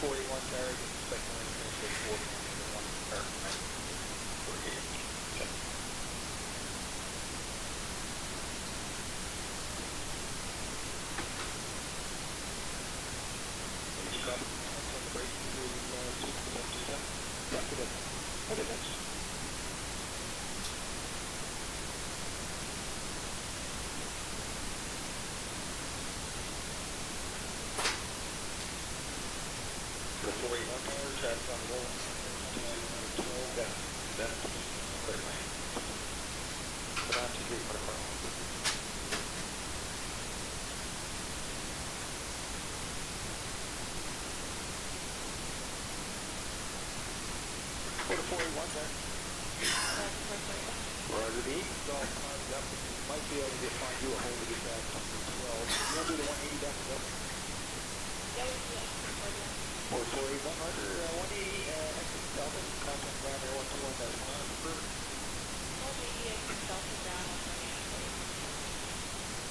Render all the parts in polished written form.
481 carriage, expecting to finish at 421 for AH. Check. Any copy on the break to 227? Yeah, good. Okay, thanks. The 481 carriage has on the roll. 12 down. That's clear lane. Put on 2 3 for the front. For the 481 there. Roger the East, all climbed up. Might be able to find you a hole to get back to 12. You want to do the 180 down the road? Yeah, we can. Or 481 Roger, 180, exit Delta, contact ground air 121, that's fine, approved. 180 exit Delta ground on running at 40. It must be, that's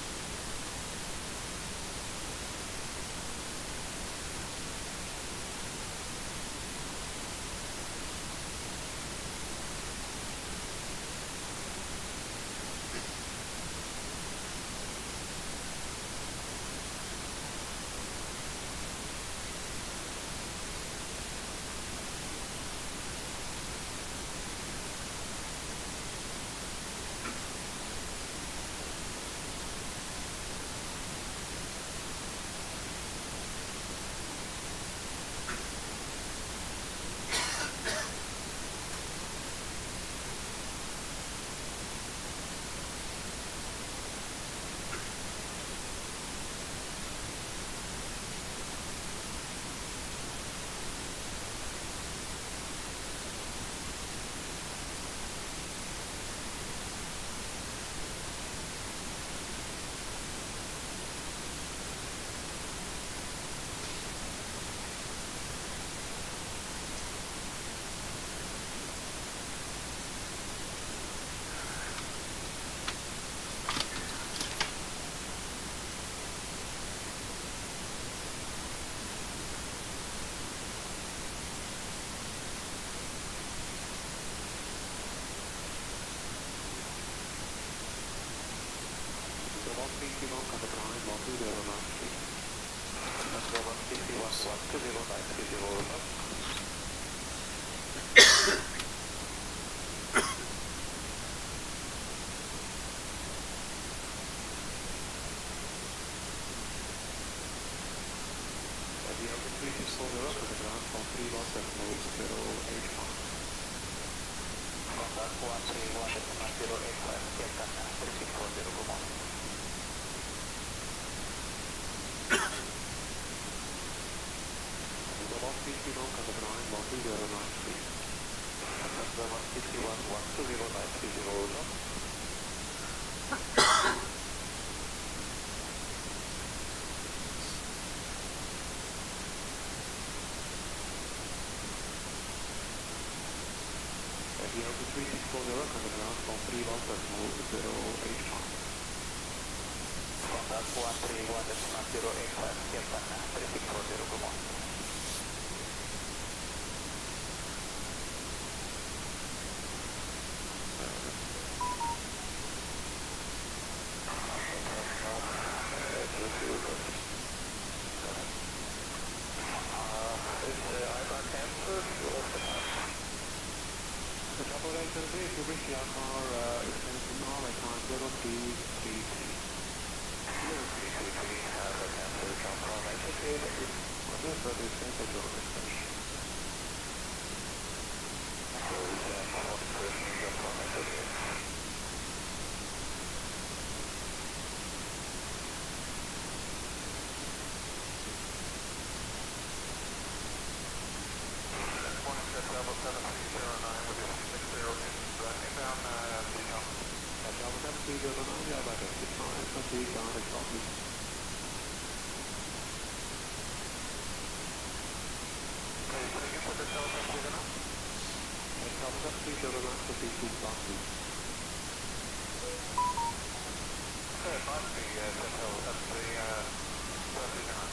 the, 39.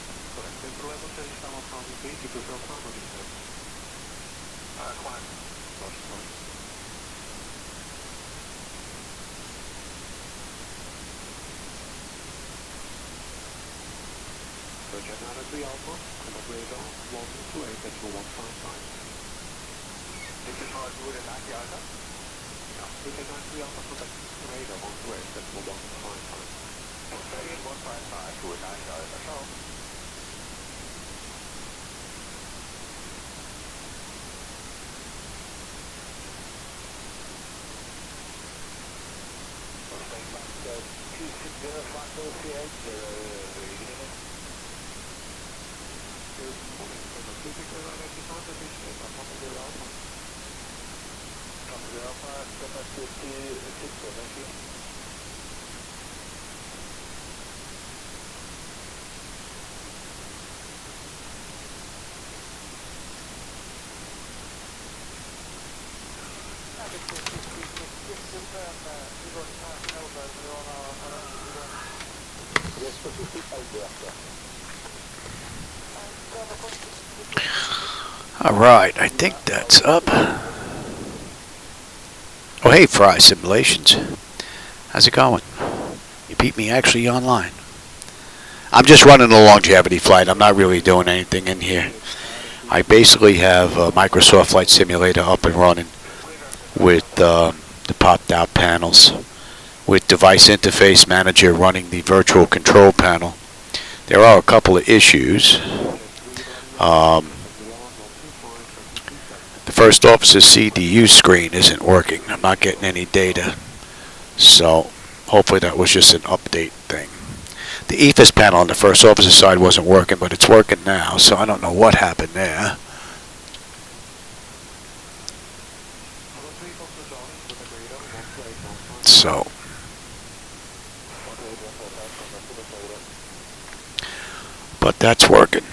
Correct. Client. This is hard wood and not Yaga. Okay, 155 to a 9 yard. That's all. All right, I think that's up. Oh, hey, Fry Simulations. How's it going? You beat me actually online. I'm just running a longevity flight. I'm not really doing anything in here. I basically have a Microsoft Flight Simulator up and running with the popped out panels, with Device Interface Manager running the virtual control panel. There are a couple of issues. The first officer's CDU screen isn't working. I'm not getting any data. So hopefully that was just an update thing. The EFIS panel on the first officer's side wasn't working, but it's working now, so I don't know what happened there. So, but that's working.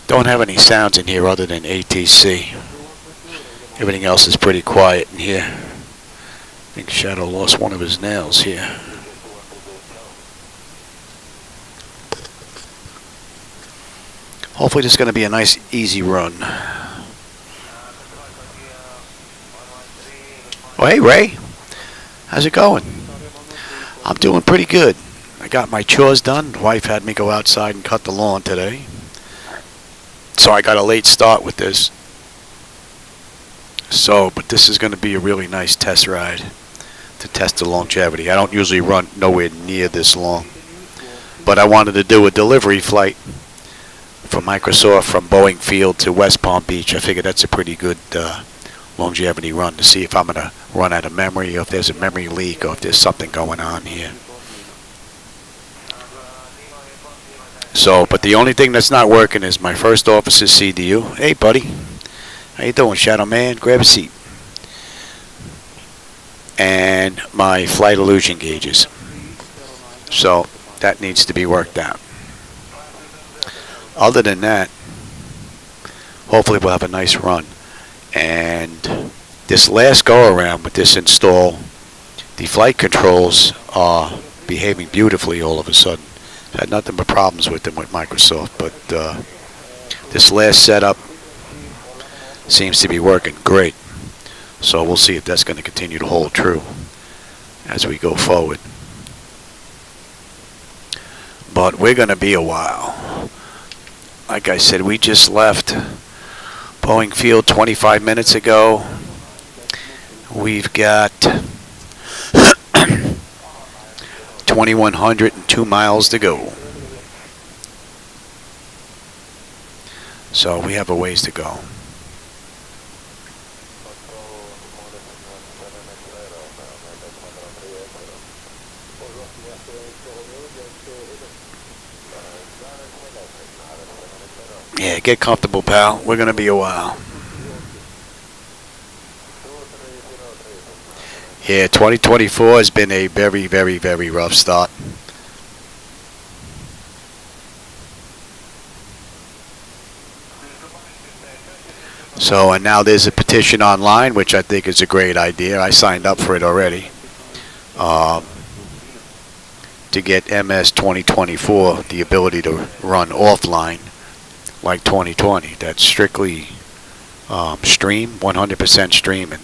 Don't have any sounds in here other than ATC. Everything else is pretty quiet in here. I think Shadow lost one of his nails here. Hopefully this is going to be a nice, easy run. Oh, hey, Ray. How's it going? I'm doing pretty good. I got my chores done. The wife had me go outside and cut the lawn today. So I got a late start with this. But this is going to be a really nice test ride to test the longevity. I don't usually run nowhere near this long. But I wanted to do a delivery flight for Microsoft from Boeing Field to West Palm Beach. I figured that's a pretty good longevity run to see if I'm going to run out of memory, or if there's a memory leak, or if there's something going on here. But the only thing that's not working is my first officer's CDU. Hey, buddy. How you doing, Shadow Man? Grab a seat. And my flight illusion gauges. So that needs to be worked out. Other than that, hopefully we'll have a nice run. And this last go around with this install, the flight controls are behaving beautifully all of a sudden. Had nothing but problems with them with Microsoft, but this last setup seems to be working great. So we'll see if that's going to continue to hold true as we go forward. But we're going to be a while. Like I said, we just left Boeing Field 25 minutes ago. We've got 2,102 miles to go. So we have a ways to go. Yeah, get comfortable, pal. We're going to be a while. Yeah, 2024 has been a very, very, very rough start. So, and now there's a petition online, which I think is a great idea. I signed up for it already. To get MS 2024 the ability to run offline like 2020. That's strictly stream, 100% stream, and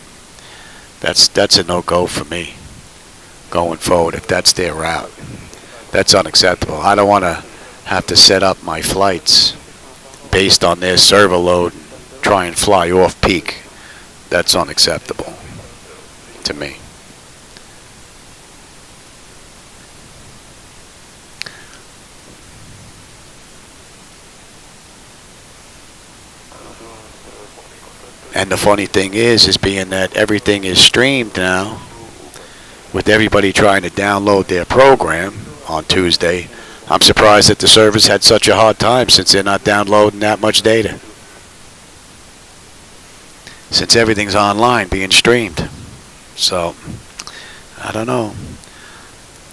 that's a no-go for me going forward if that's their route. That's unacceptable. I don't want to have to set up my flights based on their server load and try and fly off peak. That's unacceptable to me. And the funny thing is being that everything is streamed now, with everybody trying to download their program on Tuesday, I'm surprised that the servers had such a hard time since they're not downloading that much data. Since everything's online being streamed. So, I don't know.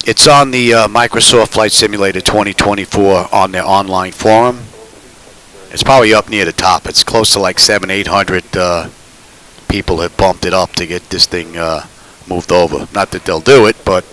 It's on the Microsoft Flight Simulator 2024 on their online forum. It's probably up near the top. It's close to like 700-800 people have bumped it up to get this thing moved over. Not that they'll do it, but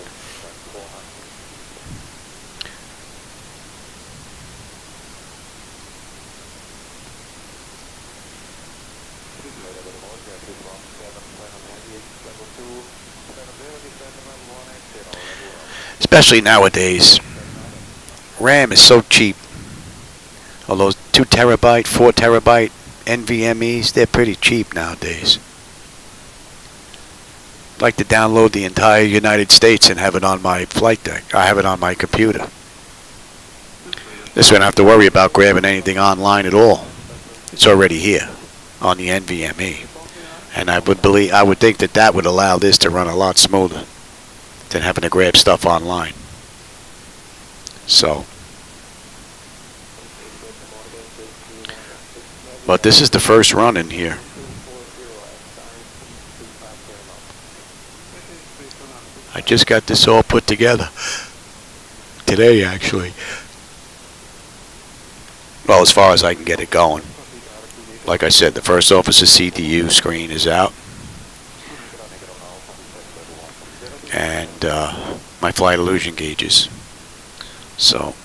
especially nowadays, RAM is so cheap. All those 2 terabyte, 4 terabyte NVMEs, they're pretty cheap nowadays. I'd like to download the entire United States and have it on my flight deck. I have it on my computer. This way I don't have to worry about grabbing anything online at all. It's already here on the NVMe. And I would think that would allow this to run a lot smoother than having to grab stuff online. So, but this is the first run in here. I just got this all put together today, actually. Well, as far as I can get it going. Like I said, the first officer CDU screen is out. And my flight illusion gauges. So,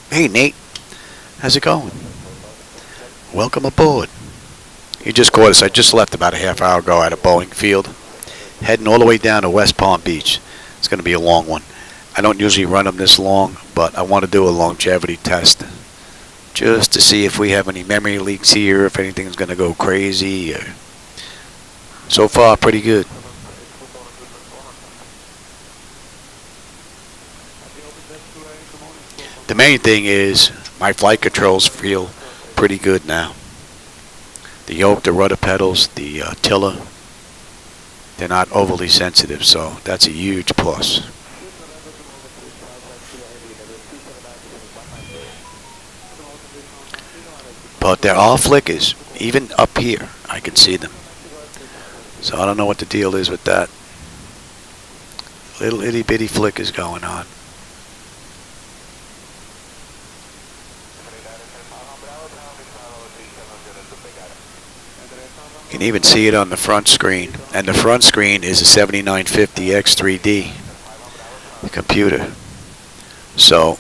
hey Nate, how's it going? Welcome aboard. You just caught us. I just left about a half hour ago out of Boeing Field, heading all the way down to West Palm Beach. It's going to be a long one. I don't usually run them this long, but I want to do a longevity test just to see if we have any memory leaks here, if anything's going to go crazy. So far, pretty good. The main thing is my flight controls feel pretty good now. The yoke, the rudder pedals, the tiller, they're not overly sensitive, so that's a huge plus. But there are flickers, even up here, I can see them. So I don't know what the deal is with that. Little itty bitty flickers going on. You can even see it on the front screen. And the front screen is a 7950 X3D computer. So,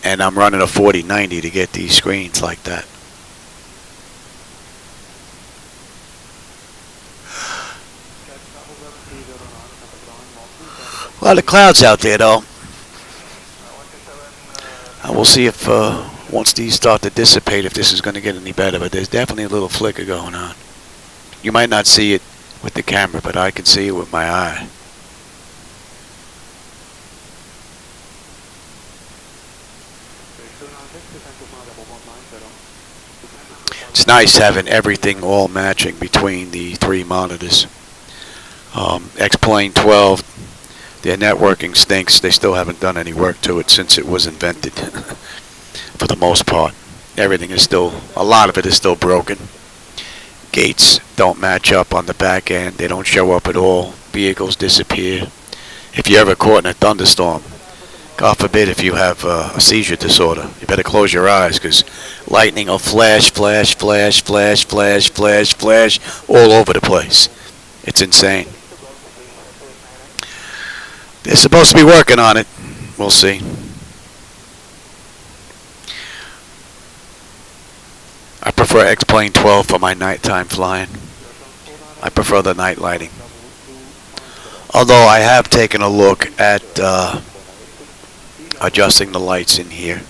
and I'm running a 4090 to get these screens like that. A lot of clouds out there though. We'll see if once these start to dissipate if this is going to get any better, but there's definitely a little flicker going on. You might not see it with the camera, but I can see it with my eye. It's nice having everything all matching between the three monitors. X-Plane 12, their networking stinks. They still haven't done any work to it since it was invented. For the most part, everything is still, a lot of it is still broken. Gates don't match up on the back end. They don't show up at all. Vehicles disappear. If you're ever caught in a thunderstorm, God forbid if you have a seizure disorder, you better close your eyes because lightning will flash, flash, flash, flash, flash, flash, flash all over the place. It's insane. They're supposed to be working on it. We'll see. I prefer X-Plane 12 for my nighttime flying. I prefer the night lighting. Although I have taken a look at adjusting the lights in here.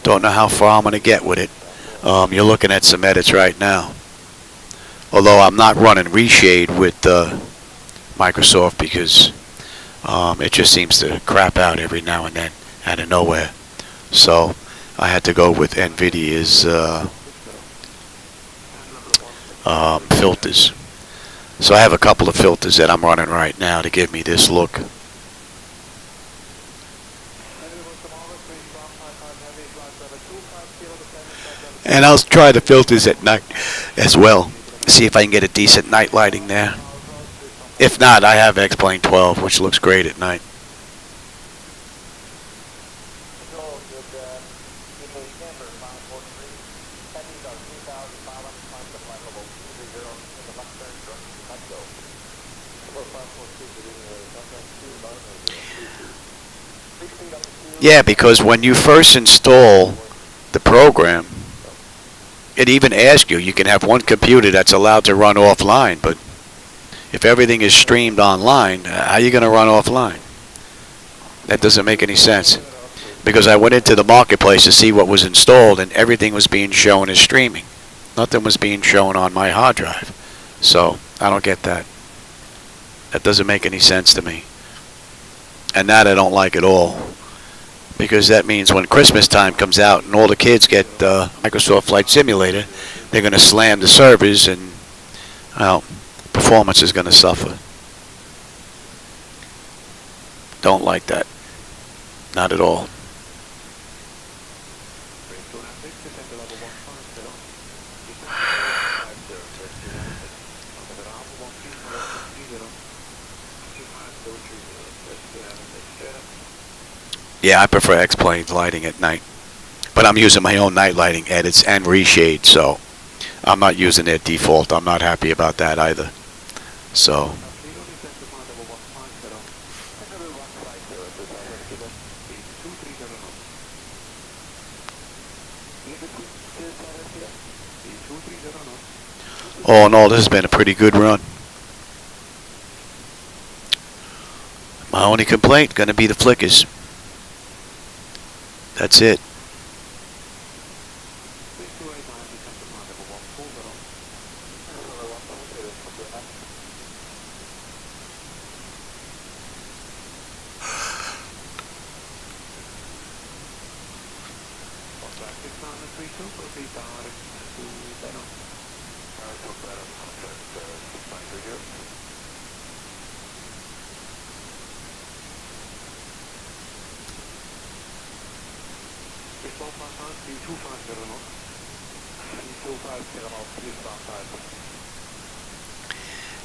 Don't know how far I'm going to get with it. You're looking at some edits right now. Although I'm not running reshade with Microsoft because it just seems to crap out every now and then out of nowhere. So I had to go with NVIDIA's filters. So I have a couple of filters that I'm running right now to give me this look. And I'll try the filters at night as well. See if I can get a decent night lighting there. If not, I have X-Plane 12, which looks great at night. Yeah, because when you first install the program, it even asks you can have one computer that's allowed to run offline, but if everything is streamed online, how are you going to run offline? That doesn't make any sense. Because I went into the marketplace to see what was installed, and everything was being shown as streaming. Nothing was being shown on my hard drive. So I don't get that. That doesn't make any sense to me. And that I don't like at all. Because that means when Christmas time comes out and all the kids get Microsoft Flight Simulator, they're going to slam the servers and, well, performance is going to suffer. Don't like that. Not at all. Yeah, I prefer X-Plane's lighting at night. But I'm using my own night lighting edits and reshade, so I'm not using their default. I'm not happy about that either. So all in all, this has been a pretty good run. My only complaint going to be the flickers. That's it.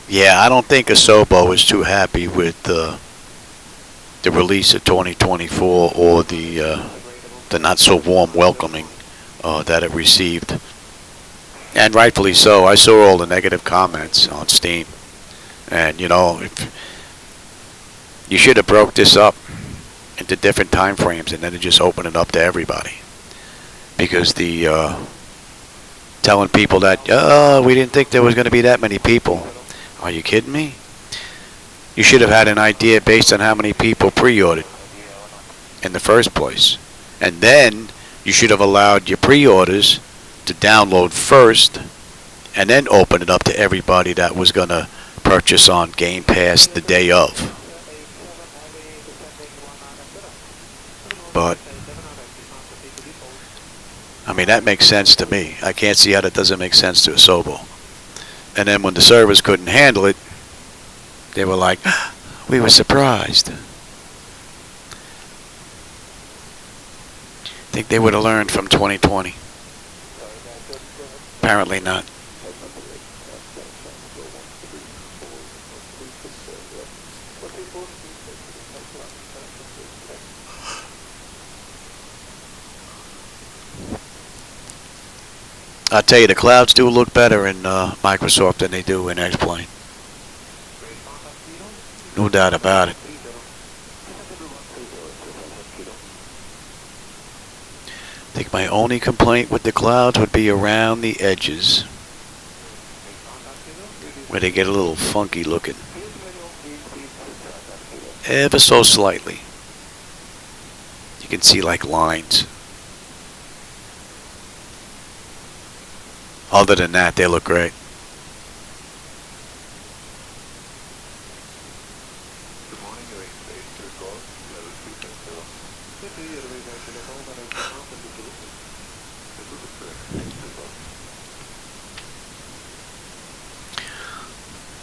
Yeah, I don't think Asobo is too happy with the release of 2024 or the not so warm welcoming that it received, and rightfully so. I saw all the negative comments on Steam, and you know, if you should have broke this up into different time frames and then just open it up to everybody, because the telling people that we didn't think there was going to be that many people. Are you kidding me? You should have had an idea based on how many people pre-ordered in the first place. And then you should have allowed your pre-orders to download first and then open it up to everybody that was going to purchase on Game Pass the day of. But I mean, that makes sense to me. I can't see how that doesn't make sense to a Sobo. And then when the servers couldn't handle it, they were like, we were surprised. Think they would have learned from 2020. Apparently not. I'll tell you, the clouds do look better in Microsoft than they do in X-Plane. No doubt about it. I think my only complaint with the clouds would be around the edges, where they get a little funky looking. Ever so slightly. You can see like lines. Other than that, they look great.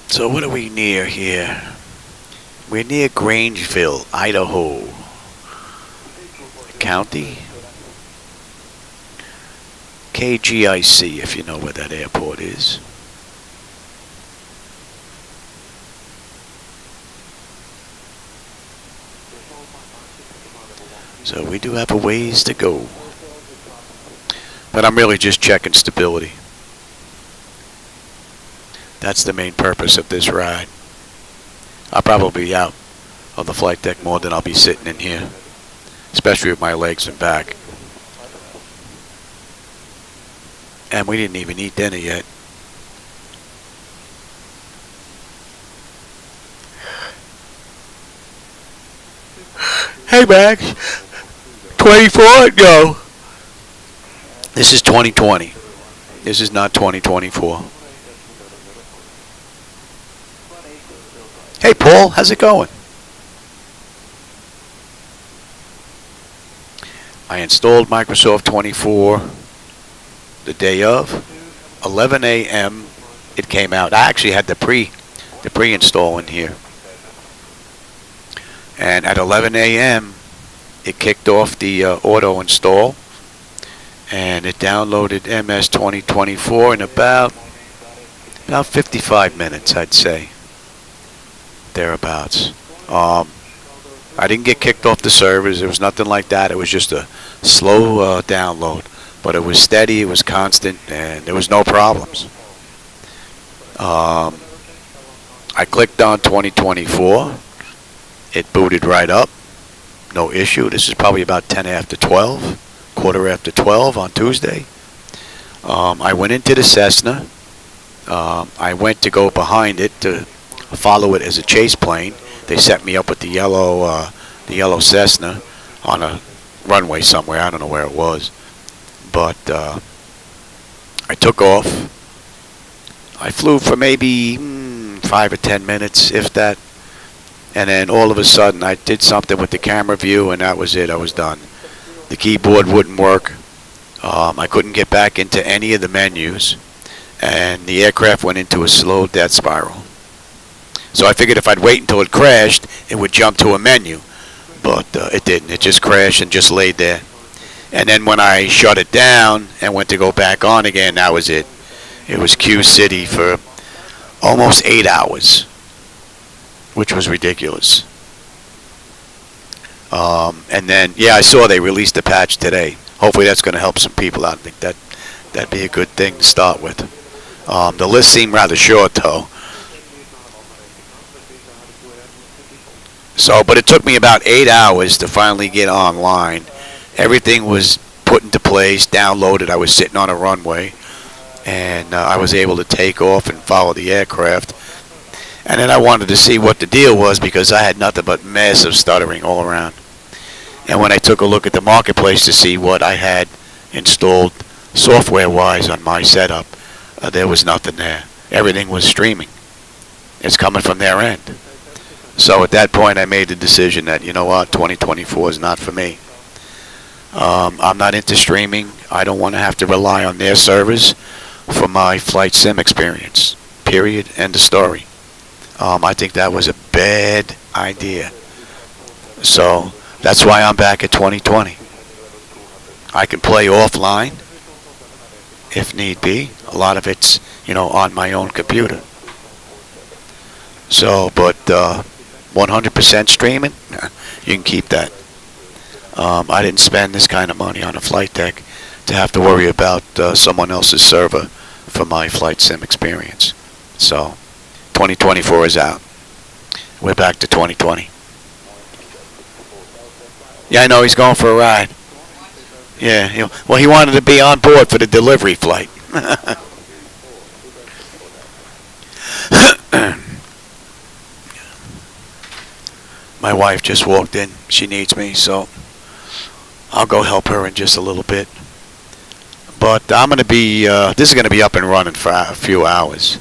So what are we near here? We're near Grangeville, Idaho. County? KGIC, if you know where that airport is. So we do have a ways to go. But I'm really just checking stability. That's the main purpose of this ride. I'll probably be out on the flight deck more than I'll be sitting in here, especially with my legs and back. And we didn't even eat dinner yet. Hey Max, 24? No. This is 2020. This is not 2024. Hey Paul, how's it going? I installed Microsoft 24 the day of. 11 a.m. it came out. I actually had the pre-install in here. And at 11 a.m. it kicked off the auto install, and it downloaded MS 2024 in about 55 minutes, I'd say. Thereabouts. I didn't get kicked off the servers. There was nothing like that. It was just a slow download, but it was steady, it was constant, and there was no problems. I clicked on 2024. It booted right up. No issue. This is probably about 10 after 12, quarter after 12 on Tuesday. I went into the Cessna. I went to go behind it to follow it as a chase plane. They set me up with the yellow Cessna on a runway somewhere. I don't know where it was, but I took off. I flew for maybe 5 or 10 minutes, if that, and then all of a sudden I did something with the camera view, and that was it. I was done. The keyboard wouldn't work. I couldn't get back into any of the menus, and the aircraft went into a slow death spiral. So I figured if I'd wait until it crashed, it would jump to a menu. But it didn't. It just crashed and just laid there. And then when I shut it down and went to go back on again, that was it. It was Q City for almost 8 hours, which was ridiculous. And then, yeah, I saw they released a patch today. Hopefully that's going to help some people out. I think that'd be a good thing to start with. The list seemed rather short, though. So, but it took me about 8 hours to finally get online. Everything was put into place, downloaded. I was sitting on a runway, and I was able to take off and follow the aircraft. And then I wanted to see what the deal was, because I had nothing but massive stuttering all around. And when I took a look at the marketplace to see what I had installed software-wise on my setup, there was nothing there. Everything was streaming. It's coming from their end. So at that point, I made the decision that, you know what, 2024 is not for me. I'm not into streaming. I don't want to have to rely on their servers for my flight sim experience. Period. End of story. I think that was a bad idea. So that's why I'm back at 2020. I can play offline if need be. A lot of it's, on my own computer. So, but 100% streaming, you can keep that. I didn't spend this kind of money on a flight deck to have to worry about someone else's server for my flight sim experience. So 2024 is out. We're back to 2020. Yeah, I know he's going for a ride. Yeah, well, he wanted to be on board for the delivery flight. My wife just walked in. She needs me, so I'll go help her in just a little bit. But I'm going to be, this is going to be up and running for a few hours.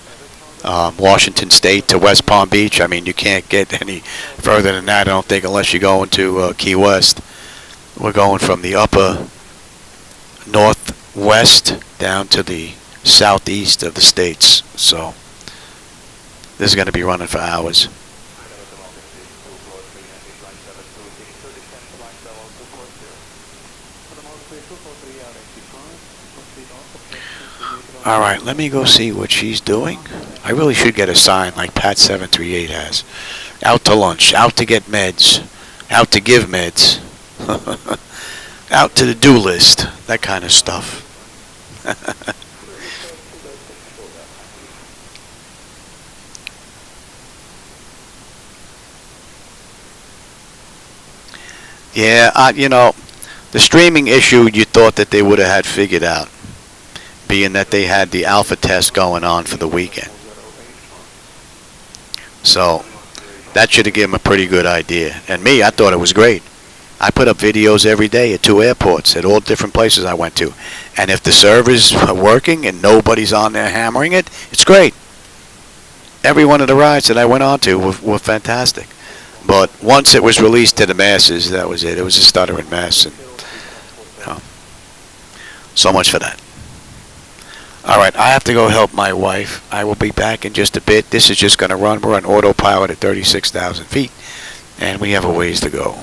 Washington State to West Palm Beach. I mean, you can't get any further than that, I don't think, unless you go into Key West. We're going from the upper northwest down to the southeast of the states. So this is going to be running for hours. All right, let me go see what she's doing. I really should get a sign like Pat 738 has. Out to lunch, out to get meds, out to give meds, out to the do list, that kind of stuff. Yeah, the streaming issue you thought that they would have had figured out, being that they had the alpha test going on for the weekend. So that should have given them a pretty good idea. And me, I thought it was great. I put up videos every day at 2 airports, at all different places I went to. And if the servers are working and nobody's on there hammering it, it's great. Every one of the rides that I went on to were fantastic. But once it was released to the masses, that was it. It was a stuttering mess. And, so much for that. All right, I have to go help my wife. I will be back in just a bit. This is just going to run. We're on autopilot at 36,000 feet, and we have a ways to go.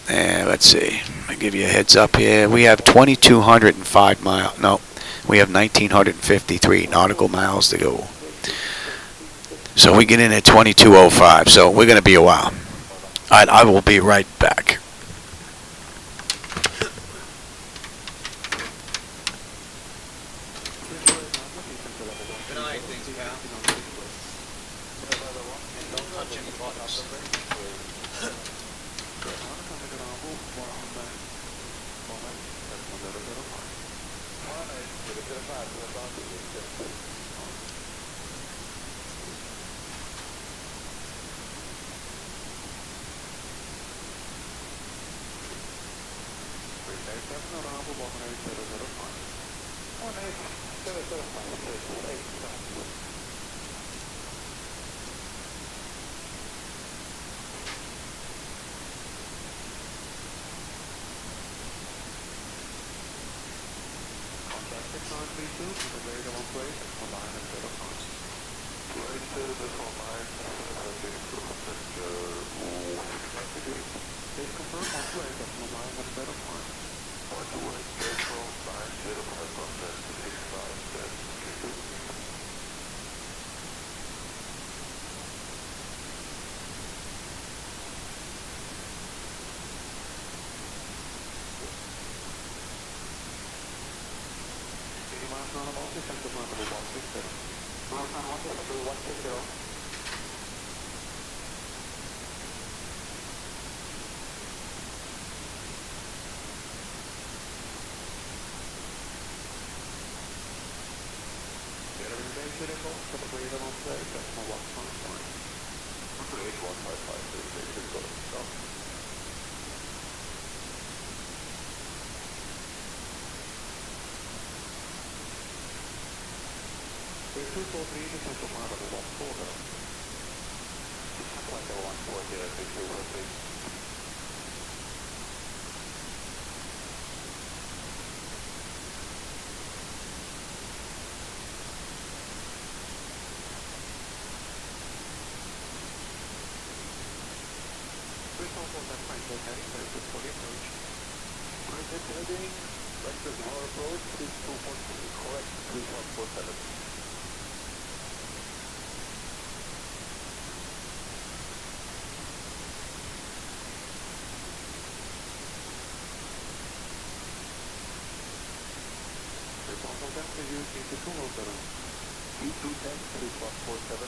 And let's see. I'll give you a heads up here. We have 2,205 miles. No, we have 1,953 nautical miles to go. So we get in at 2205. So we're going to be a while. All right, I will be right back. heading, vector for the approach. Right heading, vector for approach, 3243, correct, 3147. Response vector using the 207. E210, 3147.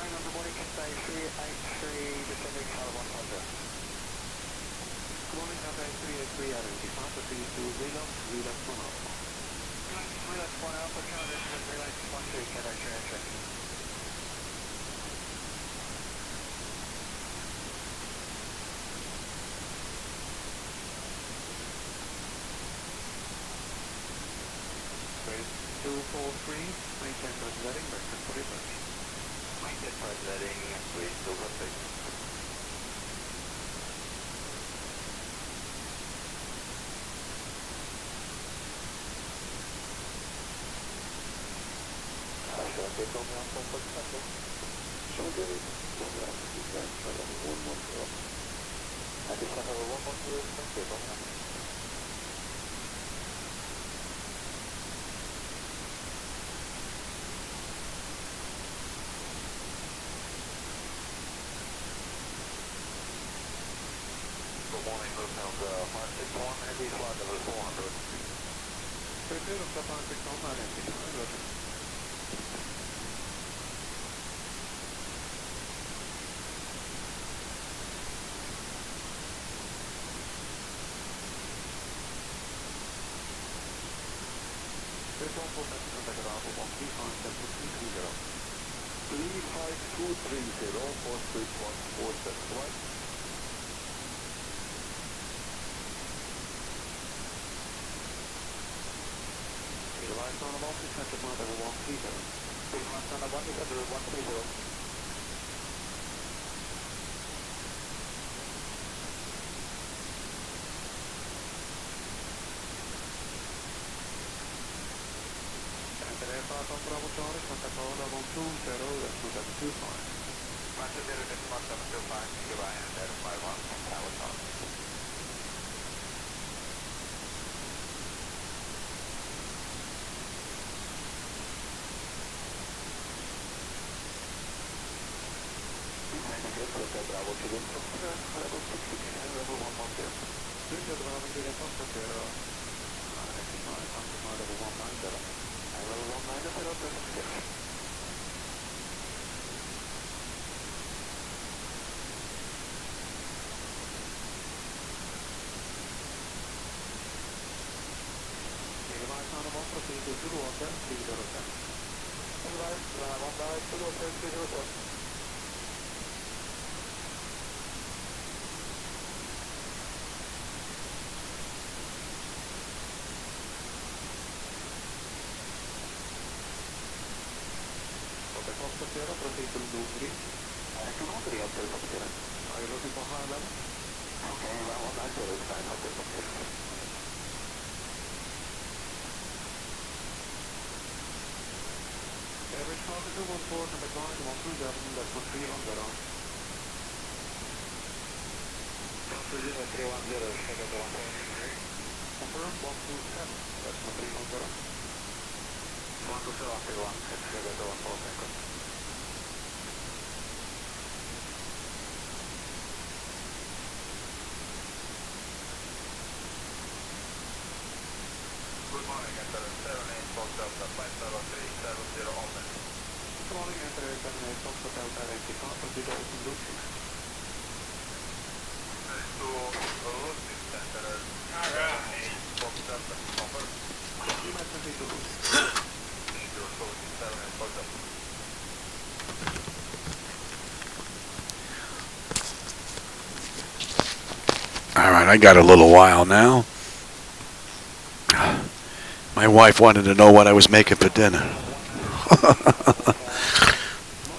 Good morning, Cathay 383, descending Tower 100. Good morning, Cathay 383, identify, proceed to relapse 1 alpha. Relapse 1 alpha, transition, relapse 1 3, Cathay 383. Grade 243, maintain translating, vector for approach. Maintain translating, grade 246. Take over on 447. Show good. Level 110. And this one level 110 is take over. Good morning, Hotel 561, heavy flight level 400. Very good, Hotel 561, identify. There's one more message on the ground, 135-7330. 35230 for switch 147, right? The lights on the 1 center mark level 130. The lights on the 1 center 130. Aircraft on Bravo Charlie, contact all level 20, that's 2725. Master 0725, goodbye, and Air 51 from Tower Charlie. Hotel Bravo to the instructor, level 66, level 110. Hotel Bravo to the instructor, level 190. I will run 9 0 proceed to 2 Hotel 307. Advise, 1 2 Hotel 307. Hotel proceed to Lugri. To Lugri, Hotel Hotel. Are you looking for higher level? Okay, well, I'm not sure it's fine, Hotel Hotel. Average traffic 214, number 9, 127, that's 1310. 310, schedule to 143. Confirm 127, that's 1310. 127, 131, schedule to 143. Good morning, enter 78 Fox Delta, flight level 370 open. Good morning, enter 78 Fox Delta, identify, proceed to open Lucy. To Lucy Center, 78 Fox Delta, confirm. You might proceed to Lucy. Need to Lucy 78 Fox Delta. All right, I got a little while now. My wife wanted to know what I was making for dinner.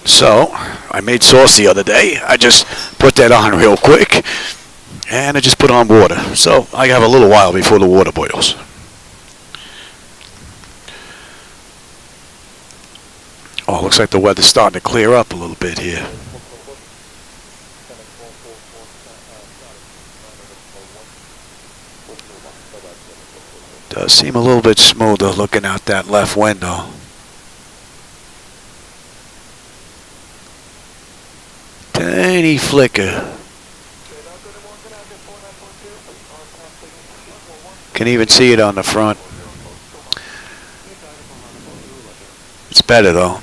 So, I made sauce the other day. I just put that on real quick. And I just put on water. So I have a little while before the water boils. Oh, looks like the weather's starting to clear up a little bit here. Does seem a little bit smoother looking out that left window. Tiny flicker. Can even see it on the front. It's better though.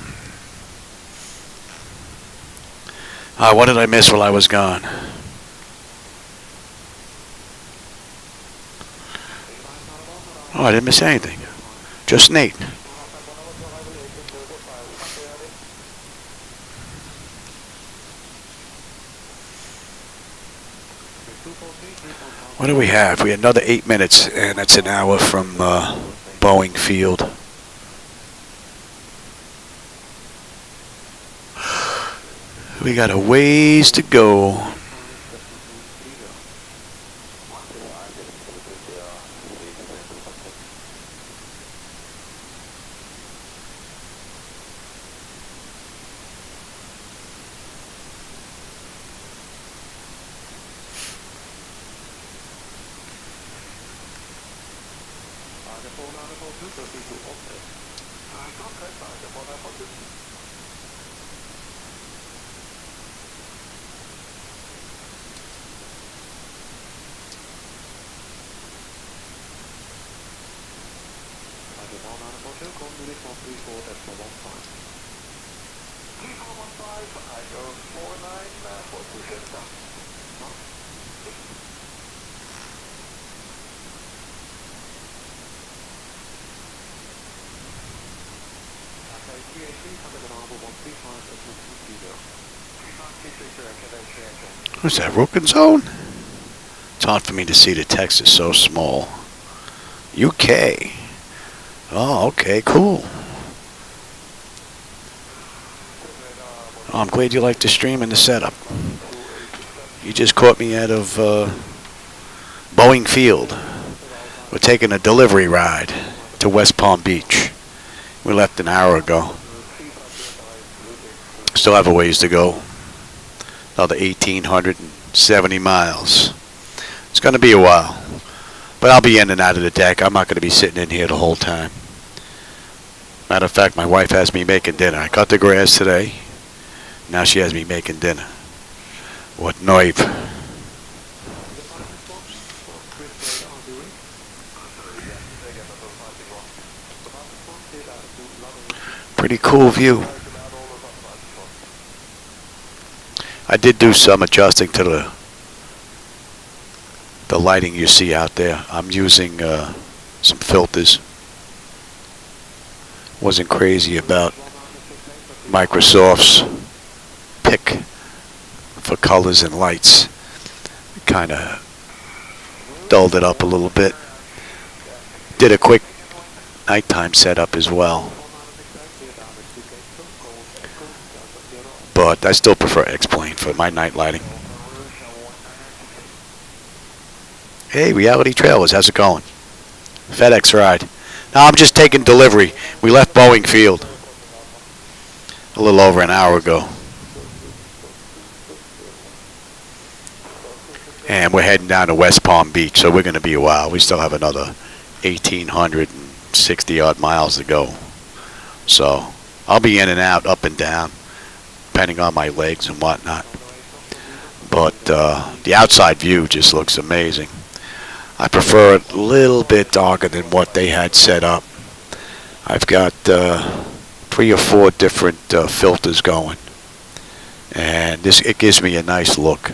What did I miss while I was gone? Oh, I didn't miss anything. Just Nate. What do we have? We have another 8 minutes, and that's an hour from Boeing Field. We got a ways to go. What's that, Roken Zone? It's hard for me to see, the text is so small. UK. Oh, okay, cool. Oh, I'm glad you like the stream and the setup. You just caught me out of Boeing Field. We're taking a delivery ride to West Palm Beach. We left an hour ago. Still have a ways to go. Another 1,870 miles. It's going to be a while. But I'll be in and out of the deck. I'm not going to be sitting in here the whole time. Matter of fact, my wife has me making dinner. I cut the grass today. Now she has me making dinner. What nerve. Pretty cool view. I did do some adjusting to the lighting you see out there. I'm using some filters. Wasn't crazy about Microsoft's pick for colors and lights. Kind of dulled it up a little bit. Did a quick nighttime setup as well. But I still prefer X-Plane for my night lighting. Hey, Reality Trailers, how's it going? FedEx ride. No, I'm just taking delivery. We left Boeing Field a little over an hour ago. And we're heading down to West Palm Beach, so we're going to be a while. We still have another 1,860 odd miles to go. So I'll be in and out, up and down, depending on my legs and whatnot. But the outside view just looks amazing. I prefer it a little bit darker than what they had set up. I've got 3 or 4 different filters going, and it gives me a nice look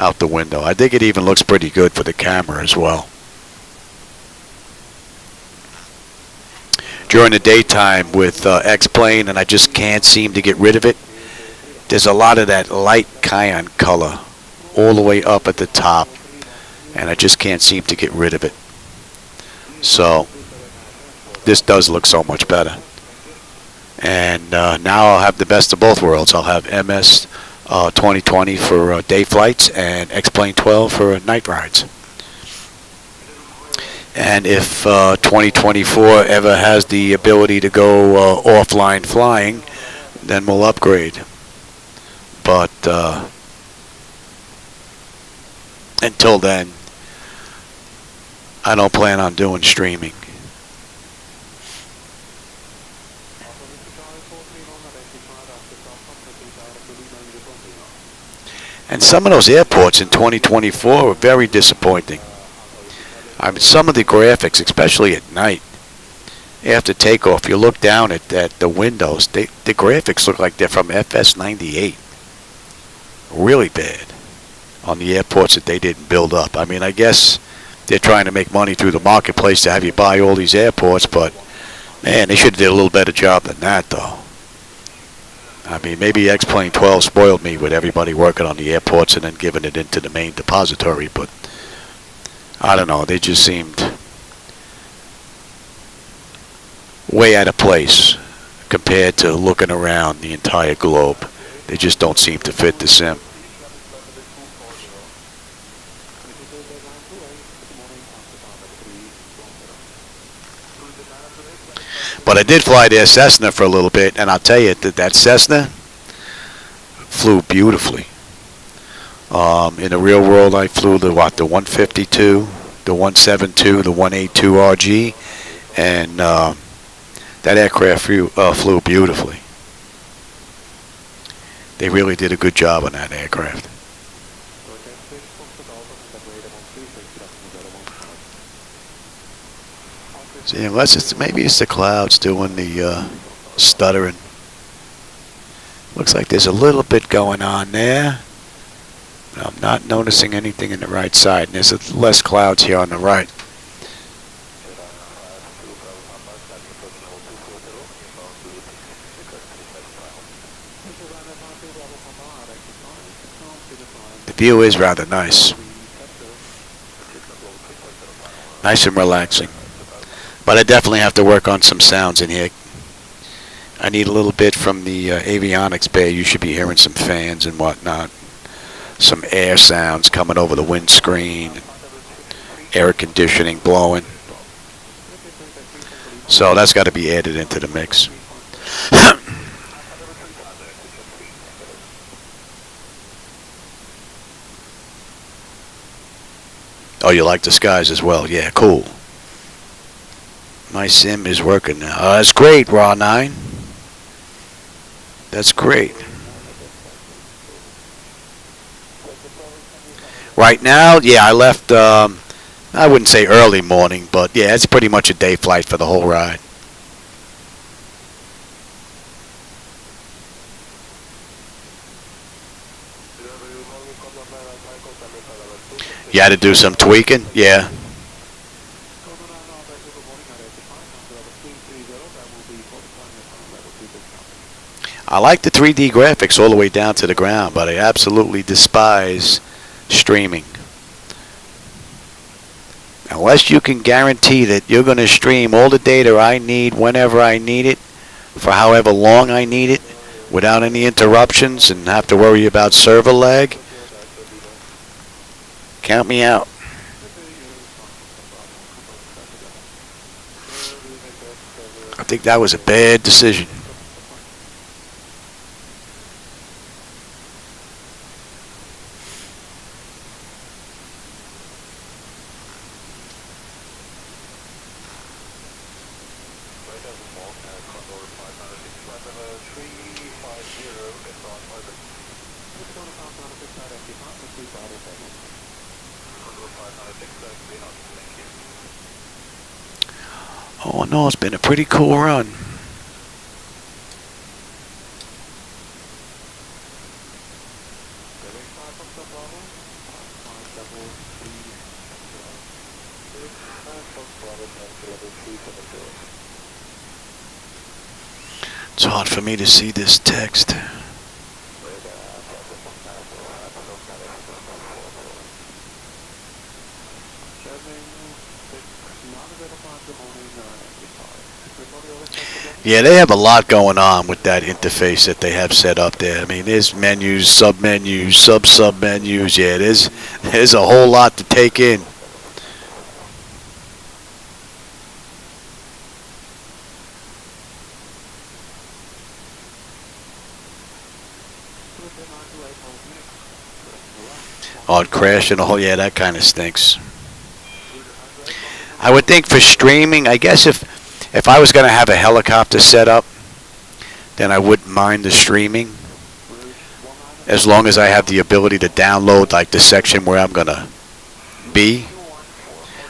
out the window. I think it even looks pretty good for the camera as well. During the daytime with X-Plane, and I just can't seem to get rid of it, there's a lot of that light cyan color all the way up at the top, and I just can't seem to get rid of it. So this does look so much better. And now I'll have the best of both worlds. I'll have MS 2020 for day flights and X-Plane 12 for night rides. And if 2024 ever has the ability to go offline flying, then we'll upgrade. But until then, I don't plan on doing streaming. And some of those airports in 2024 were very disappointing. I mean, some of the graphics, especially at night, after takeoff, you look down at the windows, the graphics look like they're from FS 98. Really bad on the airports that they didn't build up. I mean, I guess they're trying to make money through the marketplace to have you buy all these airports, but man, they should have did a little better job than that, though. I mean, maybe X-Plane 12 spoiled me with everybody working on the airports and then giving it into the main depository, but I don't know, they just seemed way out of place compared to looking around the entire globe. They just don't seem to fit the sim. But I did fly their Cessna for a little bit, and I'll tell you that Cessna flew beautifully. In the real world, I flew the 152, the 172, the 182 RG, and that aircraft flew beautifully. They really did a good job on that aircraft. See, unless maybe it's the clouds doing the stuttering. Looks like there's a little bit going on there. I'm not noticing anything in the right side, and there's less clouds here on the right. The view is rather nice. Nice and relaxing. But I definitely have to work on some sounds in here. I need a little bit from the avionics bay. You should be hearing some fans and whatnot. Some air sounds coming over the windscreen. Air conditioning blowing. So that's got to be added into the mix. Oh, you like the skies as well? Yeah, cool. My sim is working now. That's great, Raw 9. That's great. Right now, yeah, I left, I wouldn't say early morning, but yeah, it's pretty much a day flight for the whole ride. You had to do some tweaking? Yeah. I like the 3D graphics all the way down to the ground, but I absolutely despise streaming. Unless you can guarantee that you're going to stream all the data I need whenever I need it, for however long I need it, without any interruptions and have to worry about server lag, count me out. I think that was a bad decision. Oh no, it's been a pretty cool run. It's hard for me to see this text. Yeah, they have a lot going on with that interface that they have set up there. I mean, there's menus, sub-menus, sub-sub-menus. Yeah, there's a whole lot to take in. Oh, it crashed and a whole, yeah, that kind of stinks. I would think for streaming, I guess if I was going to have a helicopter set up, then I wouldn't mind the streaming, as long as I have the ability to download like the section where I'm going to be.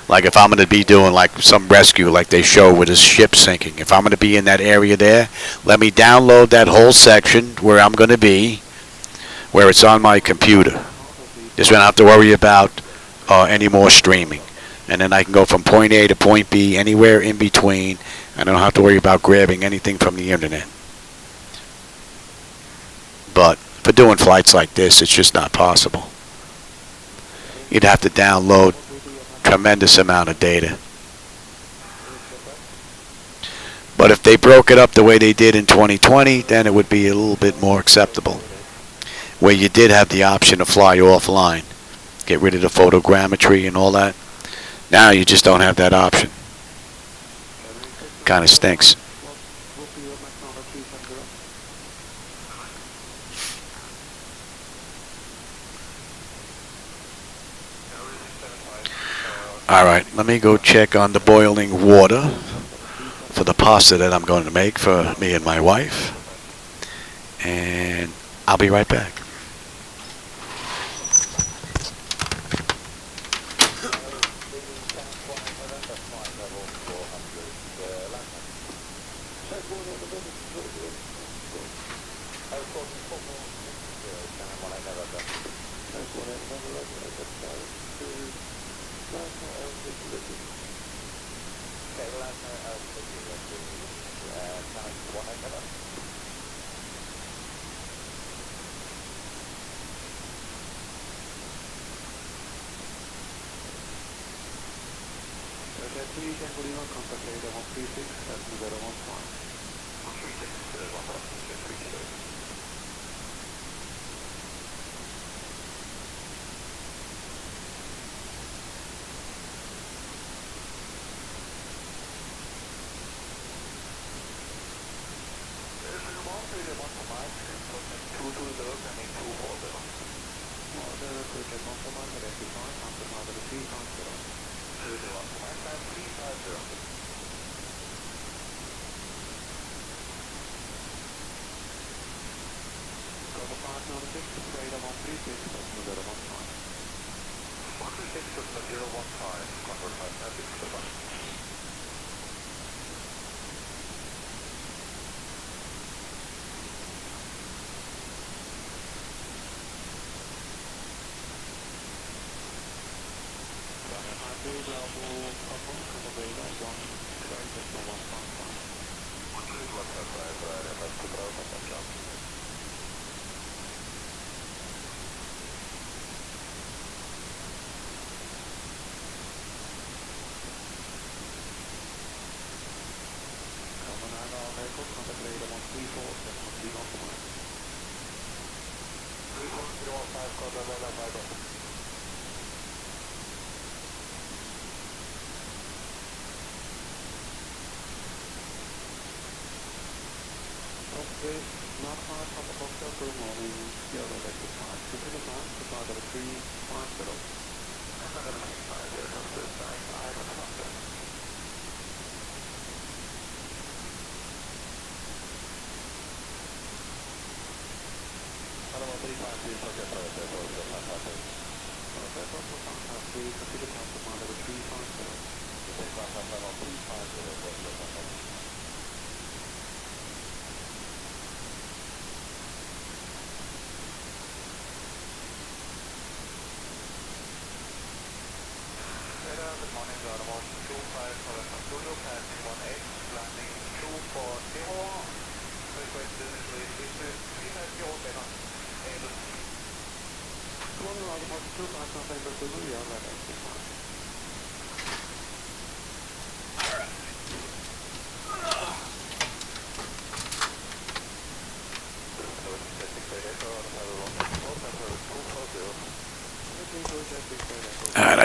Like if I'm going to be doing like some rescue like they show with a ship sinking, if I'm going to be in that area there, let me download that whole section where I'm going to be, where it's on my computer. Just don't have to worry about any more streaming. And then I can go from point A to point B, anywhere in between, and I don't have to worry about grabbing anything from the internet. But for doing flights like this, it's just not possible. You'd have to download tremendous amount of data. But if they broke it up the way they did in 2020, then it would be a little bit more acceptable, where you did have the option to fly offline, get rid of the photogrammetry and all that. Now you just don't have that option. Kind of stinks. All right, let me go check on the boiling water for the pasta that I'm going to make for me and my wife. And I'll be right back.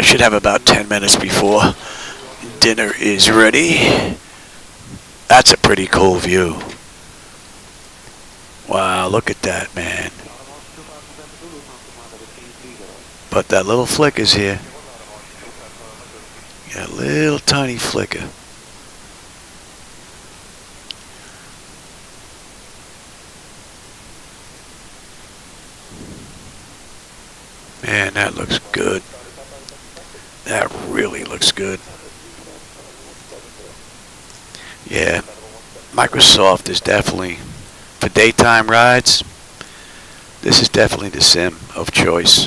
should have about 10 minutes before dinner is ready. That's a pretty cool view. Wow, look at that, man. But that little flicker's here. Yeah, a little tiny flicker. Man, that looks good. That really looks good. Yeah, Microsoft is definitely, for daytime rides, this is definitely the sim of choice.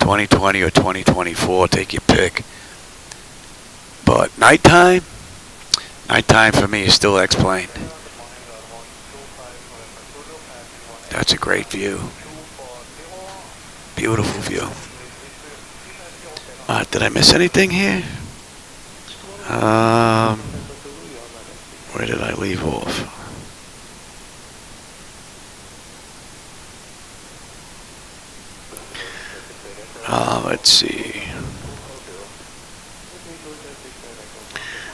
2020 or 2024, take your pick. But nighttime for me is still X-Plane. That's a great view. Beautiful view. Did I miss anything here? Where did I leave off? Let's see.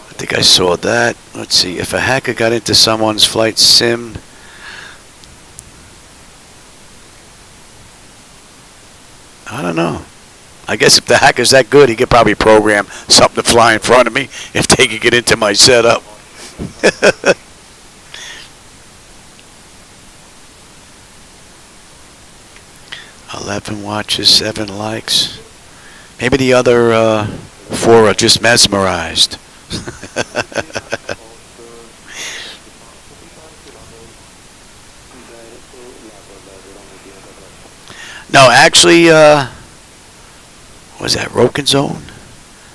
I think I saw that. Let's see. If a hacker got into someone's flight sim, I don't know. I guess if the hacker's that good, he could probably program something to fly in front of me if they could get into my setup. 11 watches, 7 likes. Maybe the other 4 are just mesmerized. No, actually, was that Roken Zone?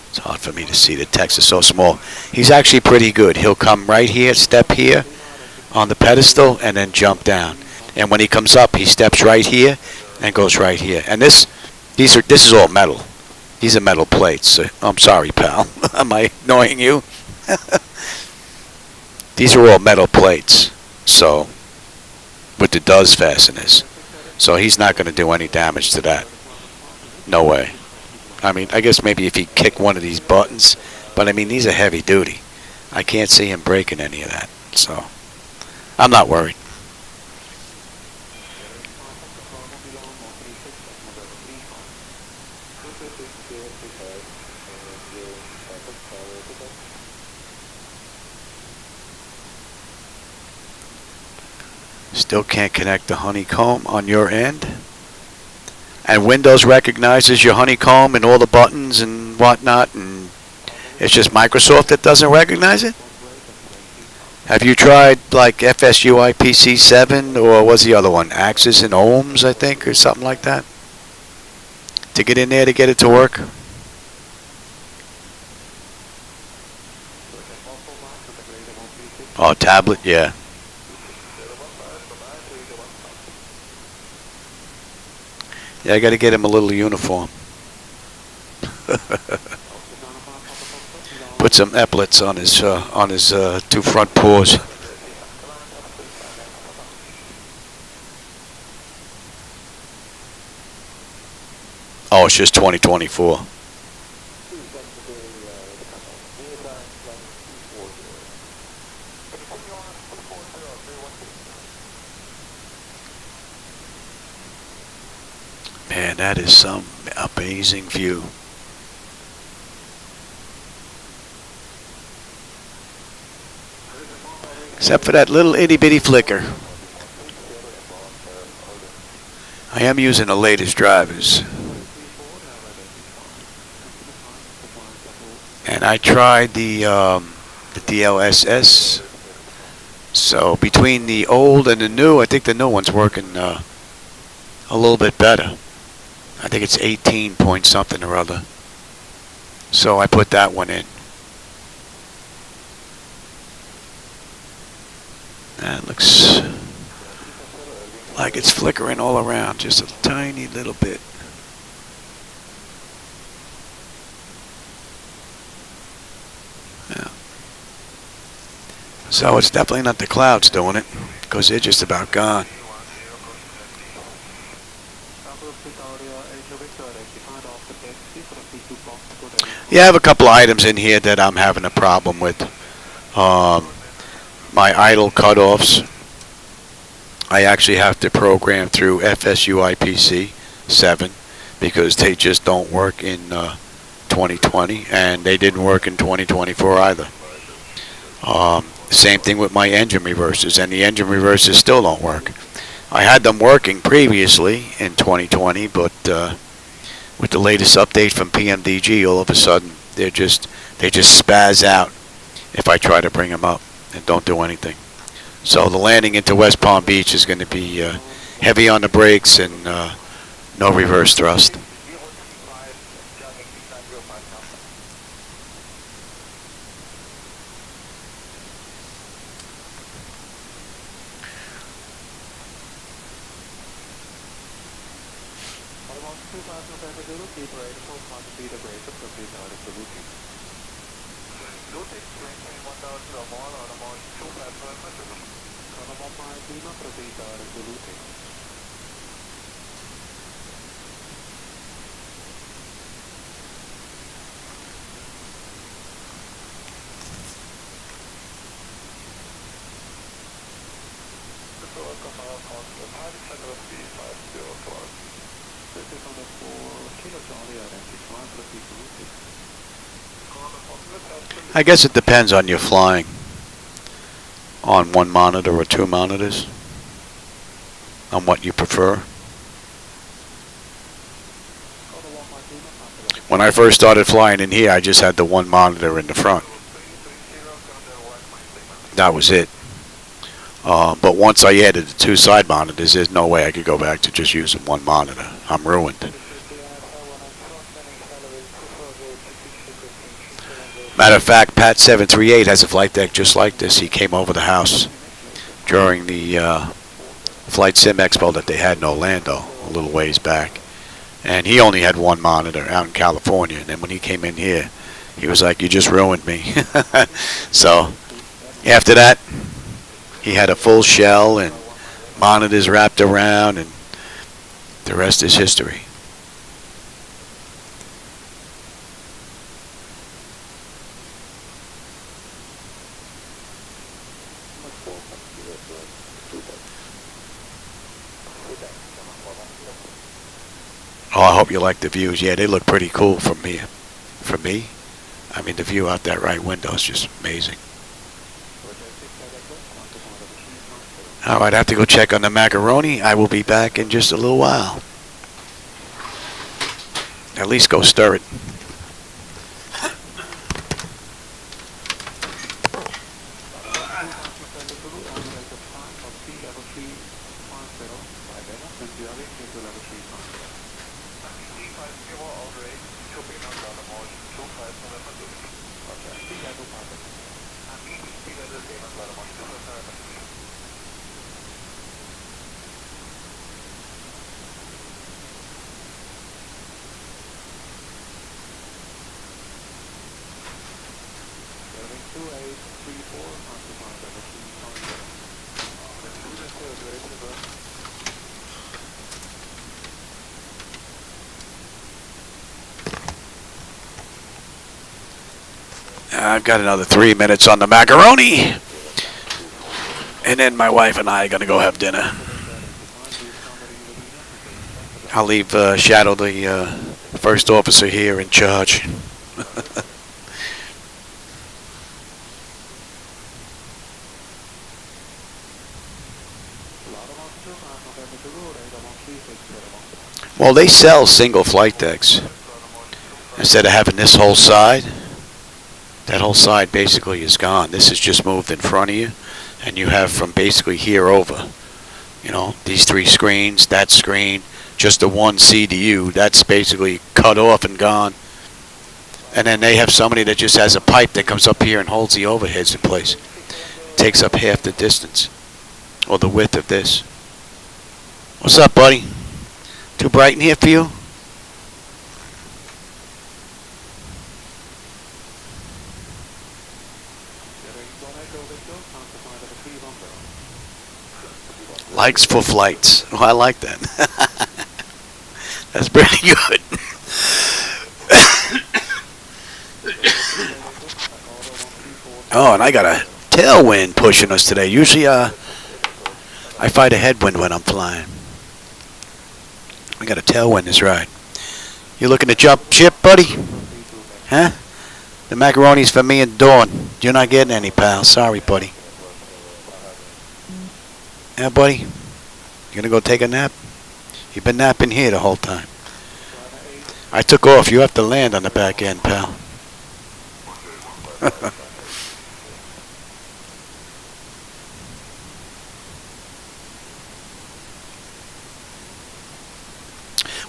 It's hard for me to see. The text is so small. He's actually pretty good. He'll come right here, step here on the pedestal, and then jump down. And when he comes up, he steps right here and goes right here. And this is all metal. These are metal plates. I'm sorry, pal. Am I annoying you? These are all metal plates. So, with the does fasteners. So he's not going to do any damage to that. No way. I mean, I guess maybe if he kicked one of these buttons. But I mean, these are heavy duty. I can't see him breaking any of that. So, I'm not worried. Still can't connect the honeycomb on your end. And Windows recognizes your honeycomb and all the buttons and whatnot, and it's just Microsoft that doesn't recognize it? Have you tried like FSUI PC7, or was the other one? Axis and Ohms, I think, or something like that? To get in there to get it to work? Oh, tablet, yeah. Yeah, I got to get him a little uniform. Put some epaulets on his 2 front paws. Oh, it's just 2024. Man, that is some amazing view. Except for that little itty bitty flicker. I am using the latest drivers. And I tried the DLSS. So between the old and the new, I think the new one's working a little bit better. I think it's 18 point something or other. So I put that one in. That looks like it's flickering all around, just a tiny little bit. Yeah. So it's definitely not the clouds doing it, because they're just about gone. Yeah, I have a couple of items in here that I'm having a problem with. My idle cutoffs, I actually have to program through FSUIPC 7 because they just don't work in 2020, and they didn't work in 2024 either. Same thing with my engine reversers, and the engine reversers still don't work. I had them working previously in 2020, but with the latest update from PMDG, all of a sudden they just spaz out if I try to bring them up and don't do anything. So the landing into West Palm Beach is going to be heavy on the brakes and no reverse thrust. I guess it depends on your flying. On one monitor or two monitors. On what you prefer. When I first started flying in here, I just had the one monitor in the front. That was it. But once I added the two side monitors, there's no way I could go back to just using one monitor. I'm ruined. Matter of fact, Pat 738 has a flight deck just like this. He came over the house during the Flight Sim Expo that they had in Orlando a little ways back. And he only had one monitor out in California. And then when he came in here, he was like, "You just ruined me." So after that, he had a full shell and monitors wrapped around, and the rest is history. Oh, I hope you like the views. Yeah, they look pretty cool from here. For me, I mean, the view out that right window is just amazing. All right, I have to go check on the macaroni. I will be back in just a little while. At least go stir it. I've got another 3 minutes on the macaroni. And then my wife and I are going to go have dinner. I'll leave Shadow, the first officer here, in charge. Well, they sell single flight decks. Instead of having this whole side, that whole side basically is gone. This is just moved in front of you, and you have from basically here over, you know, these three screens, that screen, just the one CDU, that's basically cut off and gone. And then they have somebody that just has a pipe that comes up here and holds the overheads in place. Takes up half the distance, or the width of this. What's up, buddy? Too bright in here for you? Likes for flights. Oh, I like that. That's pretty good. Oh, and I got a tailwind pushing us today. Usually, I fight a headwind when I'm flying. I got a tailwind this ride. You looking to jump ship, buddy? Huh? The macaroni's for me and Dawn. You're not getting any, pal. Sorry, buddy. Yeah, buddy? You gonna go take a nap? You've been napping here the whole time. I took off. You have to land on the back end, pal.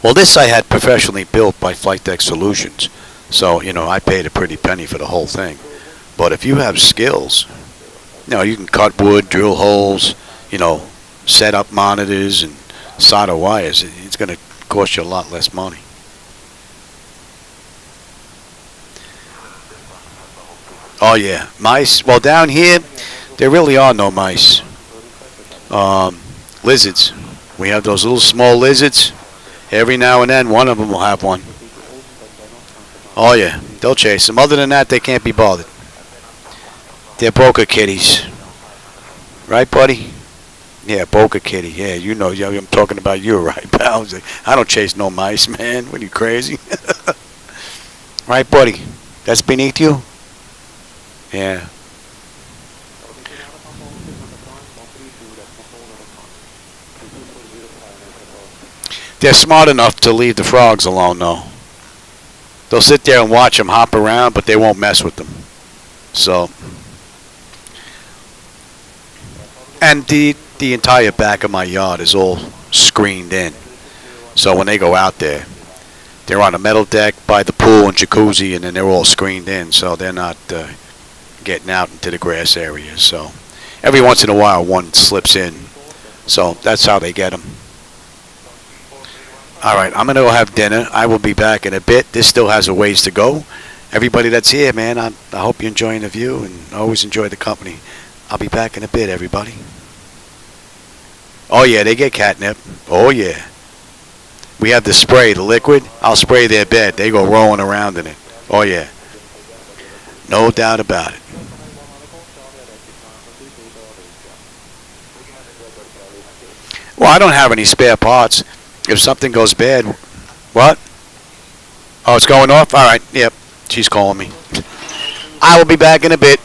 Well, this I had professionally built by Flight Deck Solutions. So, I paid a pretty penny for the whole thing. But if you have skills, you can cut wood, drill holes, set up monitors and solder wires. It's going to cost you a lot less money. Oh, yeah. Mice. Well, down here, there really are no mice. Lizards. We have those little small lizards. Every now and then, one of them will have one. Oh, yeah. They'll chase them. Other than that, they can't be bothered. They're broker kitties. Right, buddy? Yeah, broker kitty. Yeah, I'm talking about you, right, pal? I don't chase no mice, man. What are you, crazy? Right, buddy? That's beneath you? Yeah. They're smart enough to leave the frogs alone, though. They'll sit there and watch them hop around, but they won't mess with them. So, and the entire back of my yard is all screened in. So when they go out there, they're on a metal deck by the pool and jacuzzi, and then they're all screened in, so they're not getting out into the grass areas. So every once in a while, one slips in. So that's how they get them. All right, I'm going to go have dinner. I will be back in a bit. This still has a ways to go. Everybody that's here, man, I hope you're enjoying the view and always enjoy the company. I'll be back in a bit, everybody. Oh, yeah, they get catnip. Oh, yeah. We have the spray, the liquid. I'll spray their bed. They go rolling around in it. Oh, yeah. No doubt about it. Well, I don't have any spare parts. If something goes bad, what? Oh, it's going off? All right, yep. She's calling me. I will be back in a bit.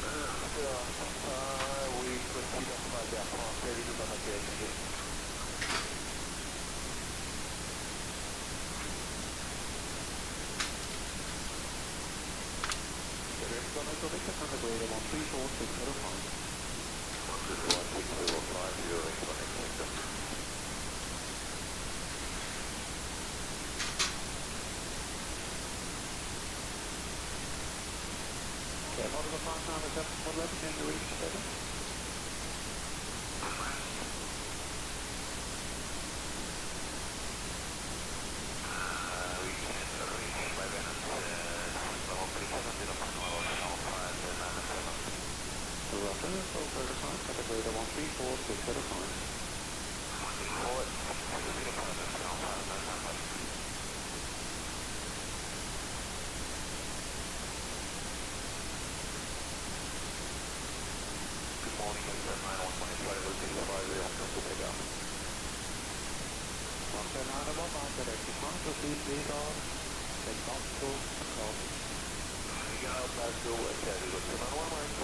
We proceed up by the aircraft, ready to contact the engine. The rest of the connection on the grade 134605. 16050 connecting. Okay, what are the fast now? Is that what level can you reach together? We can reach by then at level 3705 Roger, so further time, category 134605. 164, Good morning, it's 911 to pick up. After 911, direct response, proceed, please on, take off to control. You got back to West Heavy, go to 911.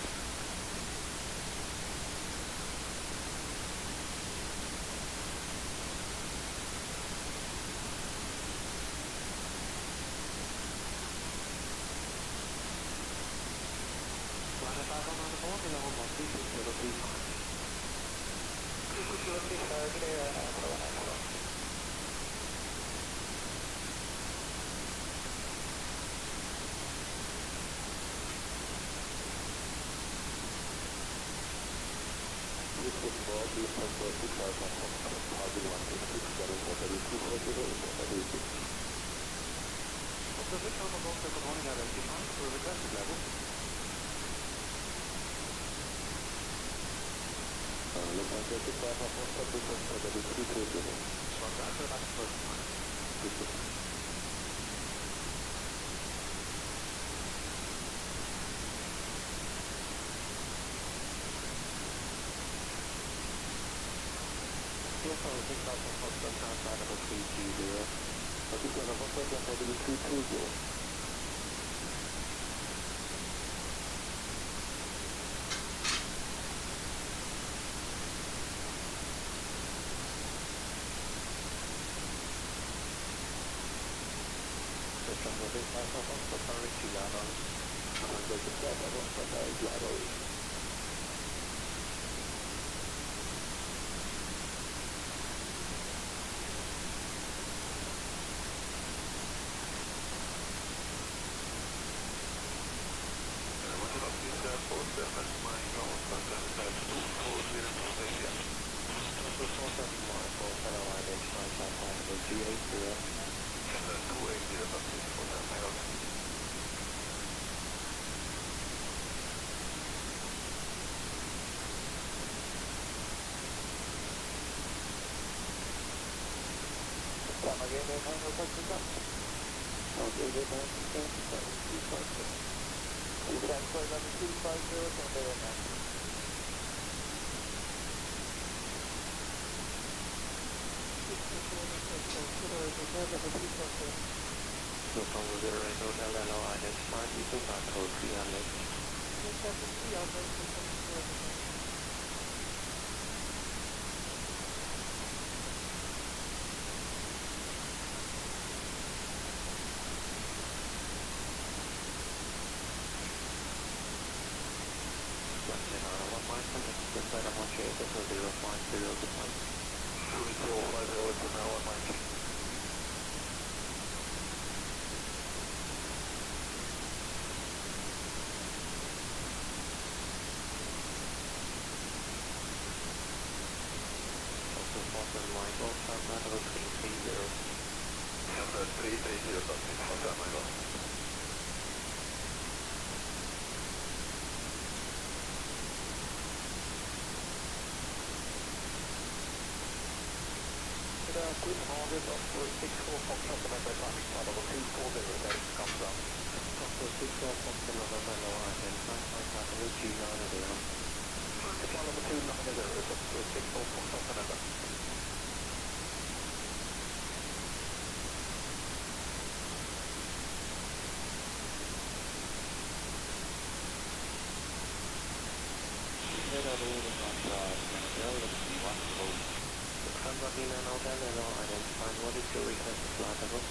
identified. What is your request to flight level?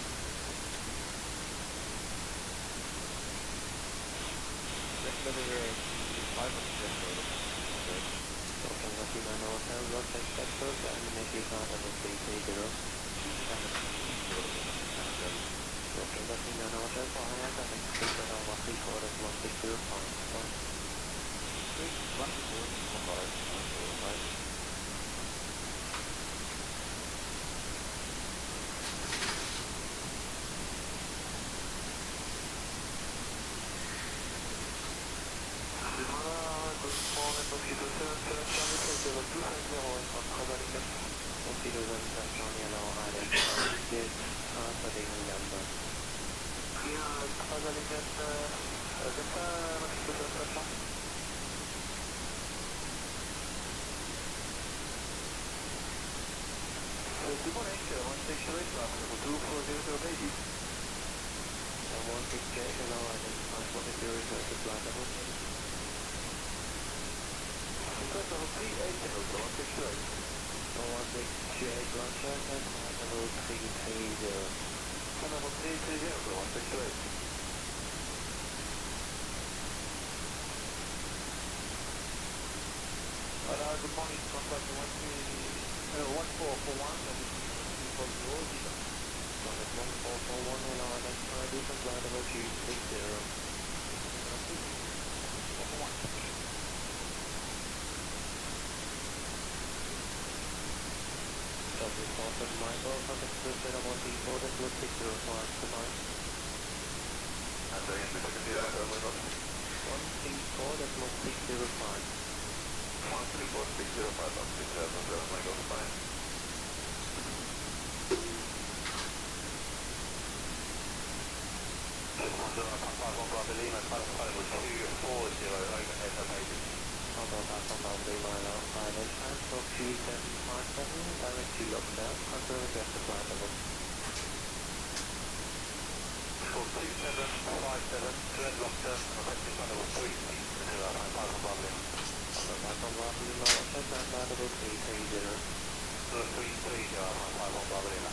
Okay, Lucky 9 Hotel, Roger Sector, and Navy flight level 330. Okay, Lucky 9 Hotel, so I have an extra of 3/4 Good morning, contact 1441, that is 340. Contact 1441, hello, identify, different flight level 260. Double contact Michael, contact 27134, that was 605, goodbye. And the end, 134, that was 605. 134,605 up to 7, Michael, fine. So, Papa Bravo Lima, Papa 240, overhead located. Papa Bravo Lima, identified, for 2757, direct to Lockdown, confirm address to flight level. For 2757, direct Lockdown, address to flight level 3, Papa Bravo Lima. Papa Bravo Lima, check that flight level 330. 330, Papa Bravo Lima.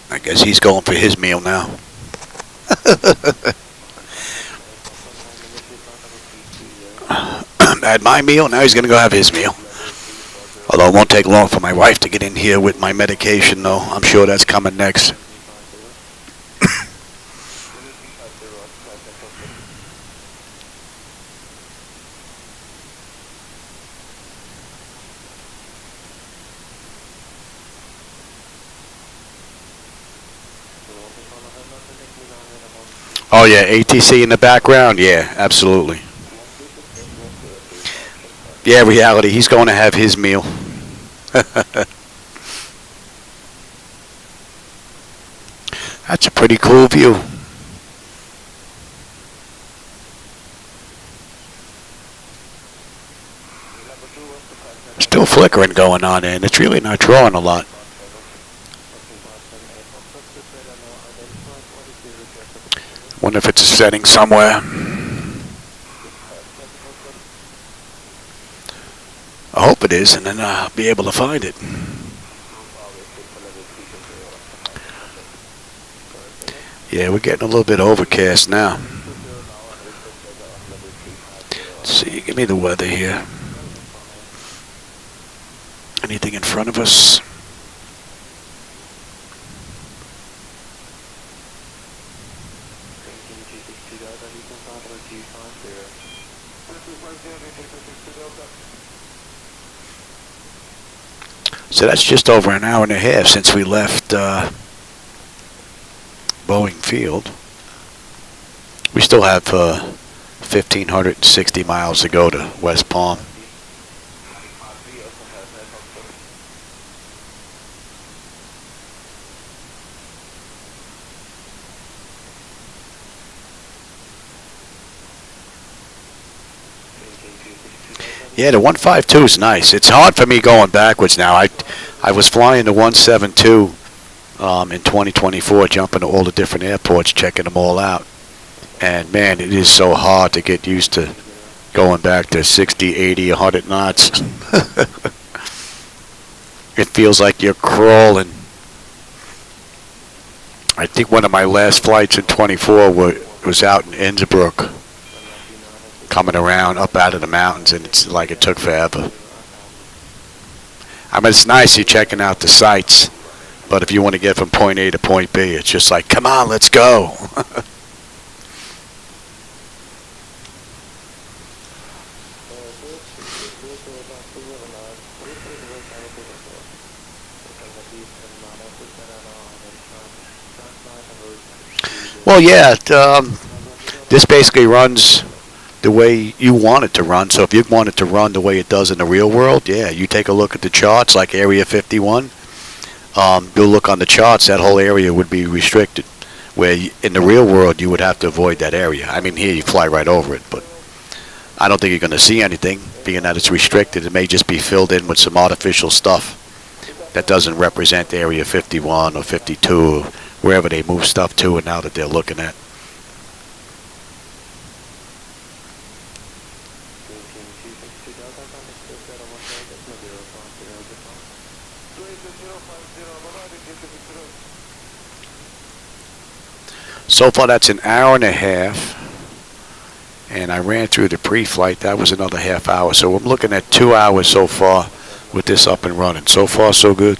I guess he's going for his meal now. I had my meal, now he's going to go have his meal. Although it won't take long for my wife to get in here with my medication, though. I'm sure that's coming next. Oh yeah, ATC in the background? Yeah, absolutely. Yeah, reality, he's going to have his meal. That's a pretty cool view. Still flickering going on there, and it's really not drawing a lot. Wonder if it's a setting somewhere. I hope it is, and then I'll be able to find it. Yeah, we're getting a little bit overcast now. Let's see, give me the weather here. Anything in front of us? So that's just over an hour and a half since we left Boeing Field. We still have 1,560 miles to go to West Palm. Yeah, the 152 is nice. It's hard for me going backwards now. I was flying the 172 in 2024, jumping to all the different airports, checking them all out. And man, it is so hard to get used to going back to 60, 80, 100 knots. It feels like you're crawling. I think one of my last flights in 24 was out in Innsbruck, coming around up out of the mountains, and it's like it took forever. I mean, it's nice you're checking out the sights, but if you want to get from point A to point B, it's just like, come on, let's go. Well, yeah, this basically runs the way you want it to run. So if you want it to run the way it does in the real world, yeah, you take a look at the charts like Area 51. You'll look on the charts, that whole area would be restricted, where in the real world you would have to avoid that area. I mean, here you fly right over it, but I don't think you're going to see anything, being that it's restricted. It may just be filled in with some artificial stuff that doesn't represent Area 51 or 52 or wherever they move stuff to and now that they're looking at. So far, that's an hour and a half, and I ran through the pre-flight. That was another half hour. So I'm looking at 2 hours so far with this up and running. So far, so good.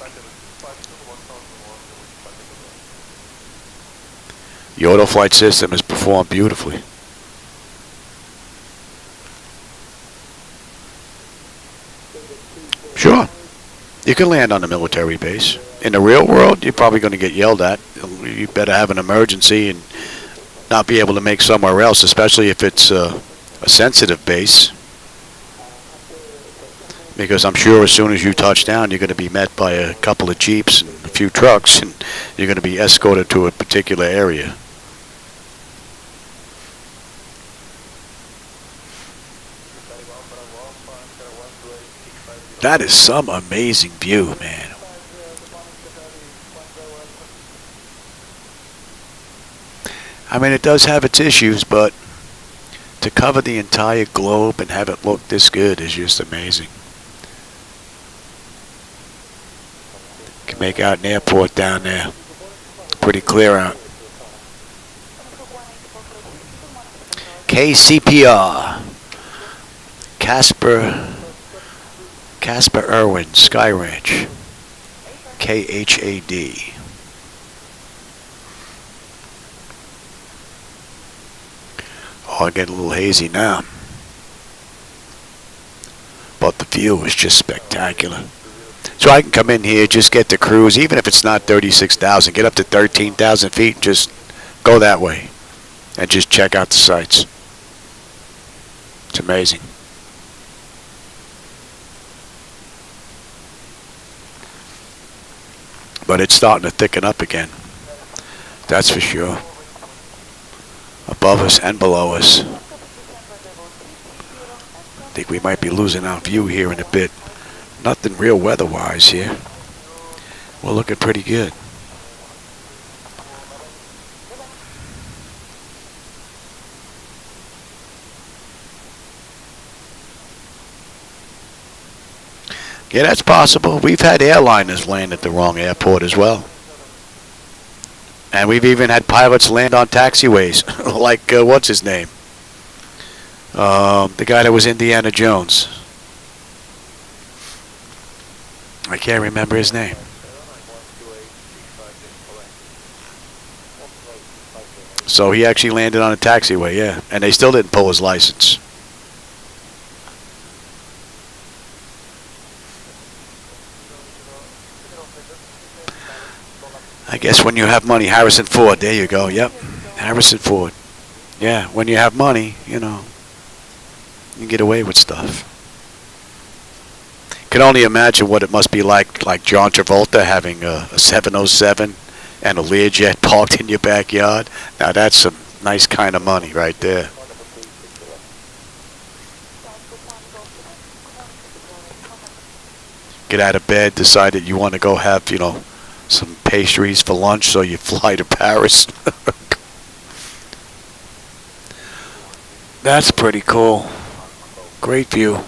The auto flight system has performed beautifully. Sure. You can land on a military base. In the real world, you're probably going to get yelled at. You better have an emergency and not be able to make somewhere else, especially if it's a sensitive base. Because I'm sure as soon as you touch down, you're going to be met by a couple of Jeeps and a few trucks, and you're going to be escorted to a particular area. That is some amazing view, man. I mean, it does have its issues, but to cover the entire globe and have it look this good is just amazing. You can make out an airport down there. Pretty clear out. KCPR. Casper Irwin Sky Ranch. KHAD. Oh, I get a little hazy now. But the view is just spectacular. So I can come in here, just get the cruise, even if it's not 36,000, get up to 13,000 feet and just go that way and just check out the sights. It's amazing. But it's starting to thicken up again. That's for sure. Above us and below us. I think we might be losing our view here in a bit. Nothing real weather-wise here. We're looking pretty good. Yeah, that's possible. We've had airliners land at the wrong airport as well. And we've even had pilots land on taxiways, like, what's his name? The guy that was Indiana Jones. I can't remember his name. So he actually landed on a taxiway, yeah. And they still didn't pull his license. I guess when you have money, Harrison Ford, there you go, yep, Harrison Ford. Yeah, when you have money, you know, you get away with stuff. Can only imagine what it must be like John Travolta having a 707 and a Learjet parked in your backyard. Now that's some nice kind of money right there. Get out of bed, decide that you want to go have, you know, some pastries for lunch, so you fly to Paris. That's pretty cool. Great view,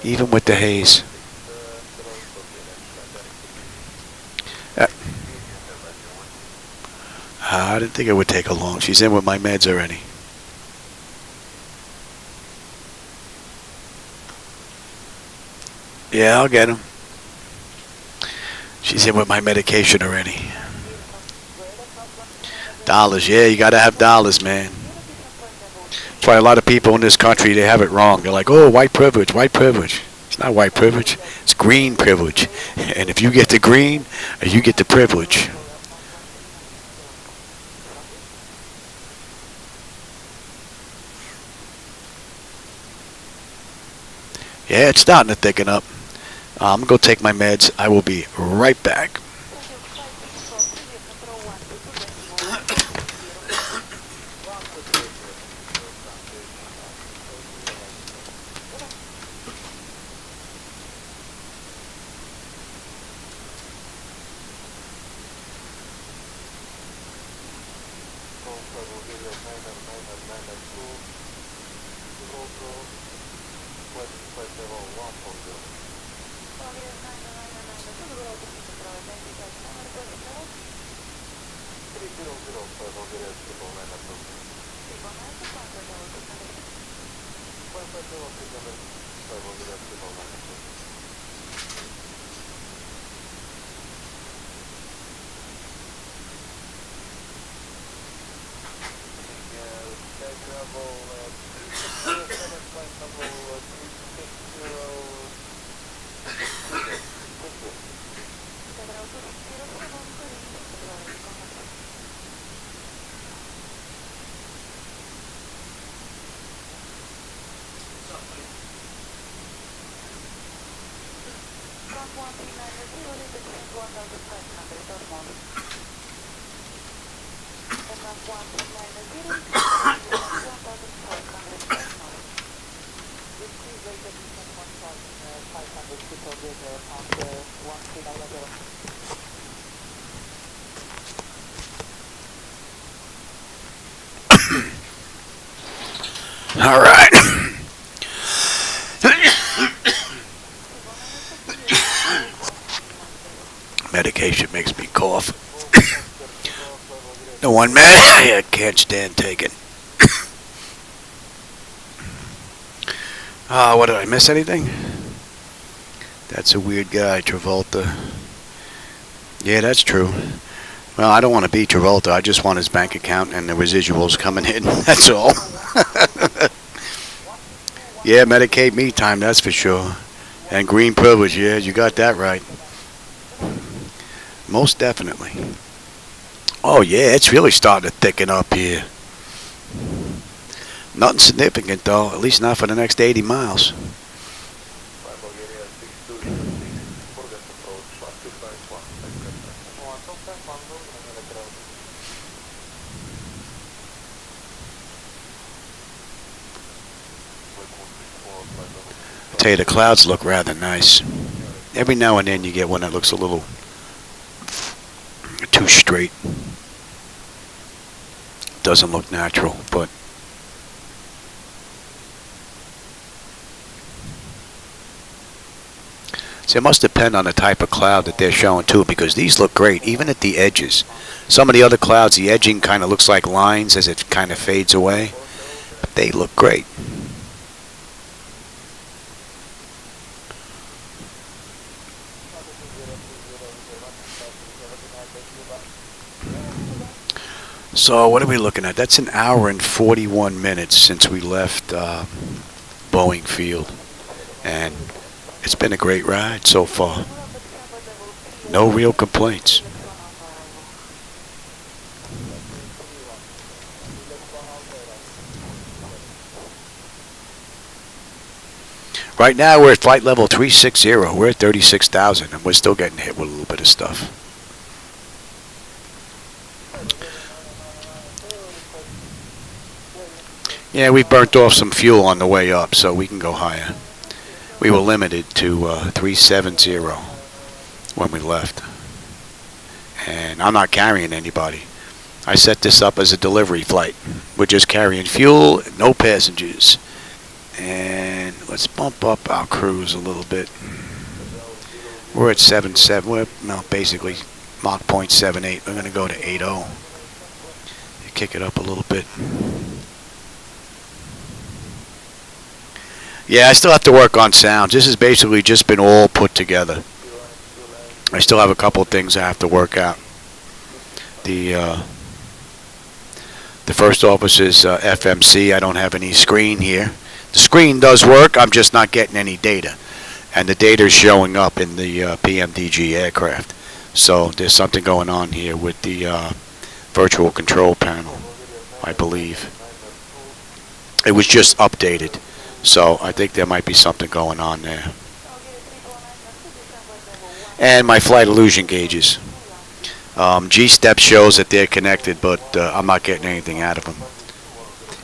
even with the haze. I didn't think it would take her long. She's in with my meds already. Yeah, I'll get him. She's in with my medication already. Dollars, yeah, you gotta have dollars, man. That's why a lot of people in this country, they have it wrong. They're like, oh, white privilege, white privilege. It's not white privilege, it's green privilege. And if you get the green, you get the privilege. Yeah, it's starting to thicken up. I'm going to go take my meds. I will be right back. All right. Medication makes me cough. The one man I can't stand taking. What did I miss anything? That's a weird guy, Travolta. Yeah, that's true. Well, I don't want to be Travolta. I just want his bank account and the residuals coming in. That's all. Yeah, Medicaid me time, that's for sure. And green privilege, yeah, you got that right. Most definitely. Oh, yeah, it's really starting to thicken up here. Nothing significant, though, at least not for the next 80 miles. I tell you, the clouds look rather nice. Every now and then you get one that looks a little too straight. Doesn't look natural, but so it must depend on the type of cloud that they're showing too, because these look great, even at the edges. Some of the other clouds, the edging kind of looks like lines as it kind of fades away, but they look great. So what are we looking at? That's an hour and 41 minutes since we left Boeing Field, and it's been a great ride so far. No real complaints. Right now we're at flight level 360. We're at 36,000, and we're still getting hit with a little bit of stuff. Yeah, we burnt off some fuel on the way up, so we can go higher. We were limited to 370 when we left. And I'm not carrying anybody. I set this up as a delivery flight. We're just carrying fuel, no passengers. And let's bump up our cruise a little bit. We're at 77. We're basically Mach 0.78. We're going to go to 80. Kick it up a little bit. Yeah, I still have to work on sounds. This has basically just been all put together. I still have a couple of things I have to work out. The first office is FMC. I don't have any screen here. The screen does work. I'm just not getting any data. And the data is showing up in the PMDG aircraft. So there's something going on here with the virtual control panel, I believe. It was just updated. So I think there might be something going on there. And my flight illusion gauges. G-step shows that they're connected, but I'm not getting anything out of them.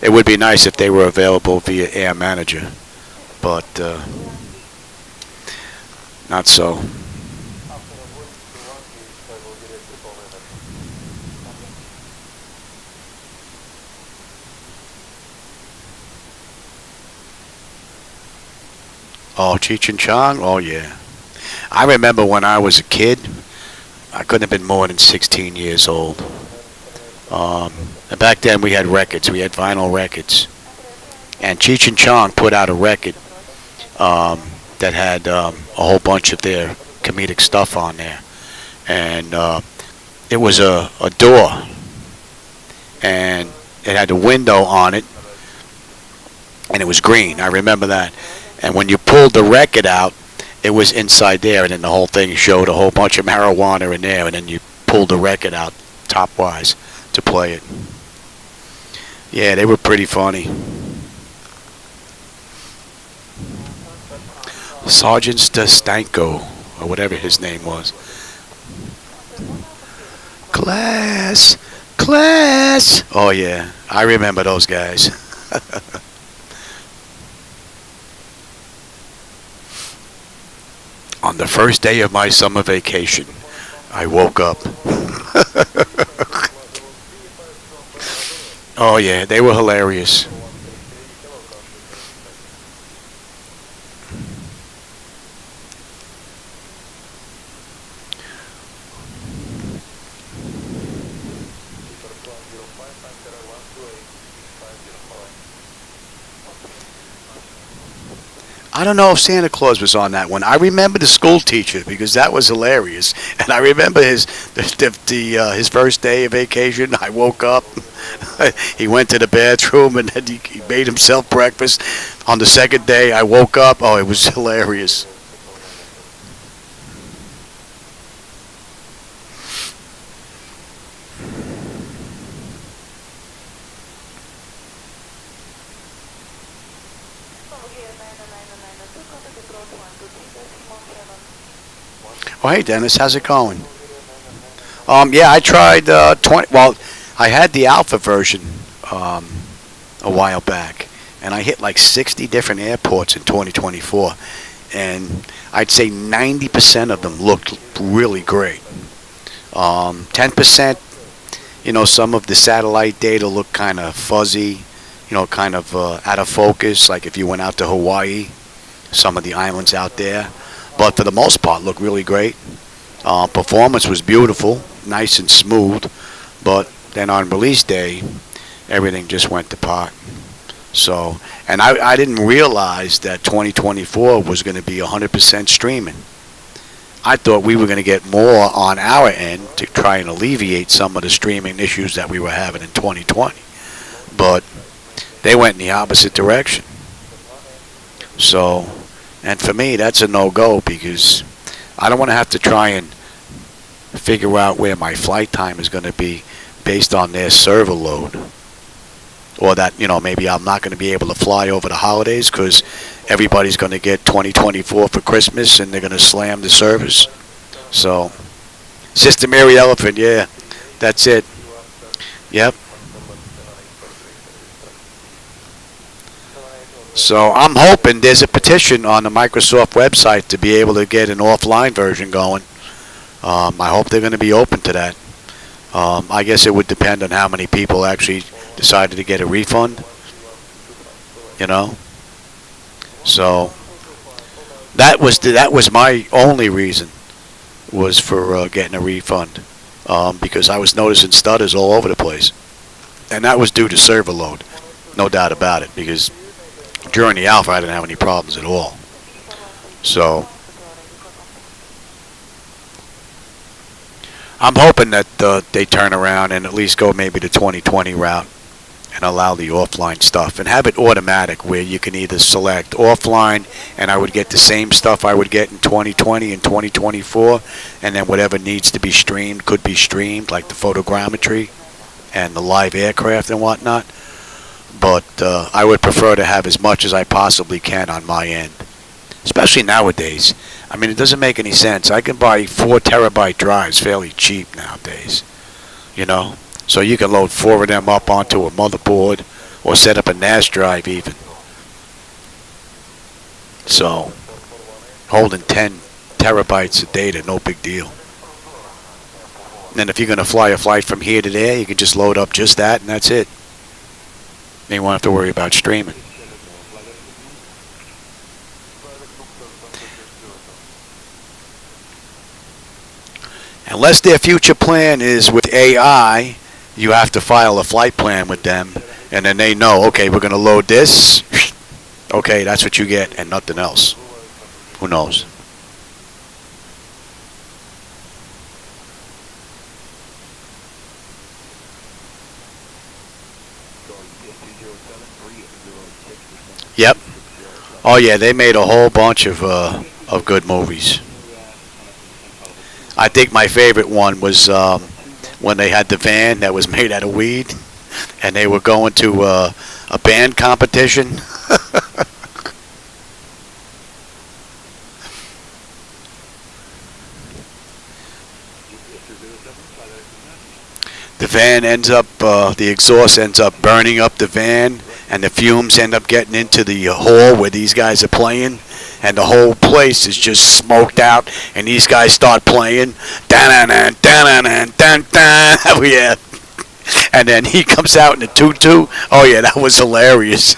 It would be nice if they were available via Air Manager, but not so. Oh, Cheech and Chong? Oh, yeah. I remember when I was a kid, I couldn't have been more than 16 years old. And back then we had records. We had vinyl records. And Cheech and Chong put out a record that had a whole bunch of their comedic stuff on there. And it was a door. And it had a window on it. And it was green. I remember that. And when you pulled the record out, it was inside there, and then the whole thing showed a whole bunch of marijuana in there, and then you pulled the record out top-wise to play it. Yeah, they were pretty funny. Sergeant Stanko, or whatever his name was. Class! Class! Oh, yeah, I remember those guys. On the first day of my summer vacation, I woke up. Oh yeah, they were hilarious. I don't know if Santa Claus was on that one. I remember the school teacher because that was hilarious, and I remember his first day of vacation. I woke up, he went to the bathroom, and then he made himself breakfast. On the second day, I woke up. Oh, it was hilarious. Oh, hey, Dennis, how's it going? Yeah, I tried 20. Well, I had the alpha version a while back, and I hit like 60 different airports in 2024, and I'd say 90% of them looked really great. 10%, some of the satellite data looked kind of fuzzy, kind of out of focus, like if you went out to Hawaii, some of the islands out there. But for the most part, looked really great. Performance was beautiful, nice and smooth. But then on release day, everything just went to pot. So, and I didn't realize that 2024 was going to be 100% streaming. I thought we were going to get more on our end to try and alleviate some of the streaming issues that we were having in 2020. But they went in the opposite direction. So, and for me, that's a no-go because I don't want to have to try and figure out where my flight time is going to be based on their server load. Or that, maybe I'm not going to be able to fly over the holidays because everybody's going to get 2024 for Christmas, and they're going to slam the servers. So, Sister Mary Elephant, yeah, that's it. Yep. So I'm hoping there's a petition on the Microsoft website to be able to get an offline version going. I hope they're going to be open to that. I guess it would depend on how many people actually decided to get a refund. You know. So that was my only reason, was for getting a refund, because I was noticing stutters all over the place, and that was due to server load, no doubt about it. Because during the alpha, I didn't have any problems at all. So I'm hoping that they turn around and at least go maybe the 2020 route and allow the offline stuff and have it automatic, where you can either select offline and I would get the same stuff I would get in 2020 and 2024, and then whatever needs to be streamed could be streamed, like the photogrammetry and the live aircraft and whatnot. But I would prefer to have as much as I possibly can on my end, especially nowadays. I mean, it doesn't make any sense. I can buy 4 terabyte drives fairly cheap nowadays, you know. So you can load 4 of them up onto a motherboard or set up a NAS drive even. So holding 10 terabytes of data, no big deal. And if you're going to fly a flight from here to there, you can just load up just that, and that's it. You won't have to worry about streaming. Unless their future plan is with AI, you have to file a flight plan with them, and then they know, okay, we're going to load this. Okay, that's what you get, and nothing else. Who knows? Yep. Oh yeah, they made a whole bunch of good movies. I think my favorite one was when they had the van that was made out of weed, and they were going to a band competition. The van ends up, the exhaust ends up burning up the van, and the fumes end up getting into the hall where these guys are playing, and the whole place is just smoked out, and these guys start playing, dun-dun-dun, dun-dun-dun, dun-dun. Oh yeah. And then he comes out in a tutu. Oh yeah, that was hilarious.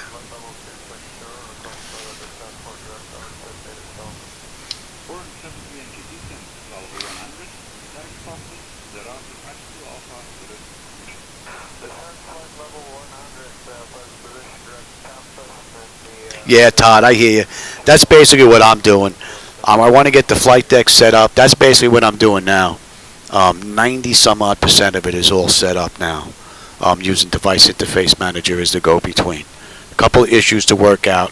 Yeah, Todd, I hear you. That's basically what I'm doing. I want to get the flight deck set up. That's basically what I'm doing now. 90 some odd % of it is all set up now. Using Device Interface Manager as the go-between. A couple of issues to work out.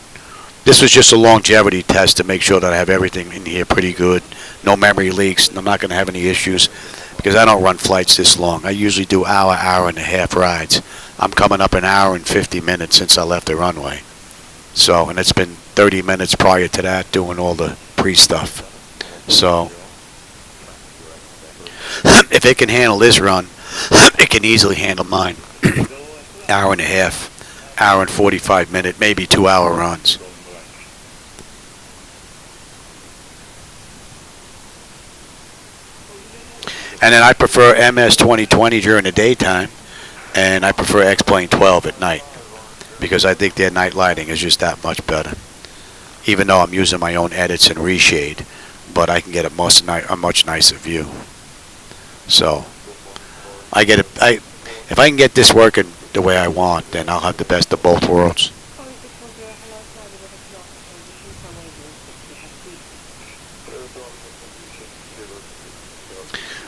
This was just a longevity test to make sure that I have everything in here pretty good. No memory leaks. I'm not going to have any issues because I don't run flights this long. I usually do hour and a half rides. I'm coming up an hour and 50 minutes since I left the runway. So, and it's been 30 minutes prior to that doing all the pre-stuff. So, if it can handle this run, it can easily handle mine. Hour and a half, hour and 45 minute, maybe 2 hour runs. And then I prefer MS 2020 during the daytime, and I prefer X-Plane 12 at night, because I think their night lighting is just that much better. Even though I'm using my own edits and reshade, but I can get a much nicer view. So if I can get this working the way I want, then I'll have the best of both worlds.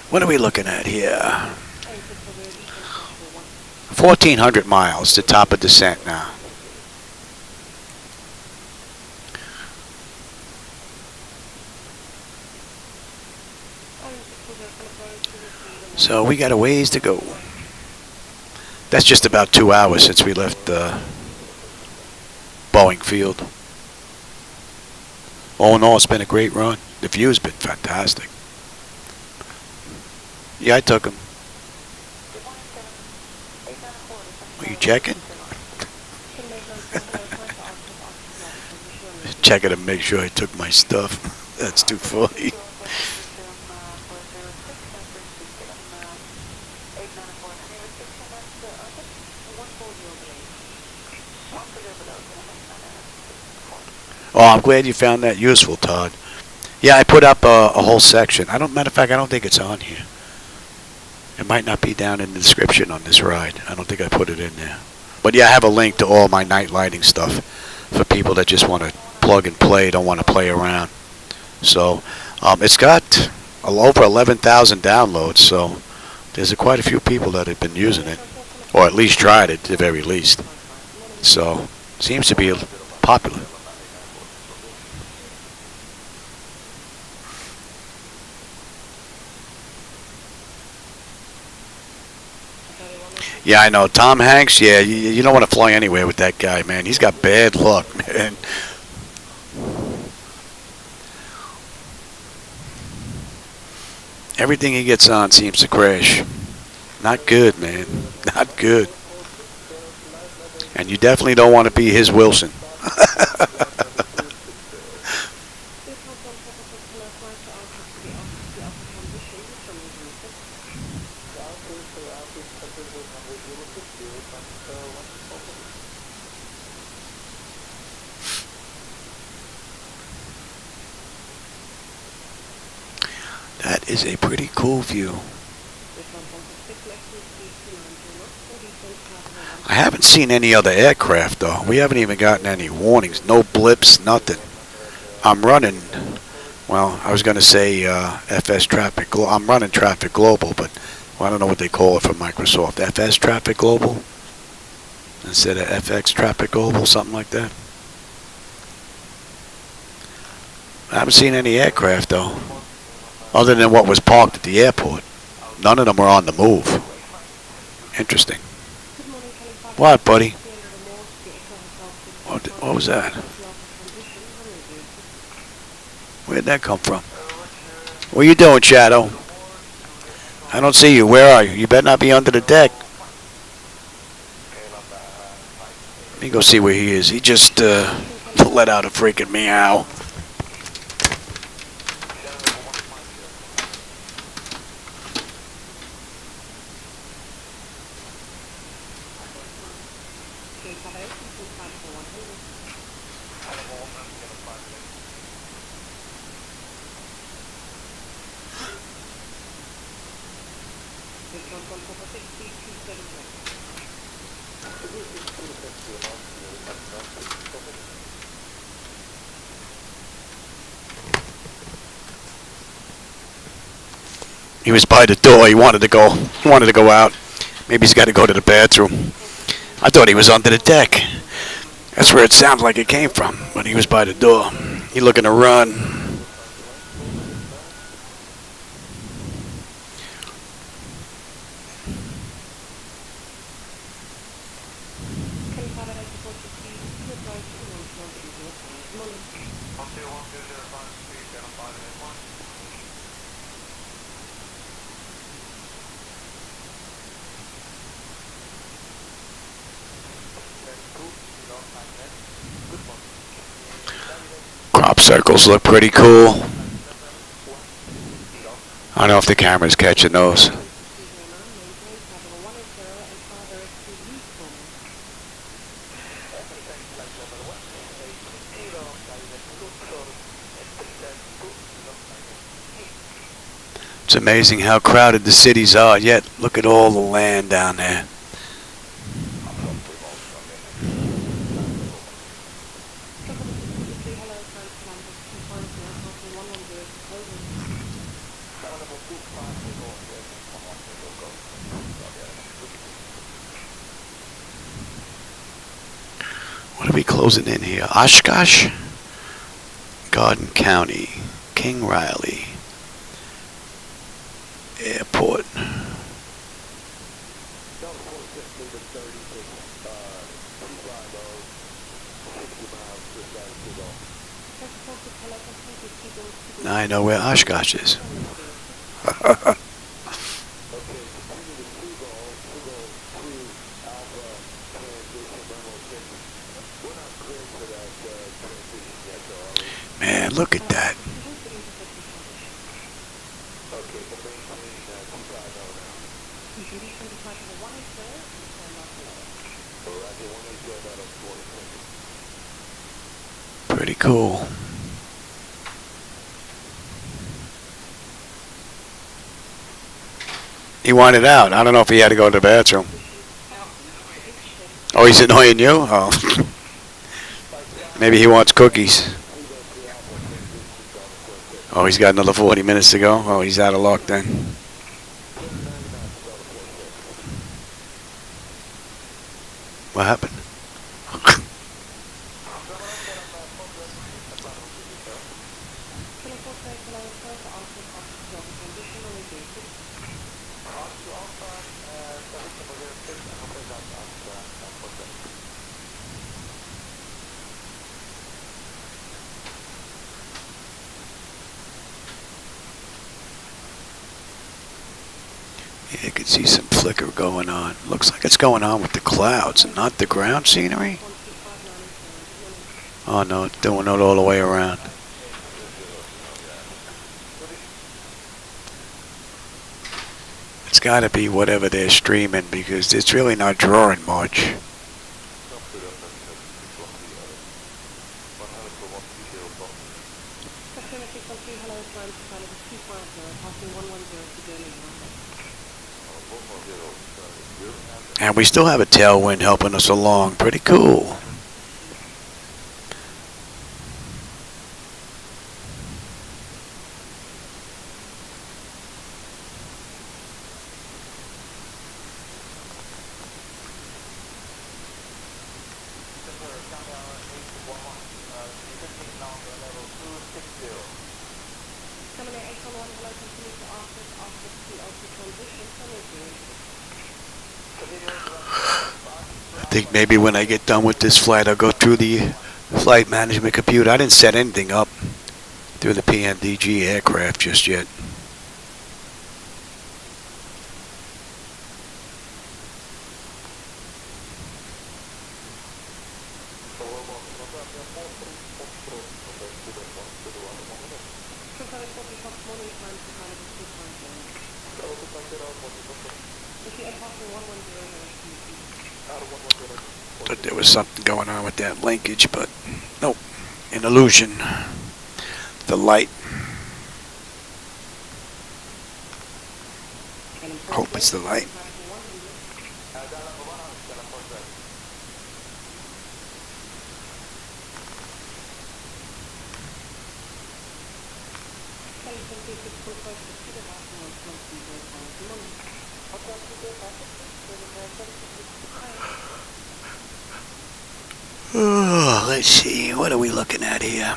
What are we looking at here? 1,400 miles to top of descent now. So we got a ways to go. That's just about 2 hours since we left Boeing Field. All in all, it's been a great run. The view's been fantastic. Yeah, I took him. Are you checking? Checking to make sure I took my stuff. That's too funny. Oh, I'm glad you found that useful, Todd. Yeah, I put up a whole section. Matter of fact, I don't think it's on here. It might not be down in the description on this ride. I don't think I put it in there. But yeah, I have a link to all my night lighting stuff for people that just want to plug and play, don't want to play around. So it's got over 11,000 downloads, so there's quite a few people that have been using it, or at least tried it, at the very least. So seems to be popular. Yeah, I know. Tom Hanks, yeah, you don't want to fly anywhere with that guy, man. He's got bad luck, man. Everything he gets on seems to crash. Not good, man. Not good. And you definitely don't want to be his Wilson. That is a pretty cool view. I haven't seen any other aircraft though. We haven't even gotten any warnings, no blips, nothing. I'm running, well, I was going to say FS Traffic Global. I'm running Traffic Global, but I don't know what they call it for Microsoft. FS Traffic Global instead of FX Traffic Global, something like that. I haven't seen any aircraft though, other than what was parked at the airport. None of them were on the move. Interesting. What, buddy? What was that? Where'd that come from? What are you doing, Shadow? I don't see you. Where are you? You better not be under the deck. Let me go see where he is. He just let out a freaking meow. He was by the door. He wanted to go. He wanted to go out. Maybe he's got to go to the bathroom. I thought he was under the deck. That's where it sounds like it came from. But he was by the door. He looking to run. Crop circles look pretty cool. I don't know if the camera's catching those. It's amazing how crowded the cities are, yet look at all the land down there. What are we closing in here? Oshkosh? Garden County. King Riley Airport. Now I know where Oshkosh is. Okay, continue to Seagull 2 Alpha transition level 6. We're not clear for that transition yet, though, are we? Man, look at that. Okay, so maintain 250 now. Roger, 180 out of 40. Pretty cool. He wanted out. I don't know if he had to go to the bathroom. Oh, he's annoying you? Oh. Maybe he wants cookies. Oh, he's got another 40 minutes to go? Oh, he's out of luck then. What happened? You can see some flicker going on. Looks like it's going on with the clouds and not the ground scenery. Oh no, it's doing it all the way around. It's got to be whatever they're streaming because it's really not drawing much. And we still have a tailwind helping us along. Pretty cool. I think maybe when I get done with this flight, I'll go through the flight management computer. I didn't set anything up through the PMDG aircraft just yet. But there was something going on with that linkage, but nope, an illusion. The light. Hope it's the light. Oh, let's see, what are we looking at here?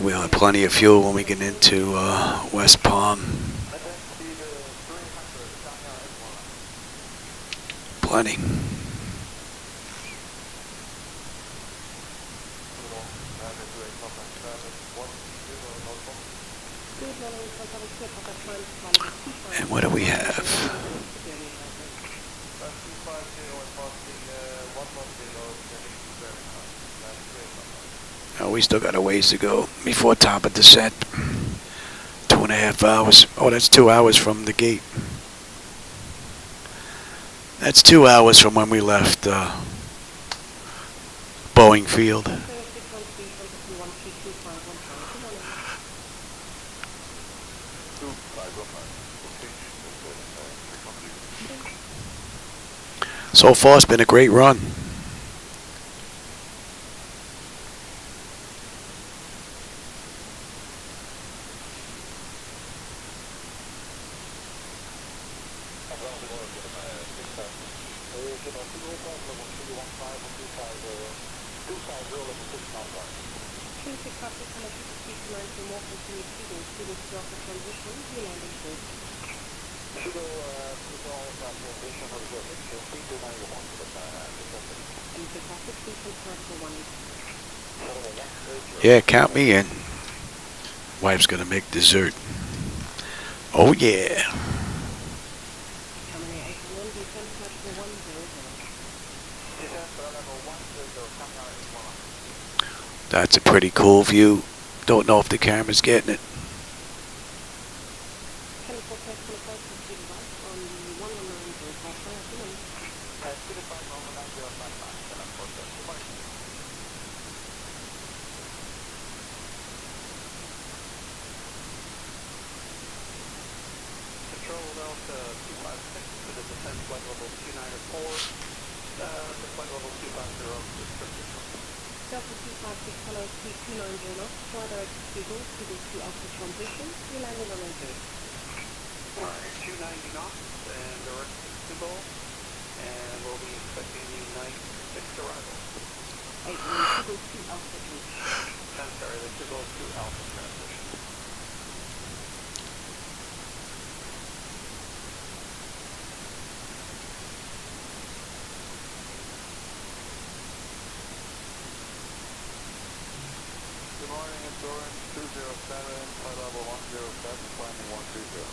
We'll have plenty of fuel when we get into West Palm. Plenty. And what do we have? Oh, we still got a ways to go before top of descent. 2.5 hours. Oh, that's 2 hours from the gate. That's 2 hours from when we left Boeing Field. So far, it's been a great run. Yeah, count me in. Wife's gonna make dessert. Oh yeah. That's a pretty cool view. Don't know if the camera's getting it. Control Delta 256 to the descent flight level 294. The flight level 250 restricted. Delta 256, hello, speed 290 knots, fly direct to Google, Google to Alpha transition, you landing on entry. Alright, 290 knots and direct to Google, and we'll be expecting the night 6 arrival. 8 Google to Alpha transition. I'm sorry, the Google to Alpha transition. Good morning, it's Orange 207, flight level 107, climbing 130.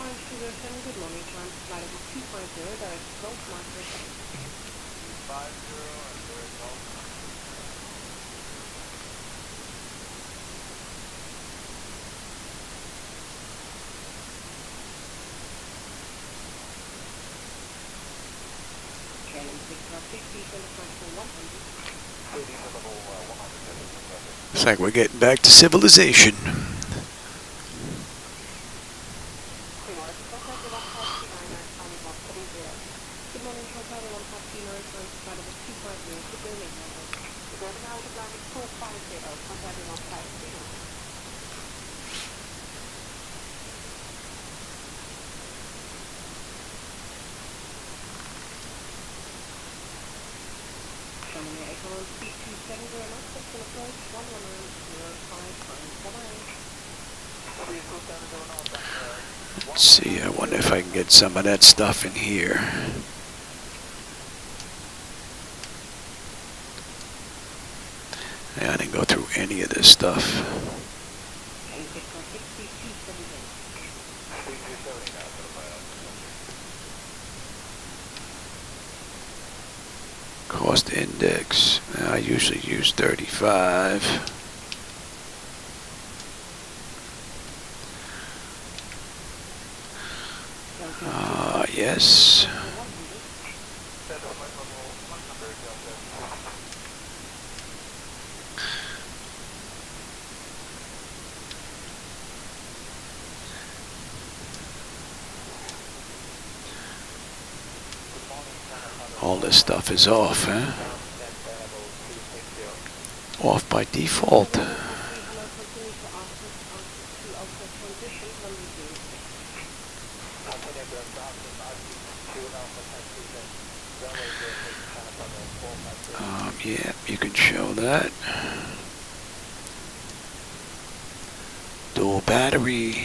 Orange 207, good morning, trying to fly level 250, direct to Gulf Marker. 50 and direct Gulf. Trailing 656, on the flight for 100. Looks like we're getting back to civilization. Good morning, Transponder 159, trying to fly level 250, good morning, We're now to landing 450, contacting 150. Coming at Echo speed 270 knots, exit approach 11905, bye. Let's see, I wonder if I can get some of that stuff in here. Yeah, I didn't go through any of this stuff. Cost index. I usually use 35. Yes. All this stuff is off, huh? Off by default. Yeah, you can show that. Dual battery.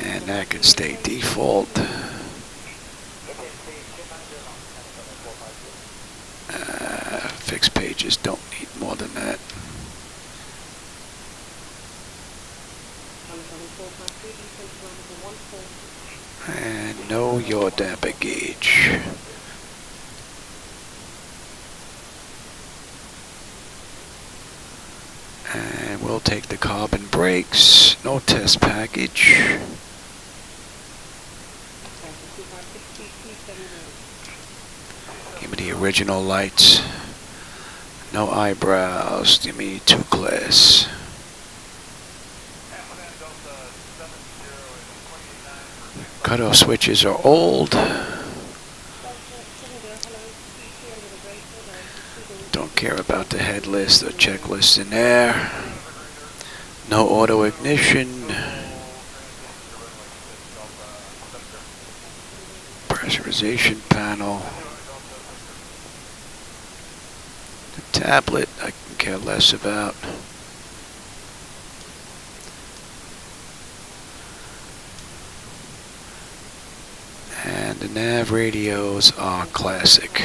And that can stay default. Fixed pages don't need more than that. And know your damper gauge. And we'll take the carbon brakes. No test package. Give me the original lights. No eyebrows. Give me 2 class. Cutoff switches are old. Don't care about the head list or checklist in there. No auto ignition. Pressurization panel. The tablet I can care less about. And The nav radios are classic.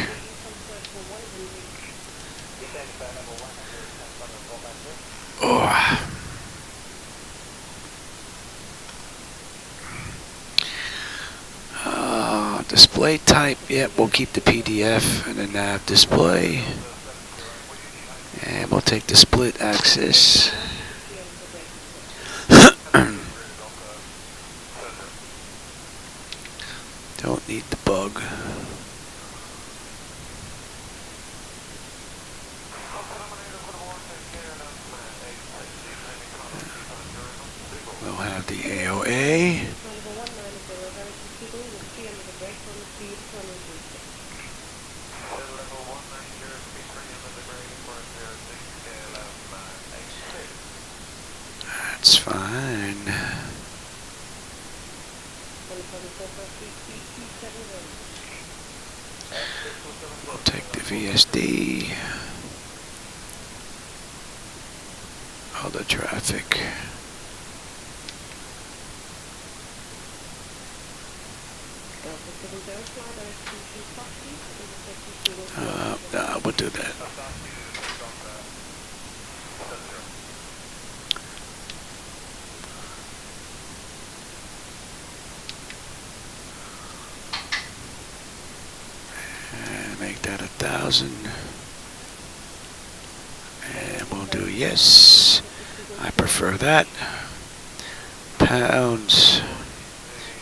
Oh. Display type, yep, we'll keep the PDF and the nav display. And we'll take the split axis. Don't need the bug. We'll have the AOA. That's fine. We'll take the VSD. All the traffic. No, we'll do that. And make that 1,000. And we'll do yes. I prefer that. Pounds.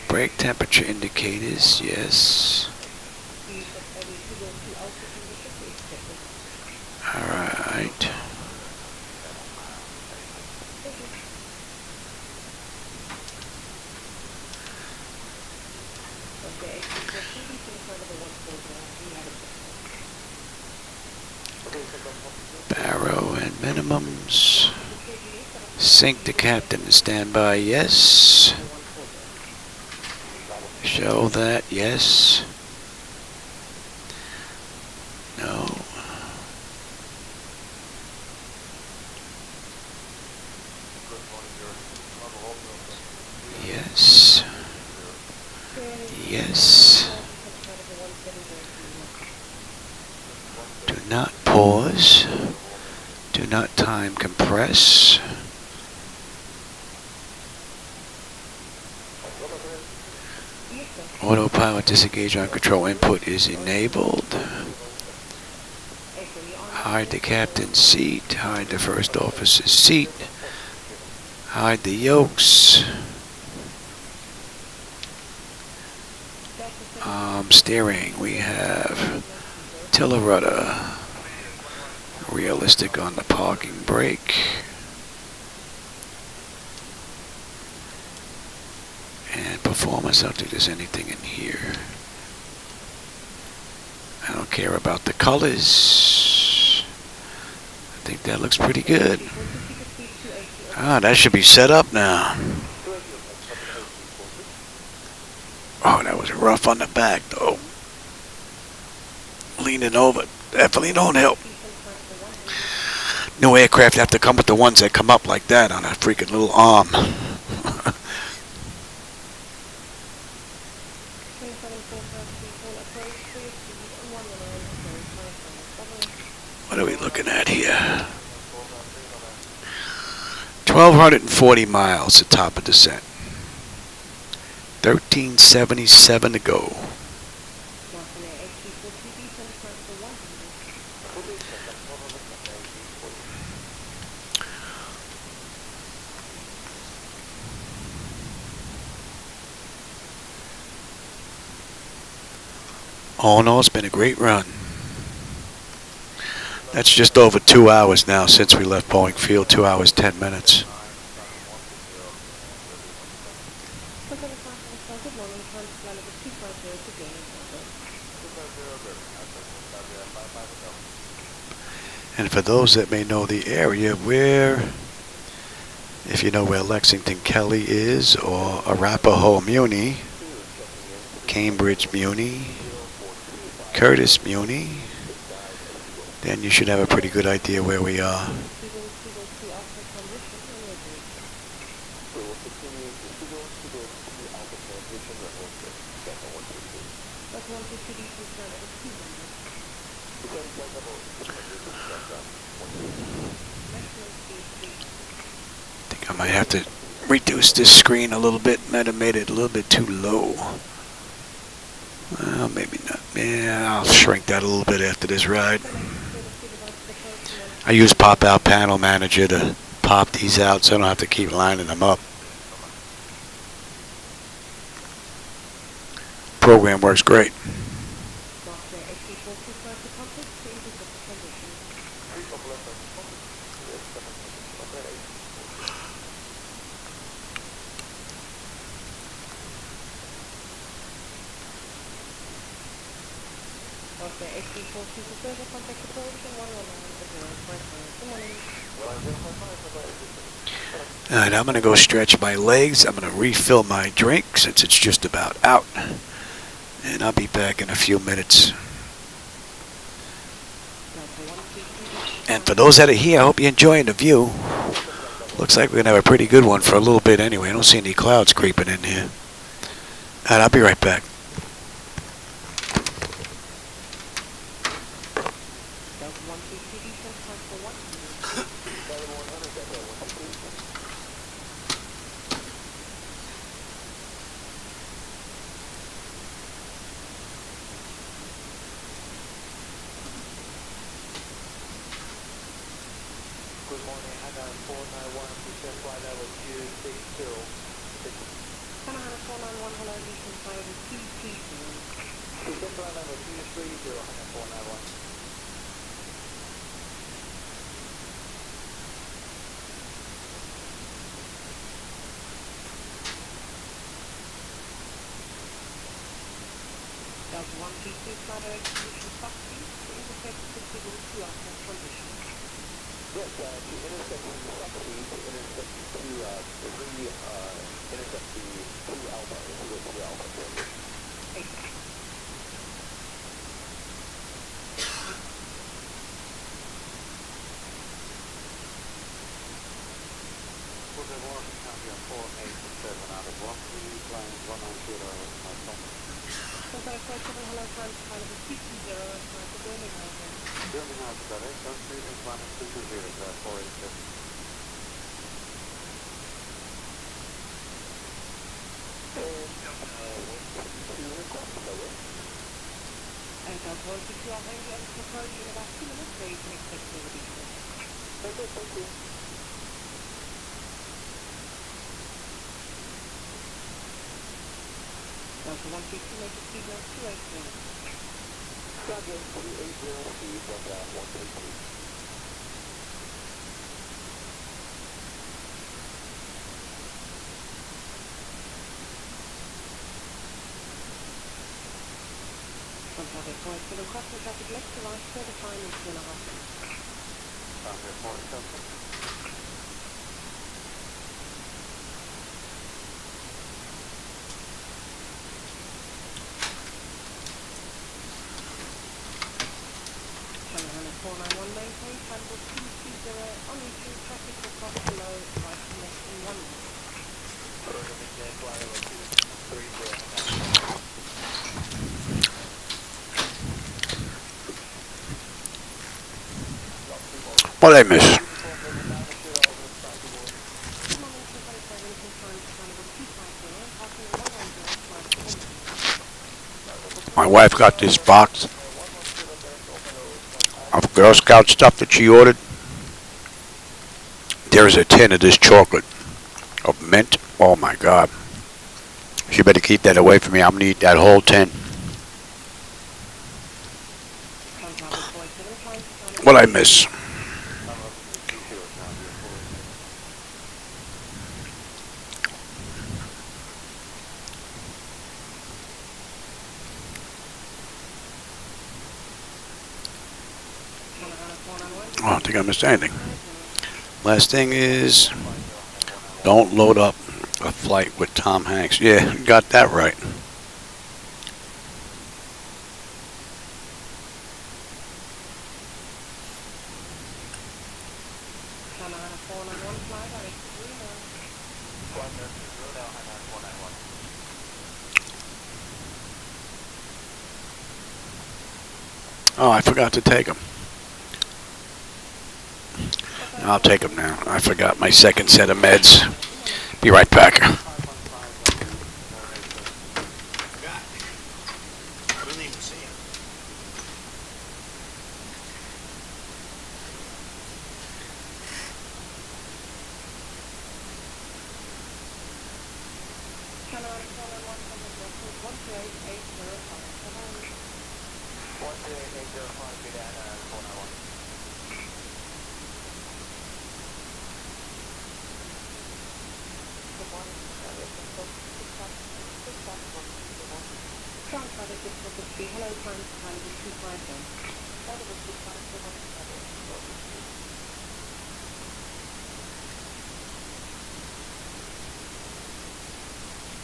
Brake temperature indicators, yes. Alright. Barrow and minimums. Sync the captain and standby, yes. Show that, yes. No. Yes. Yes. Do not pause. Do not time compress. Autopilot disengage on control input is enabled. Hide the captain's seat. Hide the first officer's seat. Hide the yokes. Steering, we have tiller rudder. Realistic on the parking brake. And performance, I don't think there's anything in here. I don't care about the colors. I think that looks pretty good. Ah, that should be set up now. Oh, that was rough on the back, though. Leaning over definitely don't help. New aircraft have to come with the ones that come up like that on a freaking little arm. What are we looking at here? 1,240 miles at top of descent. 1377 to go. All in all, it's been a great run. That's just over 2 hours now since we left Boeing Field, 2 hours, 10 minutes. And for those that may know the area, if you know where Lexington Kelly is, or Arapahoe Muni, Cambridge Muni, Curtis Muni, then you should have a pretty good idea where we are. That's 150 decent standard of 200. Maximum speed, please. I think I might have to reduce this screen a little bit. Might have made it a little bit too low. Well, maybe not. Yeah, I'll shrink that a little bit after this ride. I use Pop-Out Panel Manager to pop these out so I don't have to keep lining them up. Program works great. Alright, I'm going to go stretch my legs. I'm going to refill my drink since it's just about out. And I'll be back in a few minutes. And for those that are here, I hope you're enjoying the view. Looks like we're going to have a pretty good one for a little bit anyway. I don't see any clouds creeping in here. Alright, I'll be right back. Good morning, Hana 491, descent flight level 260. Hana 491, hello, descent flight level 230. Descent flight level 230, Hana 491. Delta 132, flight execution taxi, to intercept the signal 2 after transition. Yes, to intercept the taxi, to intercept the 2 alpha, into the 2 alpha transition. 8. Good morning, Cambia 487 out of 1, 3 flying 190 my phone. Contact 47, hello, France, flight level 220, flight to Birmingham. Birmingham, correct, that's 3 minus 220, 487. And Delta 162, I'll hang you over to approach in about 2 minutes, so you can expect the release. Okay, thank you. Delta 162, make your speed now 280. Roger, 280 speed, Delta 132. Contact 47, crossing traffic left to right, further time in 2.5 minutes. Cambia 487. Hana 491, maintain, flight level 220, on route traffic will cross below, right to left in 1 minute. What did I miss? My wife got this box of Girl Scout stuff that she ordered. There's a tin of this chocolate of mint. Oh my God. She better keep that away from me. I'm gonna eat that whole tin. What'd I miss? Oh, I don't think I missed anything. Last thing is, don't load up a flight with Tom Hanks. Yeah, got that right. Oh, I forgot to take them. I'll take them now. I forgot my second set of meds. Be right back. Hello, time to time is 251.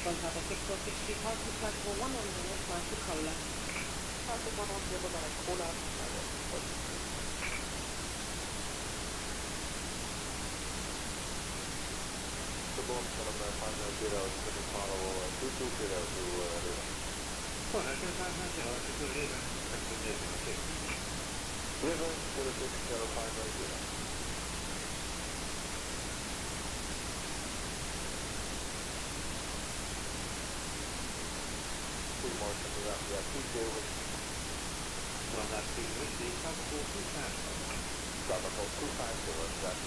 Front traffic 646, parking flag for 110, flight to Cola. Parking 110, Cola. The Boeing Filed 590, looking follow 220 to River. River 060 590. Two more coming up, yeah, 2-0. Well, that's the trouble 250. Trouble 250, that's 2-0.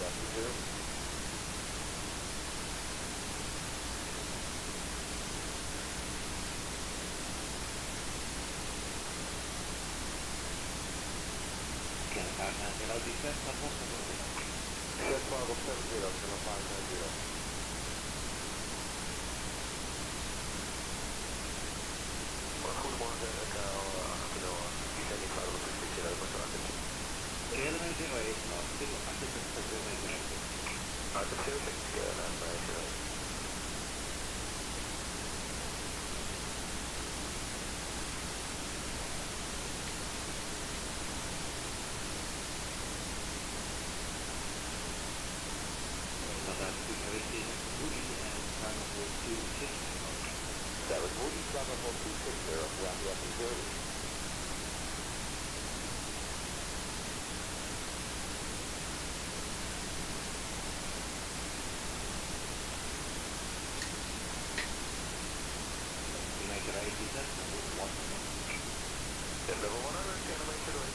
That was Moody's Bravo 260, Rapid Missouri. Level 100, can I make it right?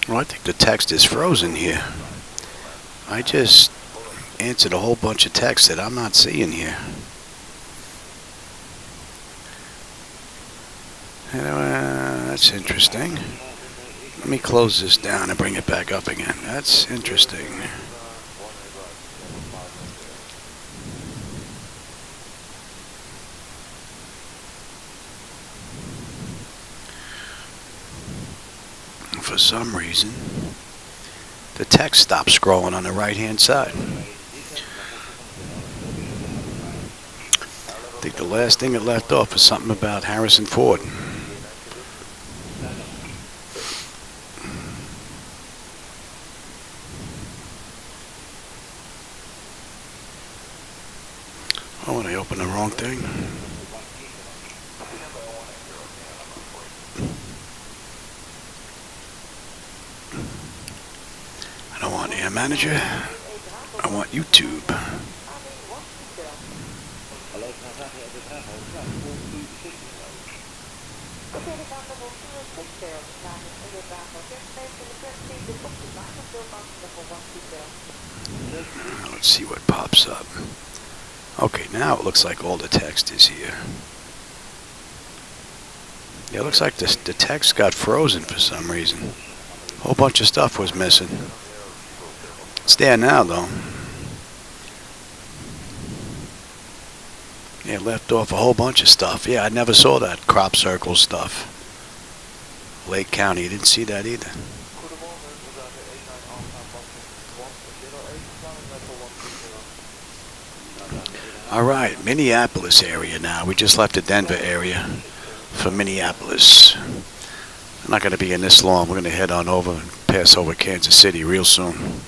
Well, I think the text is frozen here. I just answered a whole bunch of texts that I'm not seeing here. That's interesting. Let me close this down and bring it back up again. That's interesting. For some reason, the text stopped scrolling on the right-hand side. I think the last thing it left off was something about Harrison Ford. Oh, and I opened the wrong thing. I don't want Air Manager. I want YouTube. Let's see what pops up. Okay, now it looks like all the text is here. Yeah, it looks like the text got frozen for some reason. A whole bunch of stuff was missing. It's there now, though. Yeah, left off a whole bunch of stuff. Yeah, I never saw that crop circle stuff. Lake County, you didn't see that either. All right, Minneapolis area now. We just left the Denver area for Minneapolis. I'm not going to be in this long. We're going to head on over and pass over Kansas City real soon.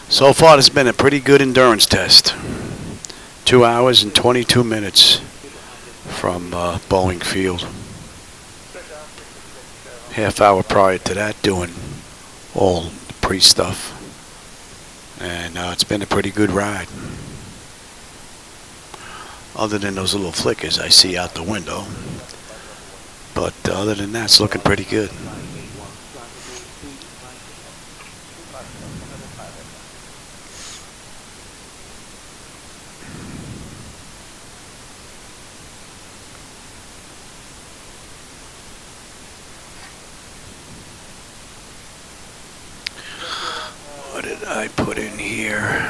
So far, it's been a pretty good endurance test. 2 hours and 22 minutes from Boeing Field. Half hour prior to that doing all the pre-stuff. And it's been a pretty good ride. Other than those little flickers I see out the window. But other than that, it's looking pretty good. What did I put in here?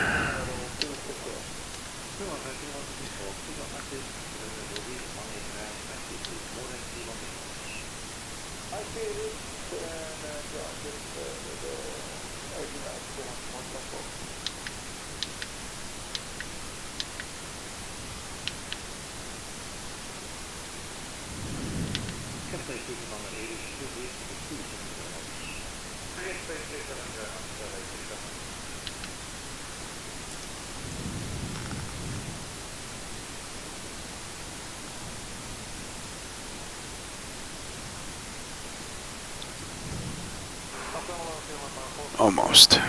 Almost.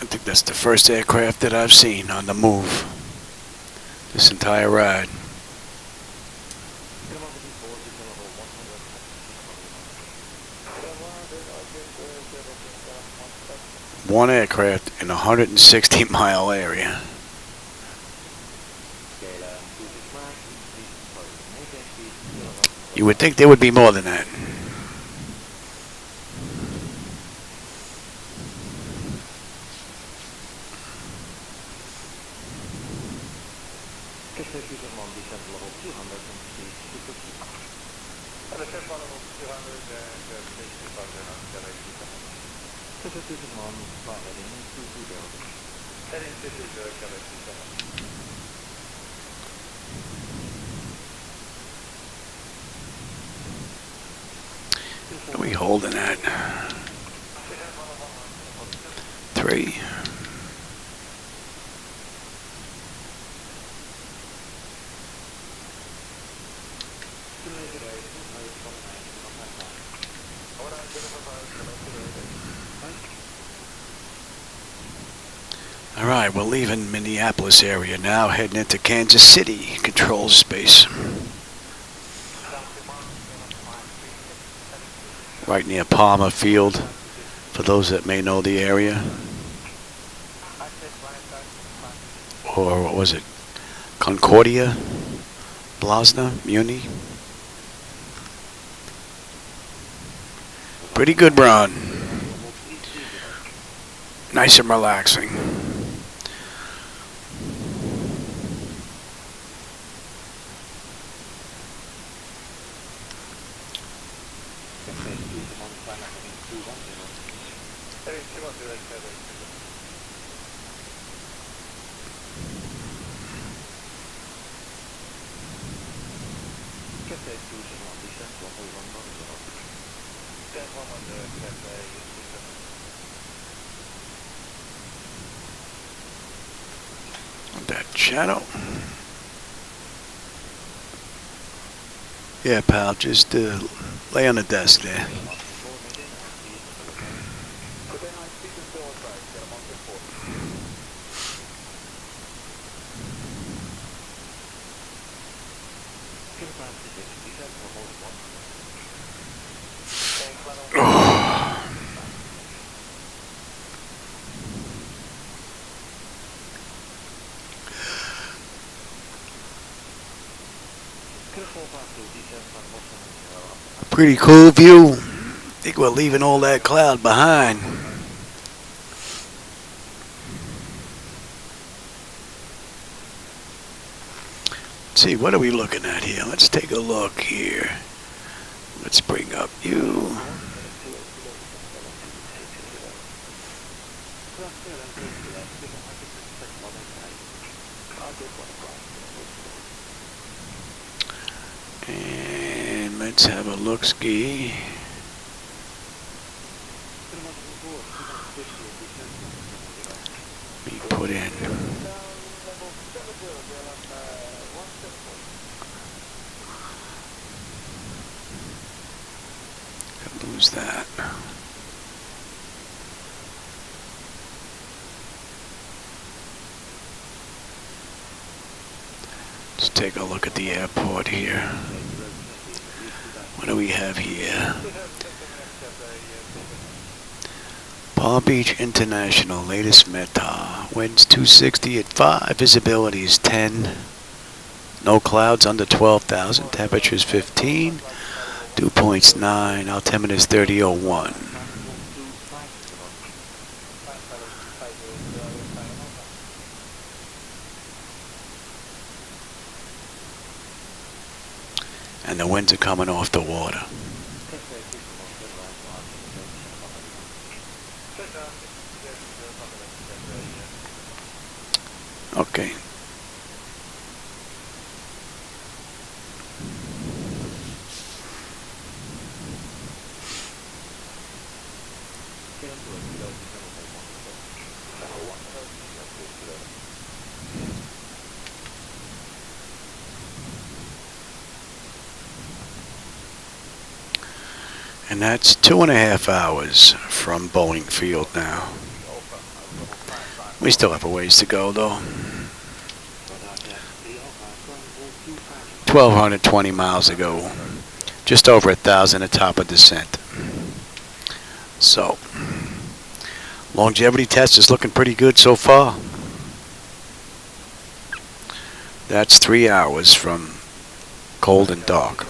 I think that's the first aircraft that I've seen on the move this entire ride. One aircraft in a 160-mile area. You would think there would be more than that. What are we holding at? 3. All right, we're leaving Minneapolis area now, heading into Kansas City control space. Right near Palmer Field, for those that may know the area. Or what was it? Concordia? Blasna? Muni? Pretty good run. Nice and relaxing. That channel. Yeah, pal, just lay on the desk there. Pretty cool view. I think we're leaving all that cloud behind. Let's see, what are we looking at here? Let's take a look here. Let's bring up you. And let's have a look-ski. We put in. Lose that. Let's take a look at the airport here. What do we have here? Palm Beach International, latest META. Winds 260 at 5, visibility is 10. No clouds under 12,000, temperatures 15. Dew points 9, altimeter is 3001. And the winds are coming off the water. Okay. And that's 2.5 hours from Boeing Field now. We still have a ways to go though. 1,220 miles ago. Just over 1,000 at top of descent. So, longevity test is looking pretty good so far. That's 3 hours from cold and dark.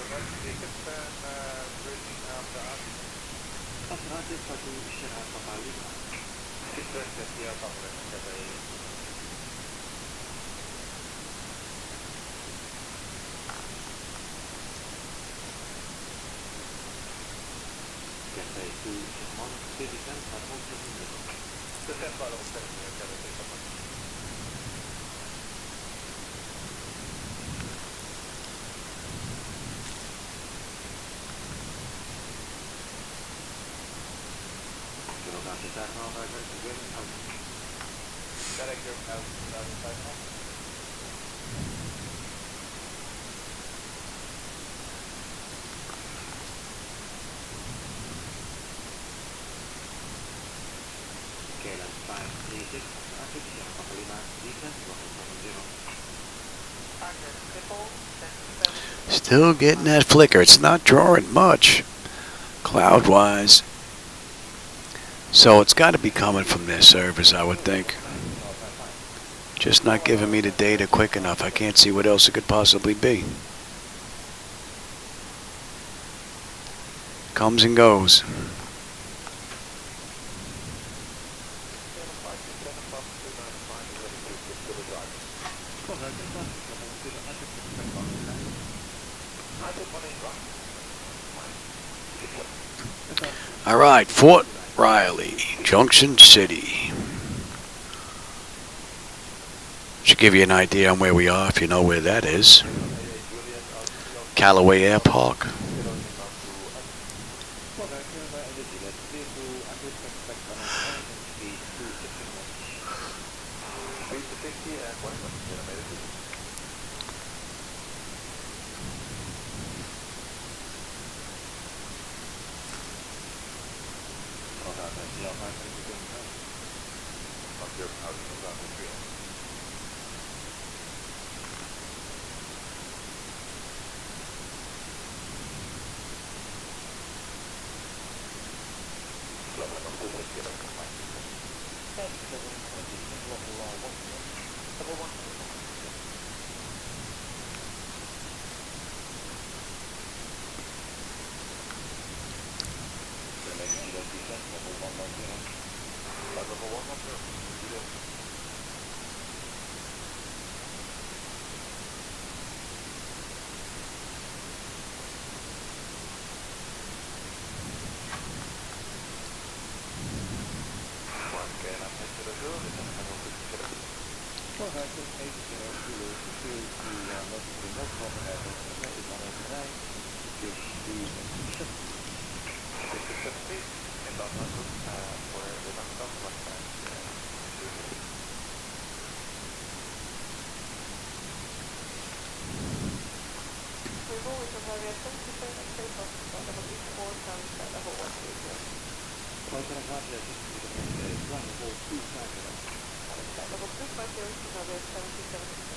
Still getting that flicker. It's not drawing much cloud-wise. So it's got to be coming from their servers, I would think. Just not giving me the data quick enough. I can't see what else it could possibly be. Comes and goes. All right, Fort Riley, Junction City. Should give you an idea on where we are if you know where that is. Callaway Air Park. We've always area 77 safe hospital, level 4 sound set, level 1 2. Level 250 is area 77.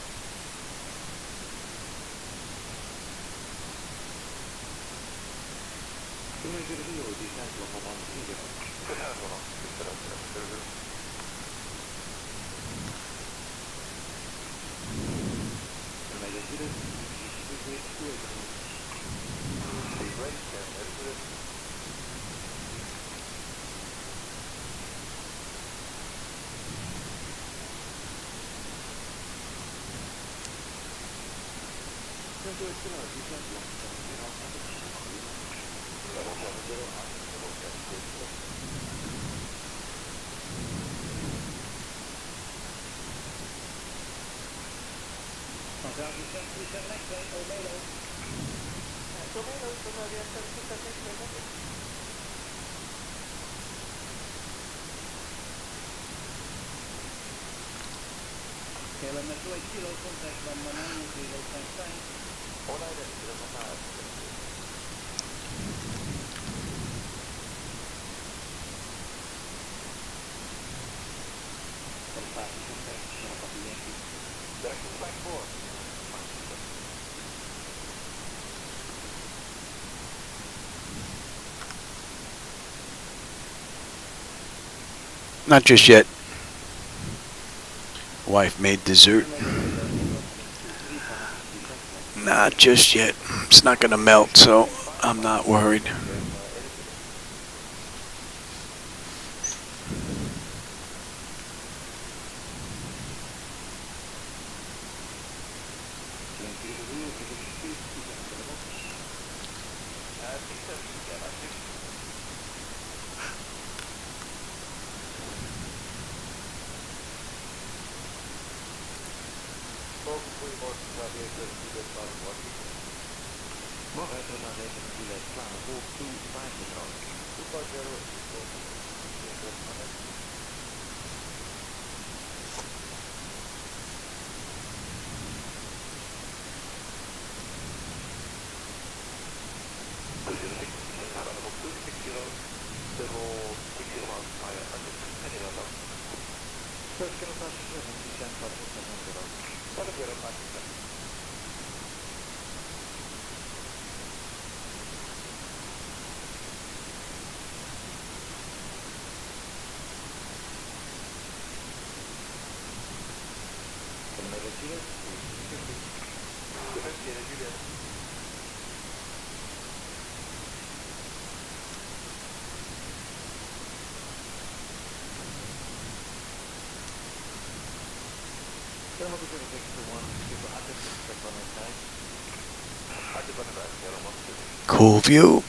Not just yet. Wife made dessert. Not just yet. It's not gonna melt, so I'm not worried. Cool view.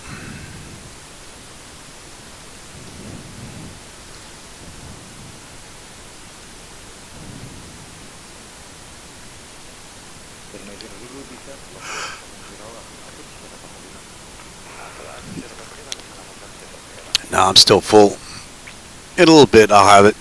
No, I'm still full. In a little bit, I'll have it.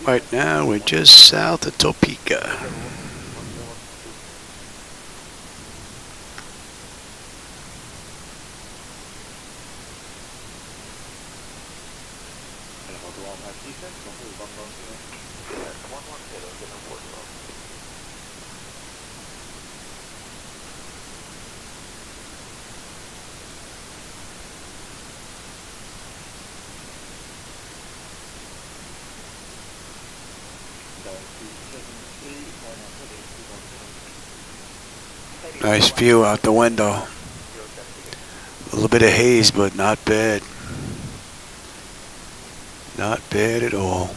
Right now, we're just south of Topeka. Nice view out the window. A little bit of haze, but not bad. Not bad at all.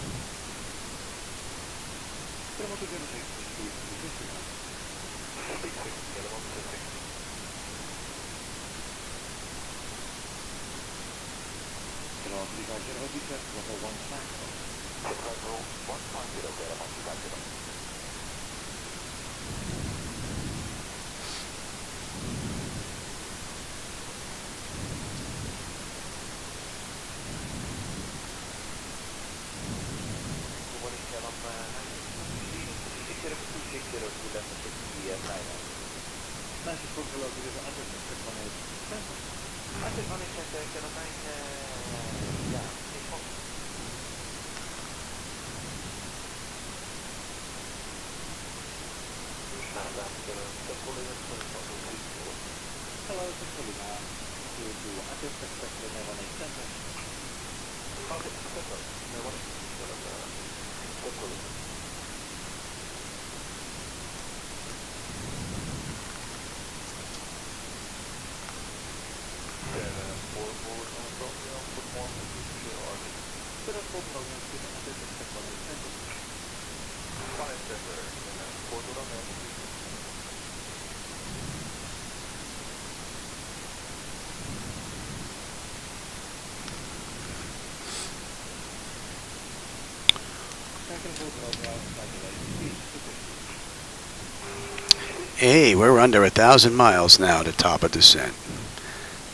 Hey, we're under 1,000 miles now to top of descent.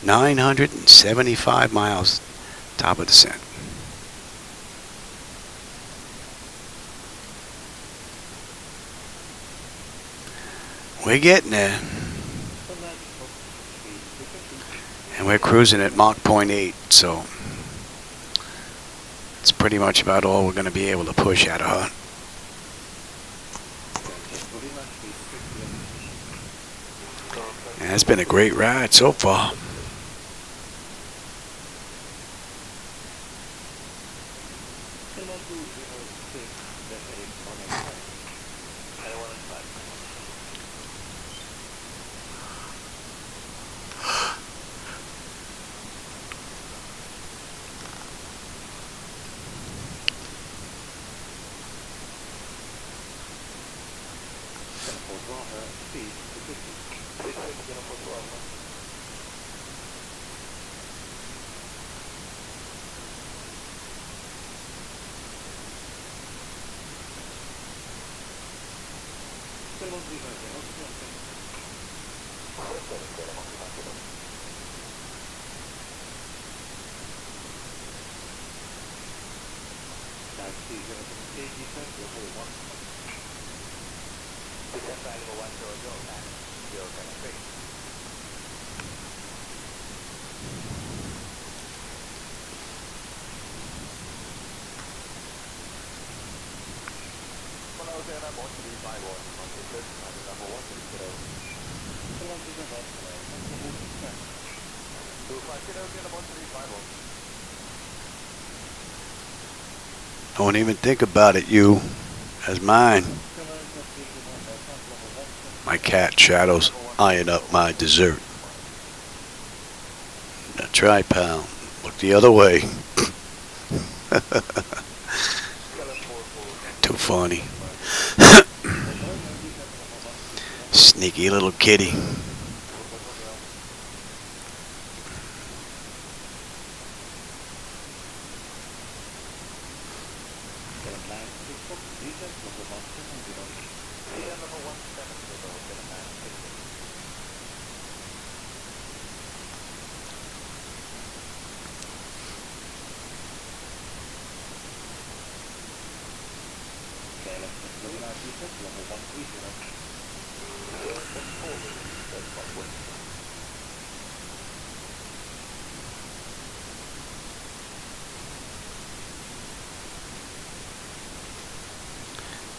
975 miles top of descent. We're getting there. And we're cruising at Mach 0.8, so it's pretty much about all we're going to be able to push out of her. And it's been a great ride so far. Don't even think about it, you, as mine. My cat shadows eyeing up my dessert. Now try, pal. Look the other way. Too funny. Sneaky little kitty.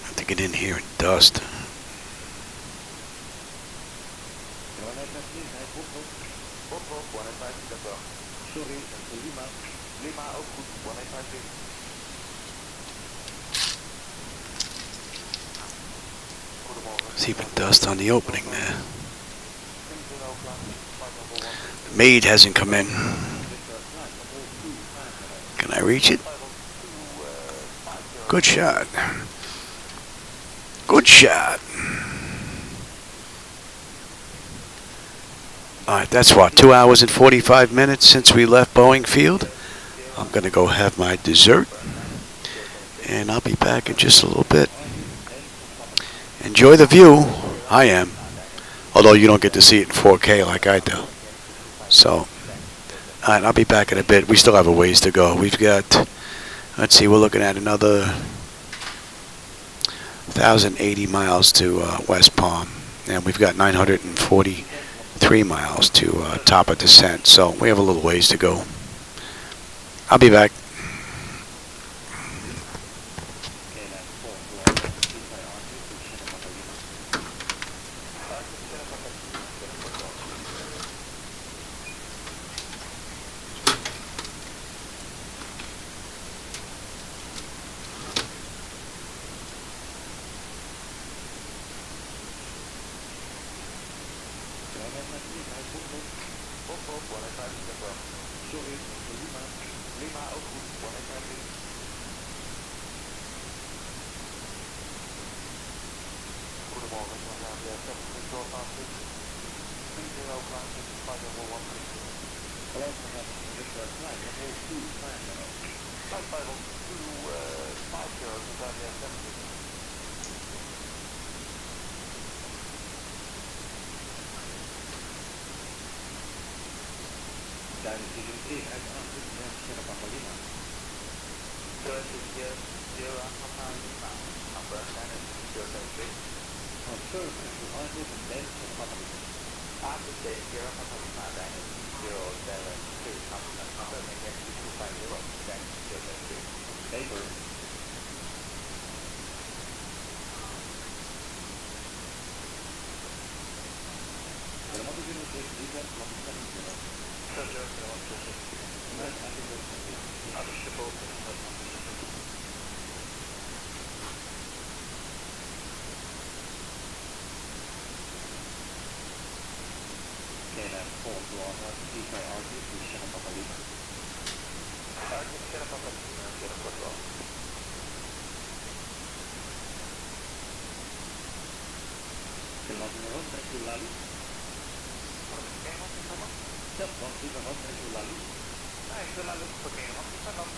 Have to get in here and dust. There's even dust on the opening there. The maid hasn't come in. Can I reach it? Good shot. Good shot. Alright, that's what, 2 hours and 45 minutes since we left Boeing Field. I'm going to go have my dessert. And I'll be back in just a little bit. Enjoy the view. I am. Although you don't get to see it in 4K like I do. So, alright, I'll be back in a bit. We still have a ways to go. We've got, let's see, we're looking at another 1,080 miles to West Palm. And we've got 943 miles to top of descent. So we have a little ways to go. I'll be back. Lima, ook goed. 153. Goedemorgen, ik ben aan de 7 control passes. 30 classes, 5 over 132. Hello, this is flight 0250. Flight 50250, Italia 70. Duidelijk, die doen eerst uit de aanvoer en Sierra Papa Lima. Sierra Papa Lima. Number 073. Oh, first, to outlook and then Sierra Papa Lima. After Sierra Papa Lima, then 073. Number again 2250, then 073. Paper. Helemaal de 073, die zijn wat ik kan niet doen. Okay, that's full to all that. Please by Argus, we set up a Lima. Argus, set up a Lima, set up a Lima. Can I do it? Thank you, Lali. Yep, want to go and do Lali. I feel like it's okay. Want to go and do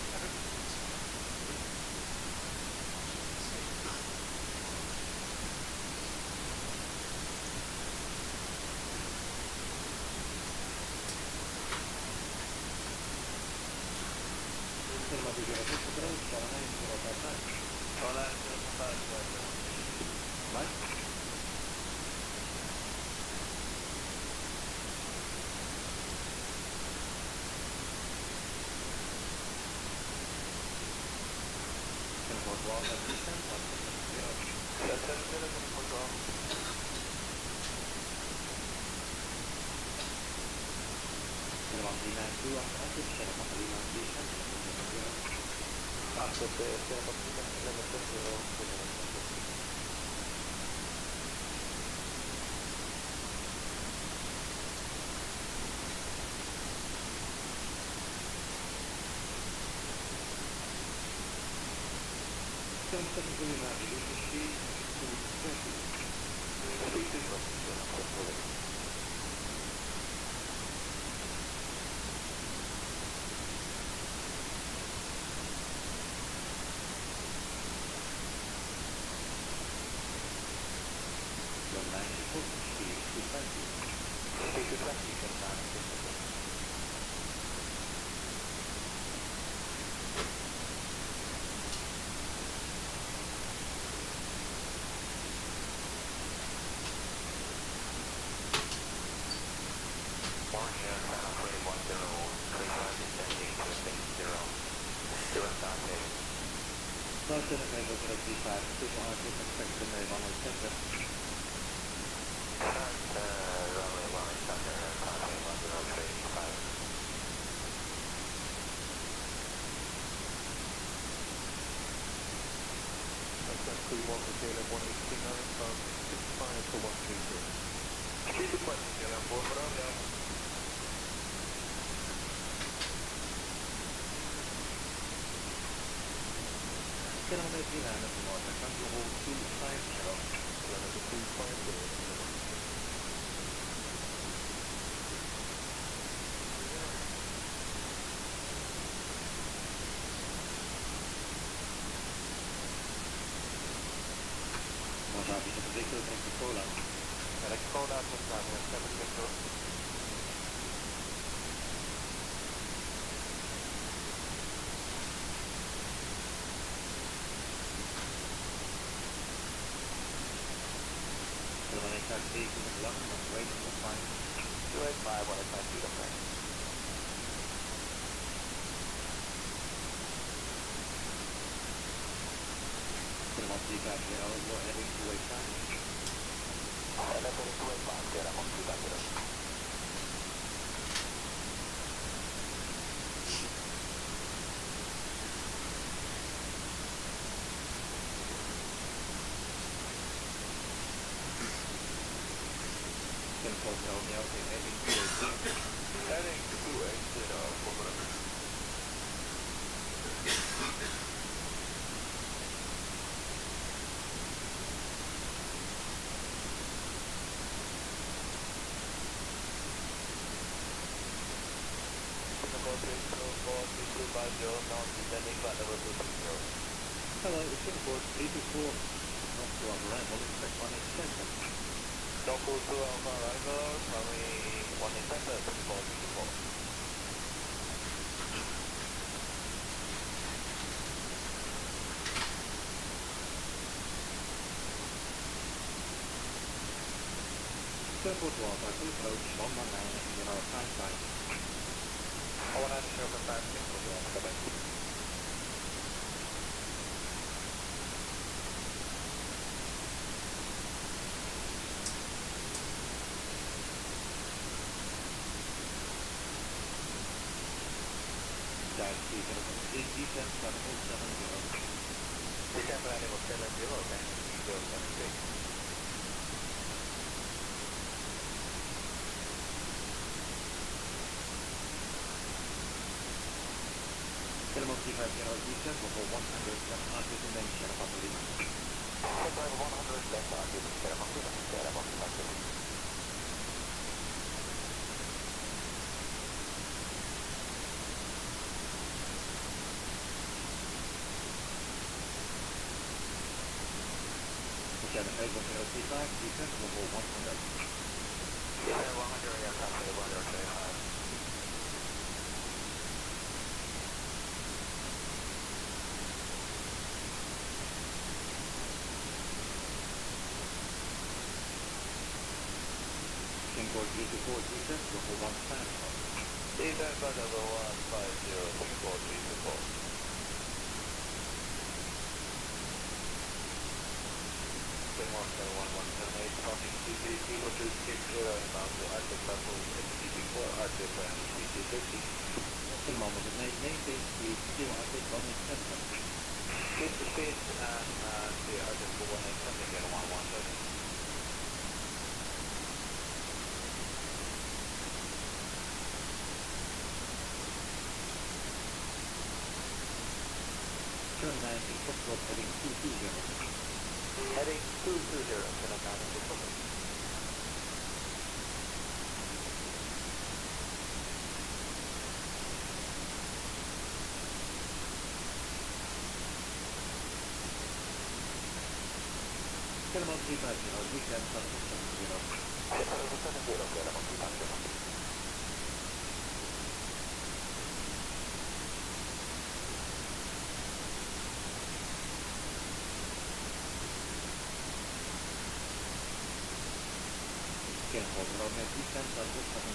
Hello, it's Singapore 324. North to our arrival, expect 187. Local to Alpha arrival, runway 187, 424. Singapore to Alpha, full approach, 119, 055. 190.5, Singapore to Alpha, Quebec. Descent level 70. December level 70, okay, 073. Minimum 350 descent level 100, left artist and then shut up Lima. Level 100, left artist, shut up Lima, shut up Lima. Descent 8035, descent level 100. Descent 100, yeah, company 135. Singapore 324, descent level 150. Descent level 150, Singapore 324. One 178, crossing CCD, Kilo 260, inbound to Arctic Level 64, Arctic and 350. Minimum was at 19, speed, 0 Arctic 187. Keep the speed and the Arctic 187, get 117. Turn 90, Foxtrot heading 220. Heading 220, turn 90, Foxtrot. Minimum 350, descent level 70. Level 70, okay, level 350. Singapore ground net descent level 70.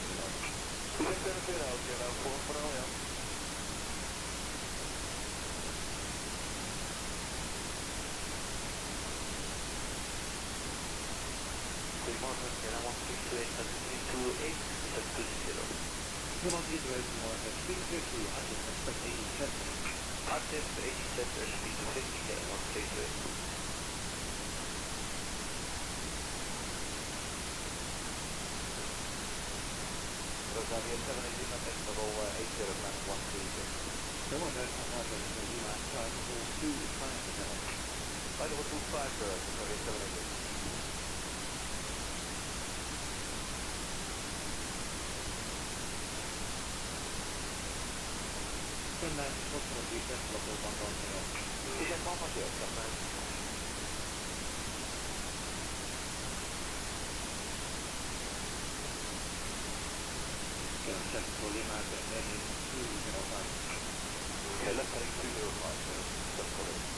Descent level 4 yeah. Morgan, Sierra 168, 328, descent 260. Minimum 320, more at 350, Arctic expect 87. Arctic 87, speed to 50, get 138. Rosalia 780, contact level 809136. Someone has a Lima, flight level 250. Flight level 25, Rosalia 780. Turn 90, Foxtrot descent level 110. Descent 110, turn 90. Check for Lima, heading 205. Yeah, left heading 205, that's correct.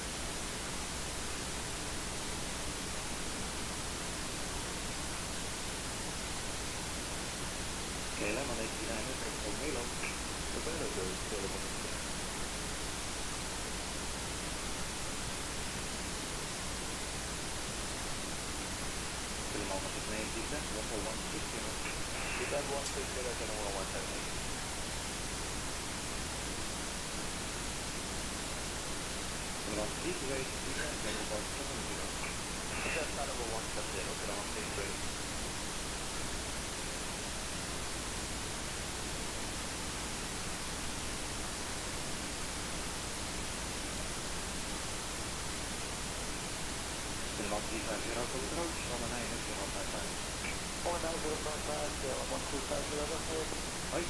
KLM on 89, effect for Melo. The Melo goes to level 110. Minimum was at 90, descent level 160. Descent 160, get 178. Minimum 328, descent level 170. Descent level 170, get 138. Minimum 350 for approach, 190, 055. 190.5, 125, Hoi.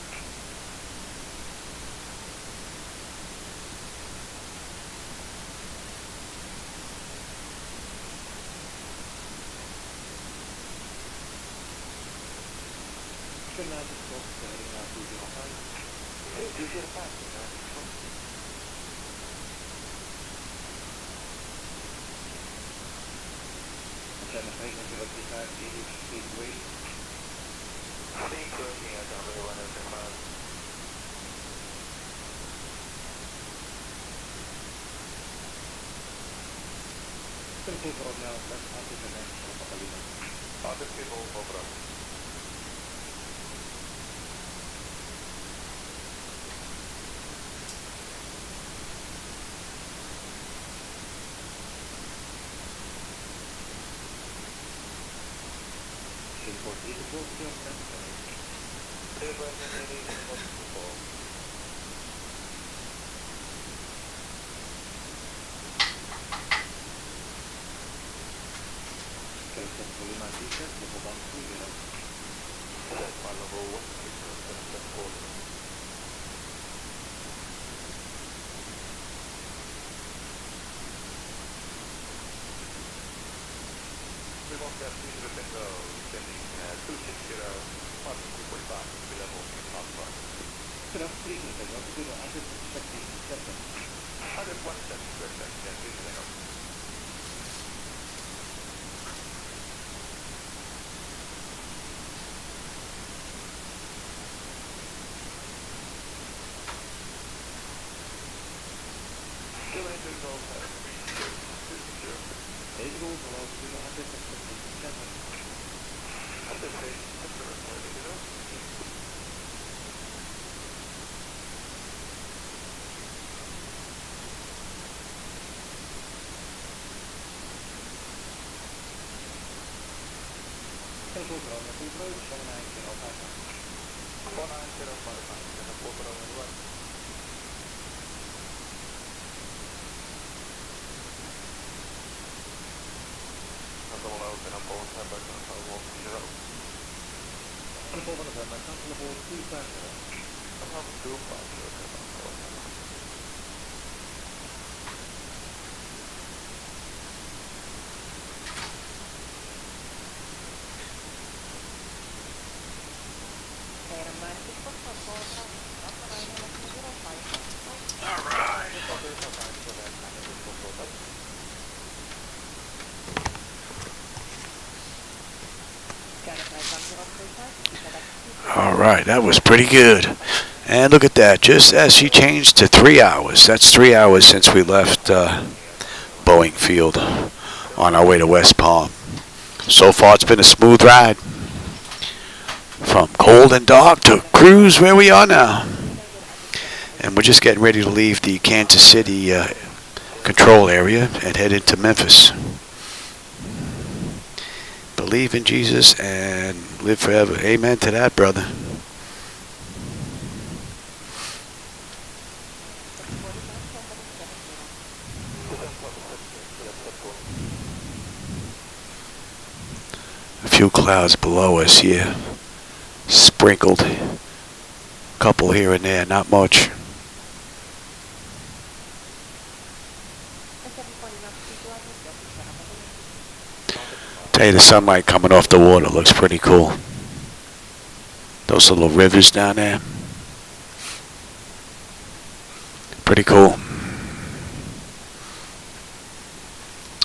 All right, that was pretty good. And look at that, just as she changed to 3 hours. That's 3 hours since we left Boeing Field on our way to West Palm. So far, it's been a smooth ride. From cold and dark to cruise where we are now. And we're just getting ready to leave the Kansas City control area and head into Memphis. Believe in Jesus and live forever. Amen to that, brother. A few clouds below us here. Sprinkled. A couple here and there, not much. Tell you, the sunlight coming off the water looks pretty cool. Those little rivers down there. Pretty cool.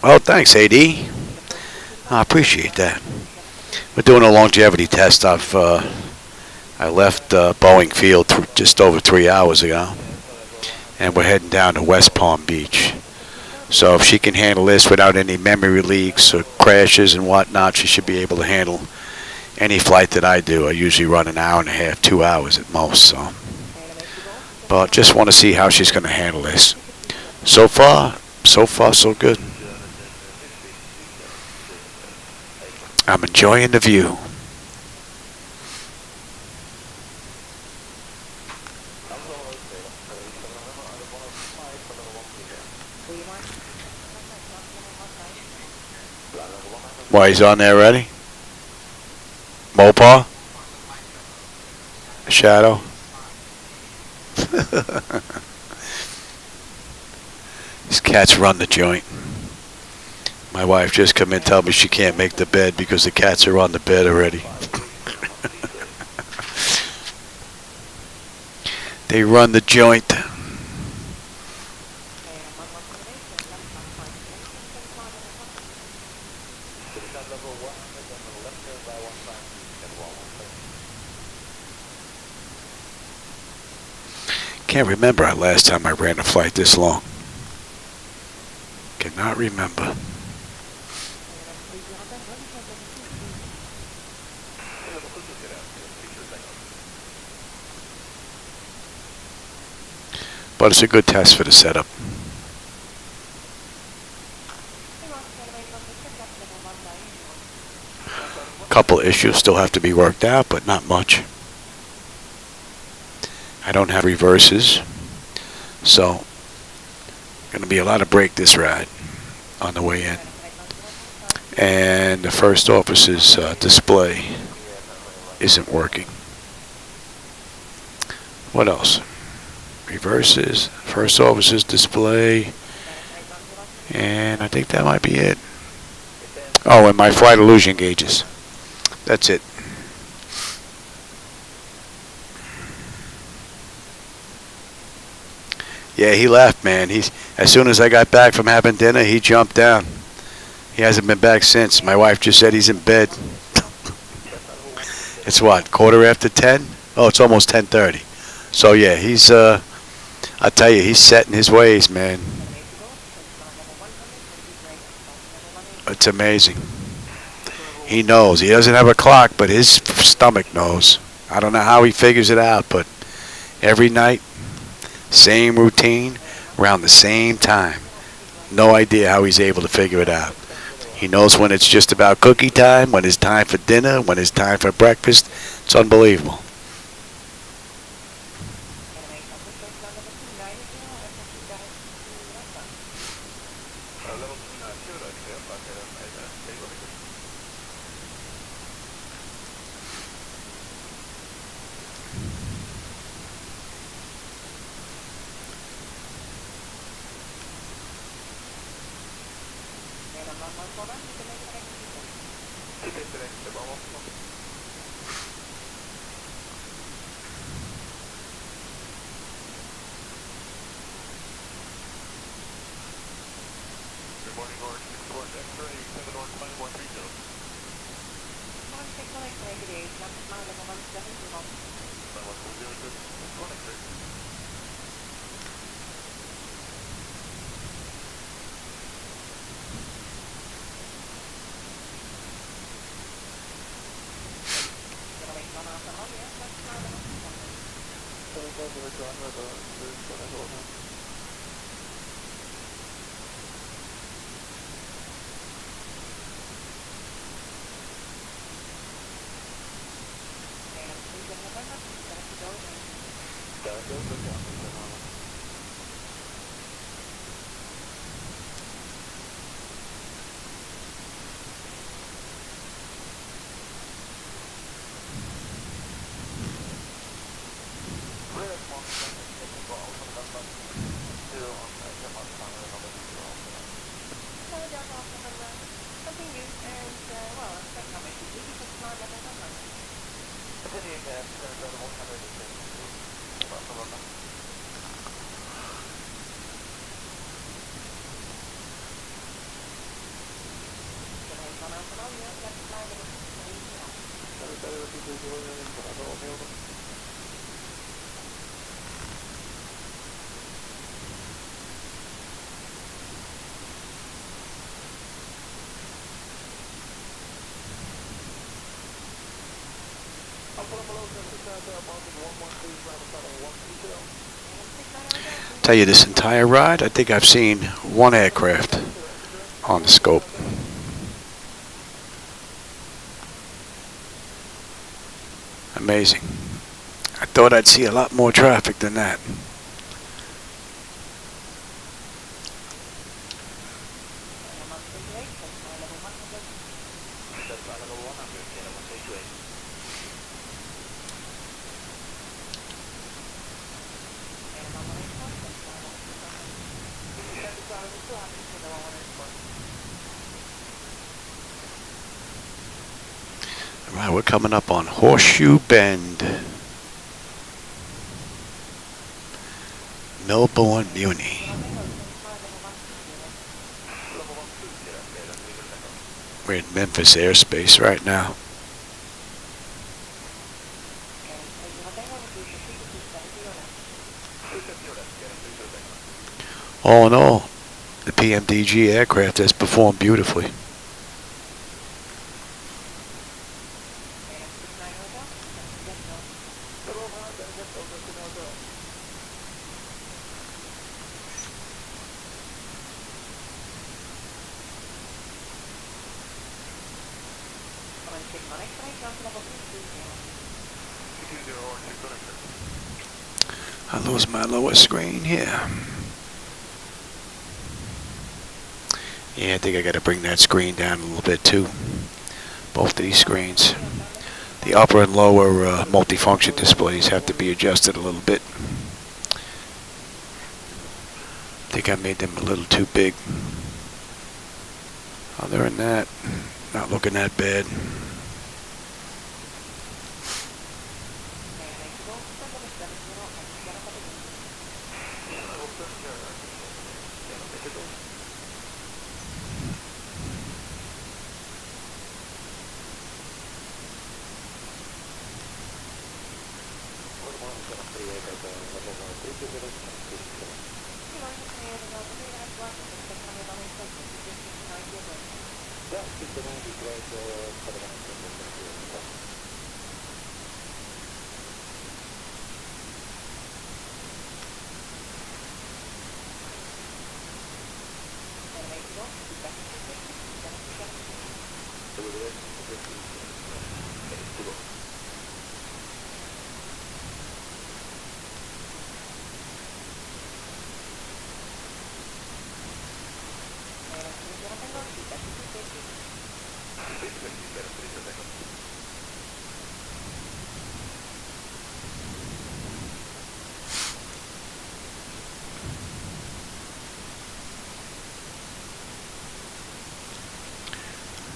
Oh, thanks, AD. I appreciate that. We're doing a longevity test. I left Boeing Field just over 3 hours ago, and we're heading down to West Palm Beach. So if she can handle this without any memory leaks or crashes and whatnot, she should be able to handle any flight that I do. I usually run an hour and a half, 2 hours at most. So, but just want to see how she's going to handle this. So far, so good. I'm enjoying the view. Why, he's on there already? Mopar? Shadow? These cats run the joint. My wife just come in and tell me she can't make the bed because the cats are on the bed already. They run the joint. Citizen level 100 on the left turn by 153, and 113. Can't remember our last time I ran a flight this long. Cannot remember. But it's a good test for the setup. Couple issues still have to be worked out, but not much. I don't have reverses, so going to be a lot of brake this ride on the way in. And the first officer's display isn't working. What else? Reverses, first officer's display, and I think that might be it. Oh, and my flight illusion gauges. That's it. Yeah, he left, man. As soon as I got back from having dinner, he jumped down. He hasn't been back since. My wife just said he's in bed. It's what, 10:15? Oh, it's almost 10:30. So yeah, he's I tell you, he's set in his ways, man. It's amazing. He knows. He doesn't have a clock, but his stomach knows. I don't know how he figures it out, but every night, same routine, around the same time. No idea how he's able to figure it out. He knows when it's just about cookie time, when it's time for dinner, when it's time for breakfast. It's unbelievable. Tell you, this entire ride, I think I've seen one aircraft on the scope. Amazing. I thought I'd see a lot more traffic than that. All right, we're coming up on Horseshoe Bend. Melbourne Muni. We're in Memphis airspace right now. All in all, the PMDG aircraft has performed beautifully. I lose my lower screen here. Yeah, I think I got to bring that screen down a little bit too. Both of these screens. The upper and lower multifunction displays have to be adjusted a little bit. I think I made them a little too big. Other than that, not looking that bad.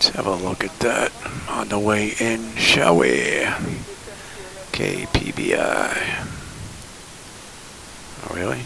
Let's have a look at that on the way in, shall we? KPBI. Oh, really?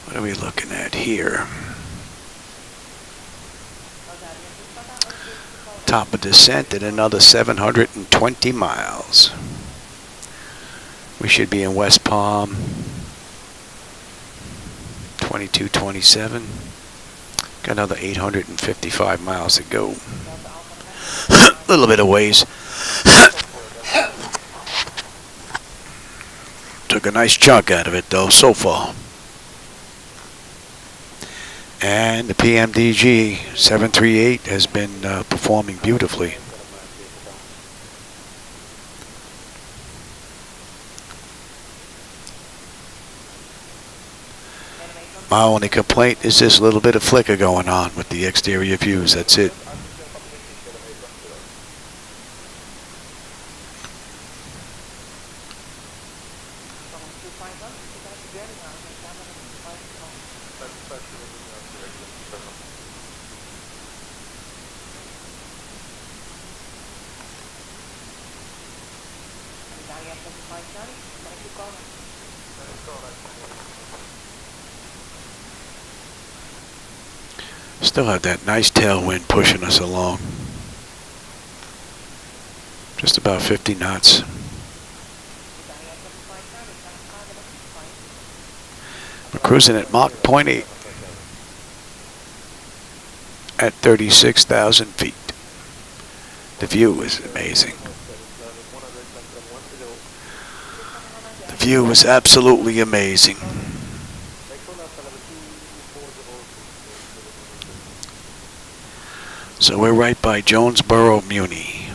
What are we looking at here? Top of descent at another 720 miles. We should be in West Palm. 2227. Got another 855 miles to go. A little bit of ways. Took a nice chunk out of it though so far. And the PMDG 738 has been performing beautifully. My only complaint is this little bit of flicker going on with the exterior views. That's it. Still have that nice tailwind pushing us along. Just about 50 knots. We're cruising at Mach 0.8 at 36,000 feet. The view is amazing. The view is absolutely amazing. So we're right by Jonesboro, Muni.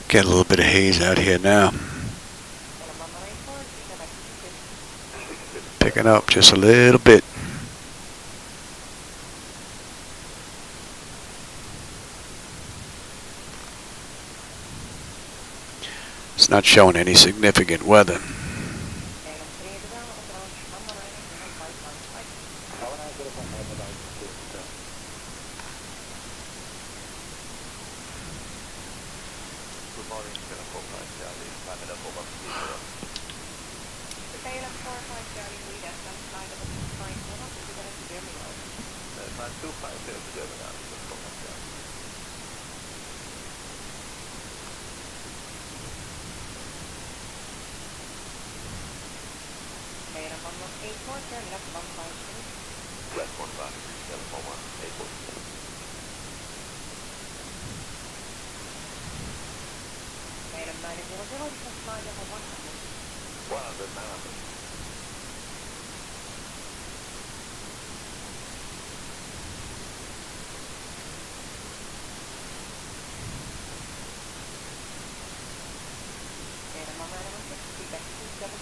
Get a little bit of haze out here now. Picking up just a little bit. It's not showing any significant weather. morning, 745 Charlie, climb it up over 30. Taylor 45 Charlie, we that's on slide of a 250, we're going to German road. Climb 250 to German now, 745 Charlie. Taylor 184 Charlie, that's 150. Flat 1 741 8. Taylor 900, that's on slide of a 100. 100, 900. Taylor 160, back to 270.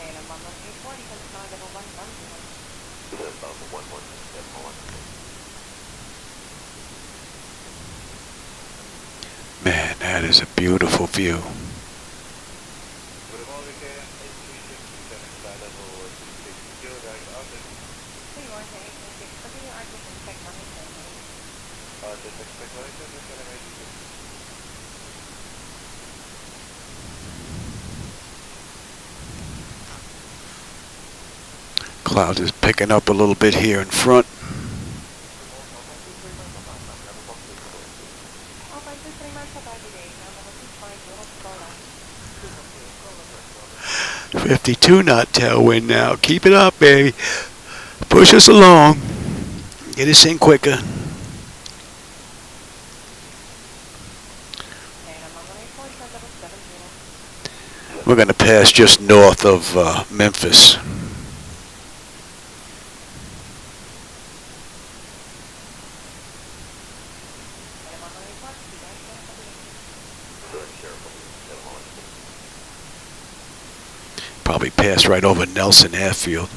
Taylor 184, that's on slide of a 100. About 117, 1. Man, that is a beautiful view. Goedemorgen, 8367, slide level 260, direct outlet. Goedemorgen, 86. Wat doe je uitzicht in check maar niet helemaal? Just expect later, dus dan weet je. Cloud is picking up a little bit here in front. Altijd dus prima bij die deze. Dan moet ik find your cola. 52 knot tailwind now. Keep it up, baby. Push us along. Get us in quicker. We're going to pass just north of Memphis. Probably pass right over Nelson Airfield.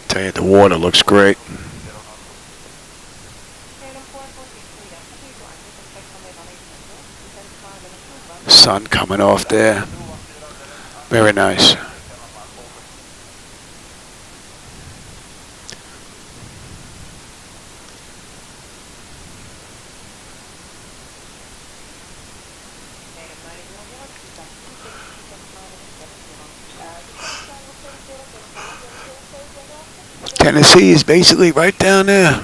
Tell you, the water looks great. Sun coming off there. Very nice. Tennessee is basically right down there.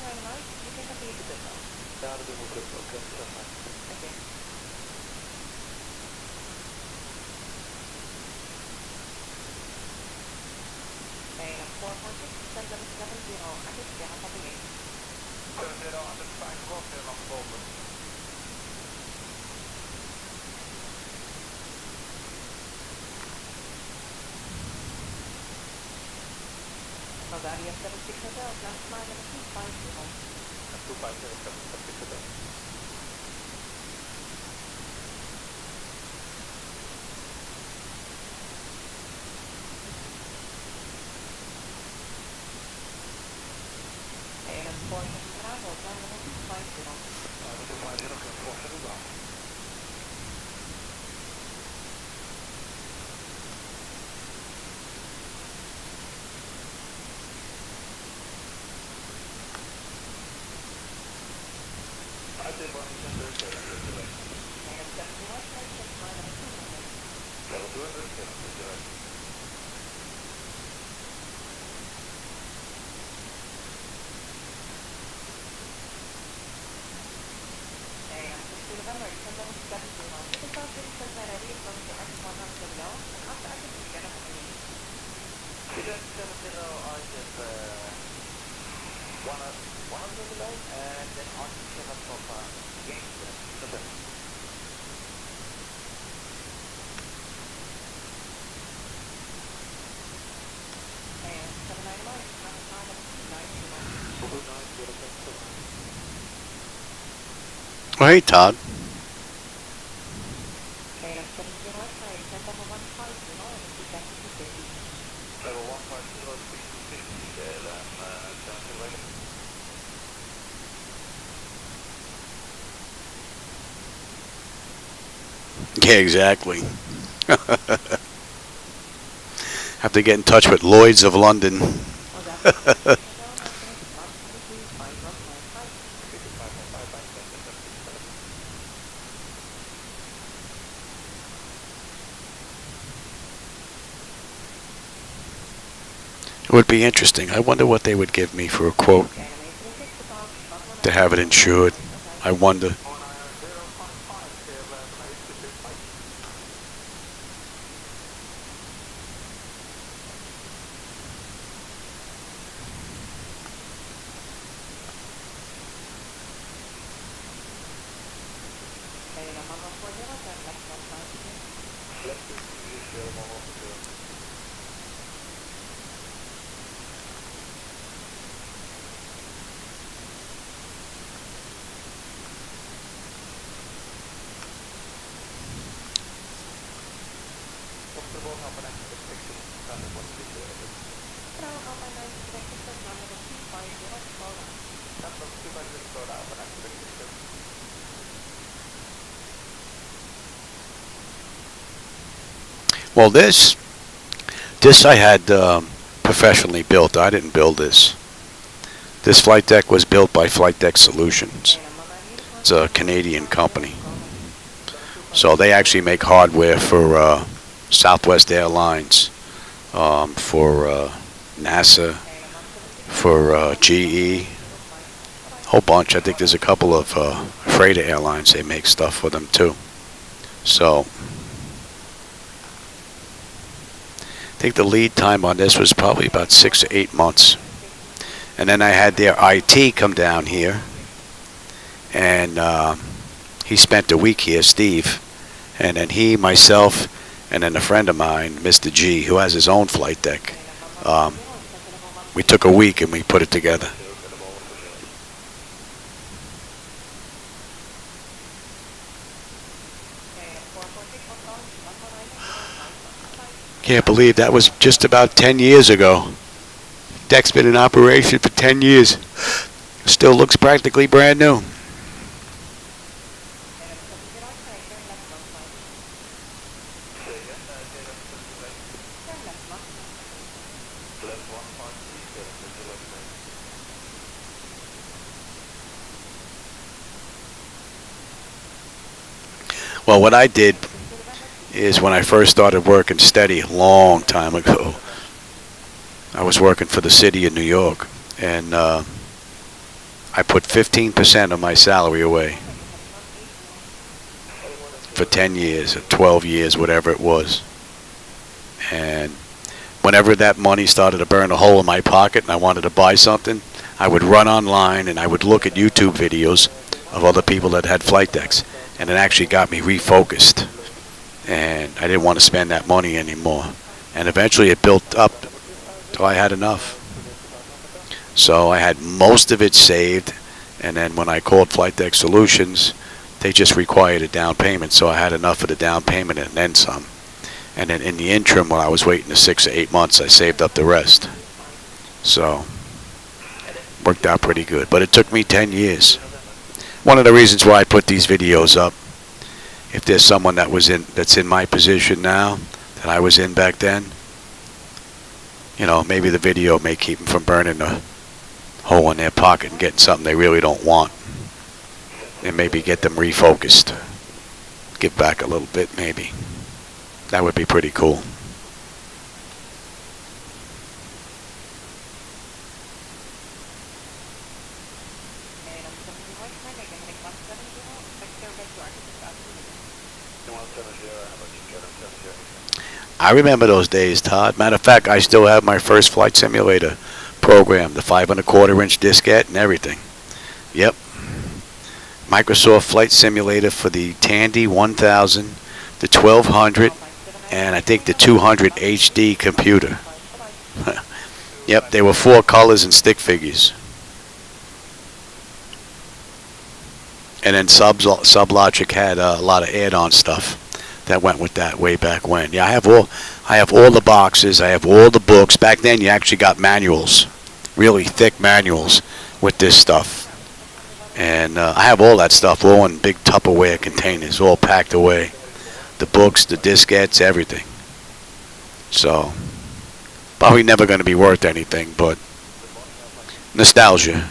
You can continue to do so. Ja, dat doen we goed. Oké, dat is fijn. Okay. And 446, 7770, active Sierra Papa Yankee. 70, 105, klopt, helemaal gebogen. Bulgaria 76 Hotel, last flight number 250. 250, And 400 Bravo, flight number 250. dat is maar nog een volgende dag. Uit de Boeing Filed, And 71, flight number 200. dat is door, And 60 November, 7770. This is about 30% ID from the X170, and after active Sierra Papa Yankee. Dit is 70 RTF 100 below, and then RTF of Yankee. Okay. And 791, flight number 290. Good night, beautiful. Oh, hey, Todd. And 70 flight, send number 150, and it's exactly 250. Level 150, 6050, sounds like it. Yeah, exactly. Have to get in touch with Lloyd's of London. Oh, that's It would be interesting. I wonder what they would give me for a quote to have it insured. I wonder. Well, this I had professionally built. I didn't build this. This flight deck was built by Flight Deck Solutions. It's a Canadian company. So they actually make hardware for Southwest Airlines, for NASA, for GE, whole bunch. I think there's a couple of freighter airlines they make stuff for them too. So I think the lead time on this was probably about 6 to 8 months. And then I had their IT come down here, and he spent a week here, Steve. And then he, myself, and then a friend of mine, Mr. G, who has his own flight deck, we took a week and we put it together. Can't believe that was just about 10 years ago. Deck's been in operation for 10 years. Still looks practically brand new. Well, what I did is when I first started working steady a long time ago, I was working for the city of New York, and I put 15% of my salary away for 10 years or 12 years, whatever it was. And whenever that money started to burn a hole in my pocket and I wanted to buy something, I would run online and I would look at YouTube videos of other people that had flight decks. And it actually got me refocused. And I didn't want to spend that money anymore. And eventually it built up till I had enough. So I had most of it saved. And then when I called Flight Deck Solutions, they just required a down payment. So I had enough of the down payment and then some. And then in the interim, when I was waiting the 6 or 8 months, I saved up the rest. So, worked out pretty good. But it took me 10 years. One of the reasons why I put these videos up, if there's someone that's in my position now, that I was in back then, you know, maybe the video may keep them from burning a hole in their pocket and getting something they really don't want. And maybe get them refocused. Give back a little bit, maybe. That would be pretty cool. I remember those days, Todd. Matter of fact, I still have my first flight simulator program, the 5 1/4-inch diskette and everything. Yep. Microsoft Flight Simulator for the Tandy 1000, the 1200, and I think the 200 HD computer. Yep, they were 4 colors and stick figures. And then SubLogic had a lot of add-on stuff that went with that way back when. Yeah, I have all the boxes. I have all the books. Back then, you actually got manuals, really thick manuals with this stuff. And I have all that stuff, all in big Tupperware containers, all packed away. The books, the diskettes, everything. So, probably never going to be worth anything, but nostalgia.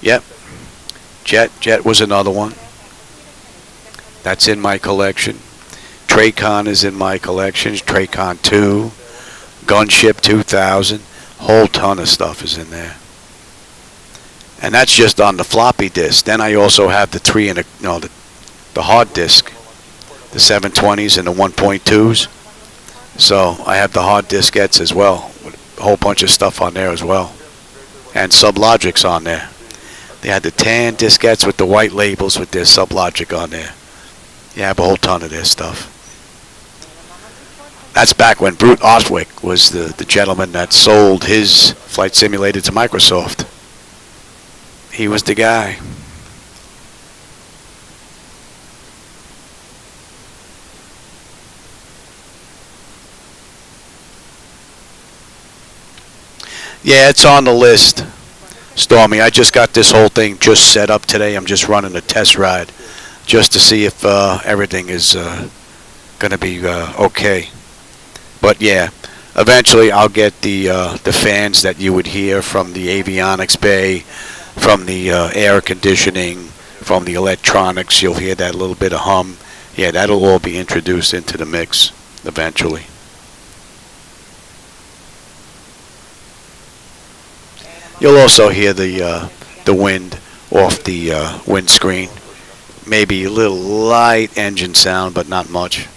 Yep. Jet was another one. That's in my collection. Tracon is in my collection. Tracon 2, Gunship 2000, whole ton of stuff is in there. And that's just on the floppy disk. Then I also have the the hard disk, the 720s and the 1.2s. So I have the hard diskettes as well, with a whole bunch of stuff on there as well. And SubLogic's on there. They had the tan diskettes with the white labels with their SubLogic on there. You have a whole ton of their stuff. That's back when Brute Oswick was the gentleman that sold his flight simulator to Microsoft. He was the guy. Yeah, it's on the list, Stormy. I just got this whole thing just set up today. I'm just running a test ride just to see if everything is going to be okay. But yeah, eventually I'll get the fans that you would hear from the avionics bay, from the air conditioning, from the electronics. You'll hear that little bit of hum. Yeah, that'll all be introduced into the mix eventually. You'll also hear the wind off the windscreen. Maybe a little light engine sound, but not much.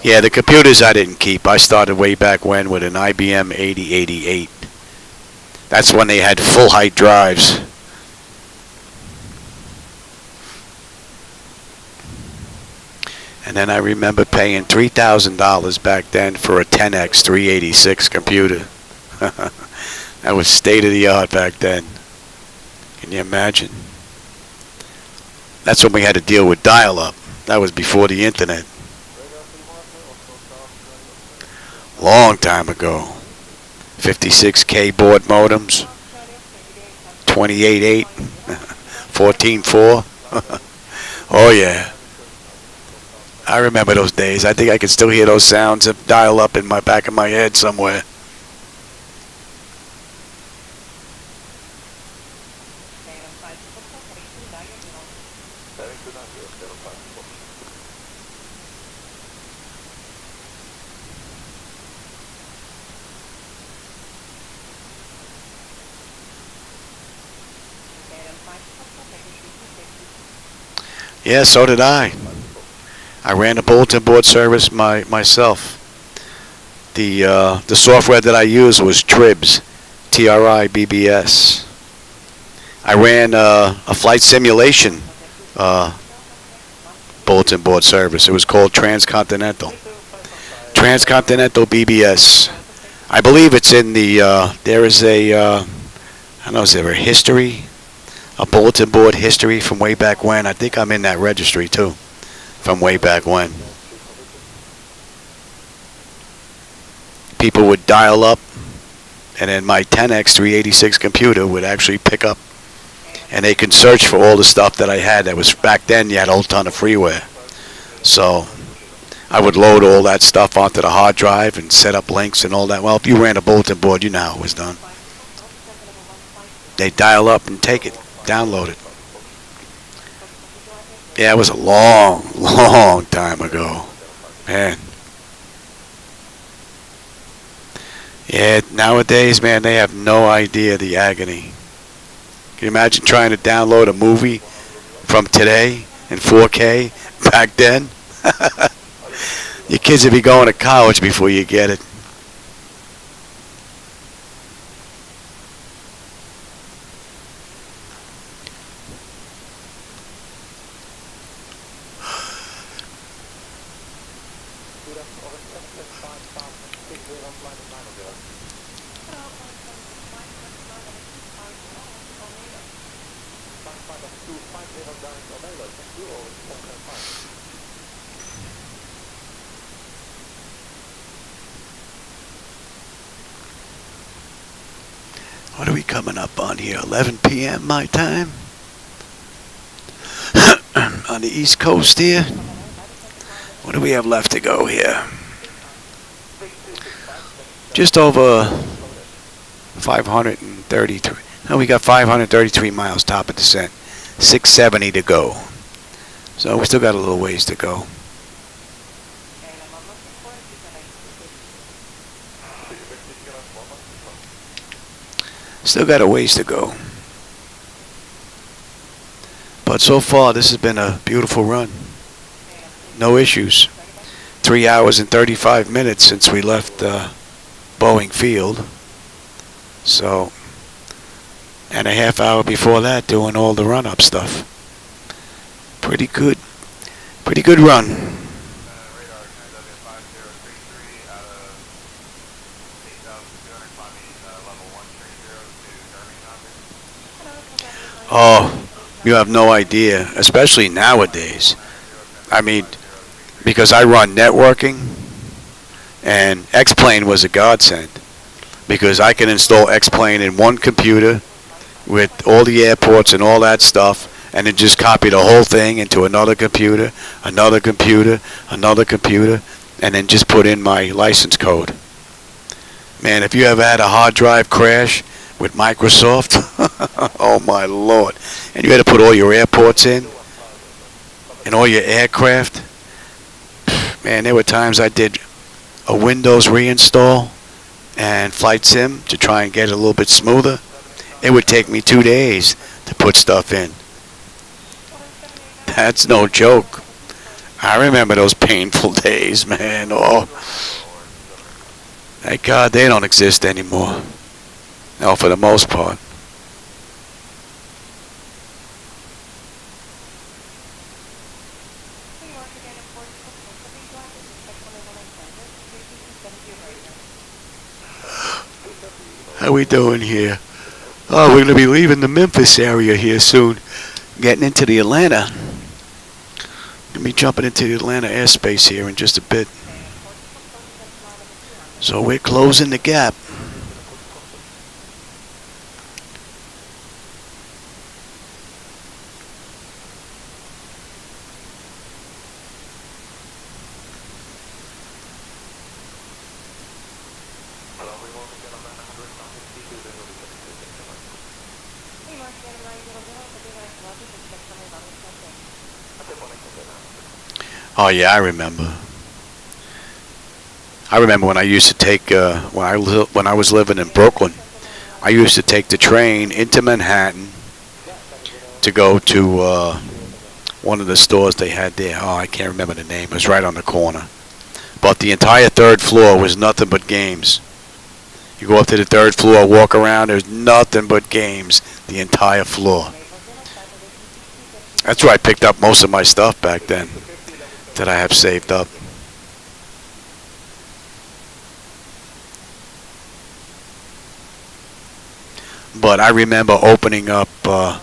Yeah, the computers I didn't keep. I started way back when with an IBM 8088. That's when they had full height drives. And then I remember paying $3,000 back then for a 10X 386 computer. That was state of the art back then. Can you imagine? That's when we had to deal with dial-up. That was before the internet. Long time ago. 56K baud modems. 28.8. 14.4. Oh yeah. I remember those days. I think I can still hear those sounds of dial-up in my back of my head somewhere. Yeah, so did I. I ran the bulletin board service myself. The software that I used was Tribbs, TRIBBS. I ran a flight simulation bulletin board service. It was called Transcontinental. Transcontinental BBS. I believe it's in the, there is a, I don't know, is there a history? A bulletin board history from way back when? I think I'm in that registry too, from way back when. People would dial up, and then my 10X 386 computer would actually pick up, and they could search for all the stuff that I had. That was back then. You had a whole ton of freeware, so I would load all that stuff onto the hard drive and set up links and all that. Well, if you ran a bulletin board, you know how it was done. They dial up and take it, download it. Yeah, it was a long, long time ago, man. Yeah, nowadays, man, they have no idea the agony. Can you imagine trying to download a movie from today in 4K back then? Your kids would be going to college before you get it. What are we coming up on here? 11 p.m. my time? On the East Coast here? What do we have left to go here? Just over 533. No, we got 533 miles top of descent. 670 to go. So we still got a little ways to go. Still got a ways to go. But so far, this has been a beautiful run. No issues. 3 hours and 35 minutes since we left Boeing Field. So, and a half hour before that doing all the run-up stuff. Pretty good. Pretty good run. Oh, you have no idea, especially nowadays. I mean, because I run networking, and X-Plane was a godsend, because I can install X-Plane in one computer with all the airports and all that stuff, and then just copy the whole thing into another computer, another computer, another computer, and then just put in my license code. Man, if you ever had a hard drive crash with Microsoft, oh my Lord, and you had to put all your airports in and all your aircraft, man, there were times I did a Windows reinstall and Flight Sim to try and get it a little bit smoother. It would take me 2 days to put stuff in. That's no joke. I remember those painful days, man. Oh, thank God they don't exist anymore. No, for the most part. How we doing here? Oh, we're going to be leaving the Memphis area here soon. Getting into the Atlanta. Going to be jumping into the Atlanta airspace here in just a bit. So we're closing the gap. Oh yeah, I remember. I remember when I used to take when I was living in Brooklyn. I used to take the train into Manhattan to go to one of the stores they had there. Oh, I can't remember the name. It was right on the corner. But the entire third floor was nothing but games. You go up to the third floor, walk around, there's nothing but games. The entire floor. That's where I picked up most of my stuff back then that I have saved up. But I remember opening up, what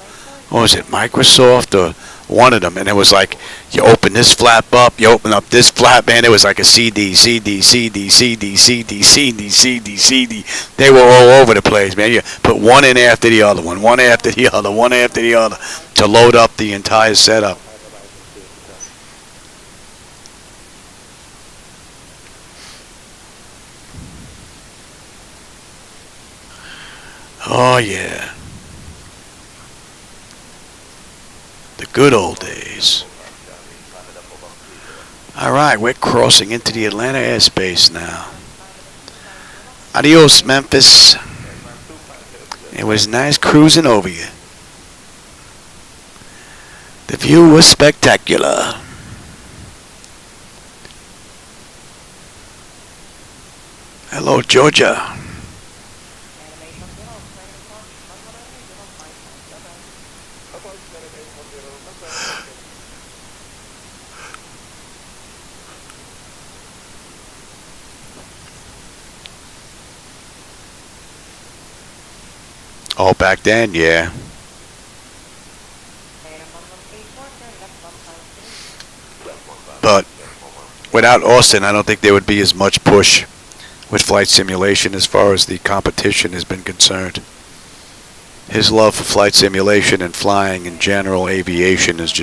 was it, Microsoft or one of them, and it was like, you open this flap up, you open up this flap, and it was like a CD, CD, CD, CD, CD, CD, CD, CD. They were all over the place, man. You put one in after the other one after the other, one after the other, to load up the entire setup. Oh, yeah. The good old days. All right, we're crossing into the Atlanta airspace now. Adios, Memphis. It was nice cruising over you. The view was spectacular. Hello, Georgia. Oh, back then, yeah. But without Austin, I don't think there would be as much push with flight simulation as far as the competition has been concerned. His love for flight simulation and flying in general, aviation, is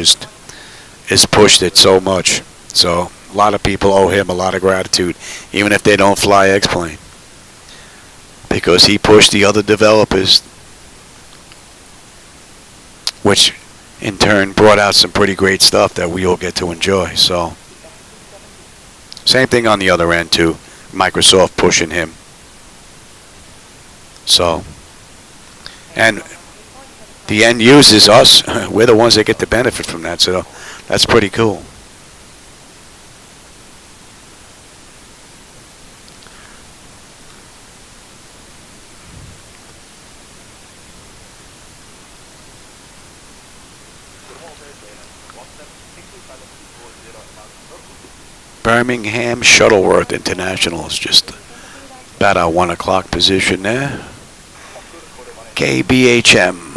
pushed it so much. So a lot of people owe him a lot of gratitude, even if they don't fly X-plane, because he pushed the other developers, which in turn brought out some pretty great stuff that we all get to enjoy. So same thing on the other end too, Microsoft pushing him. So, and the end users, us, we're the ones that get the benefit from that, so that's pretty cool. Birmingham Shuttleworth International is just about our 1 o'clock position there. KBHM.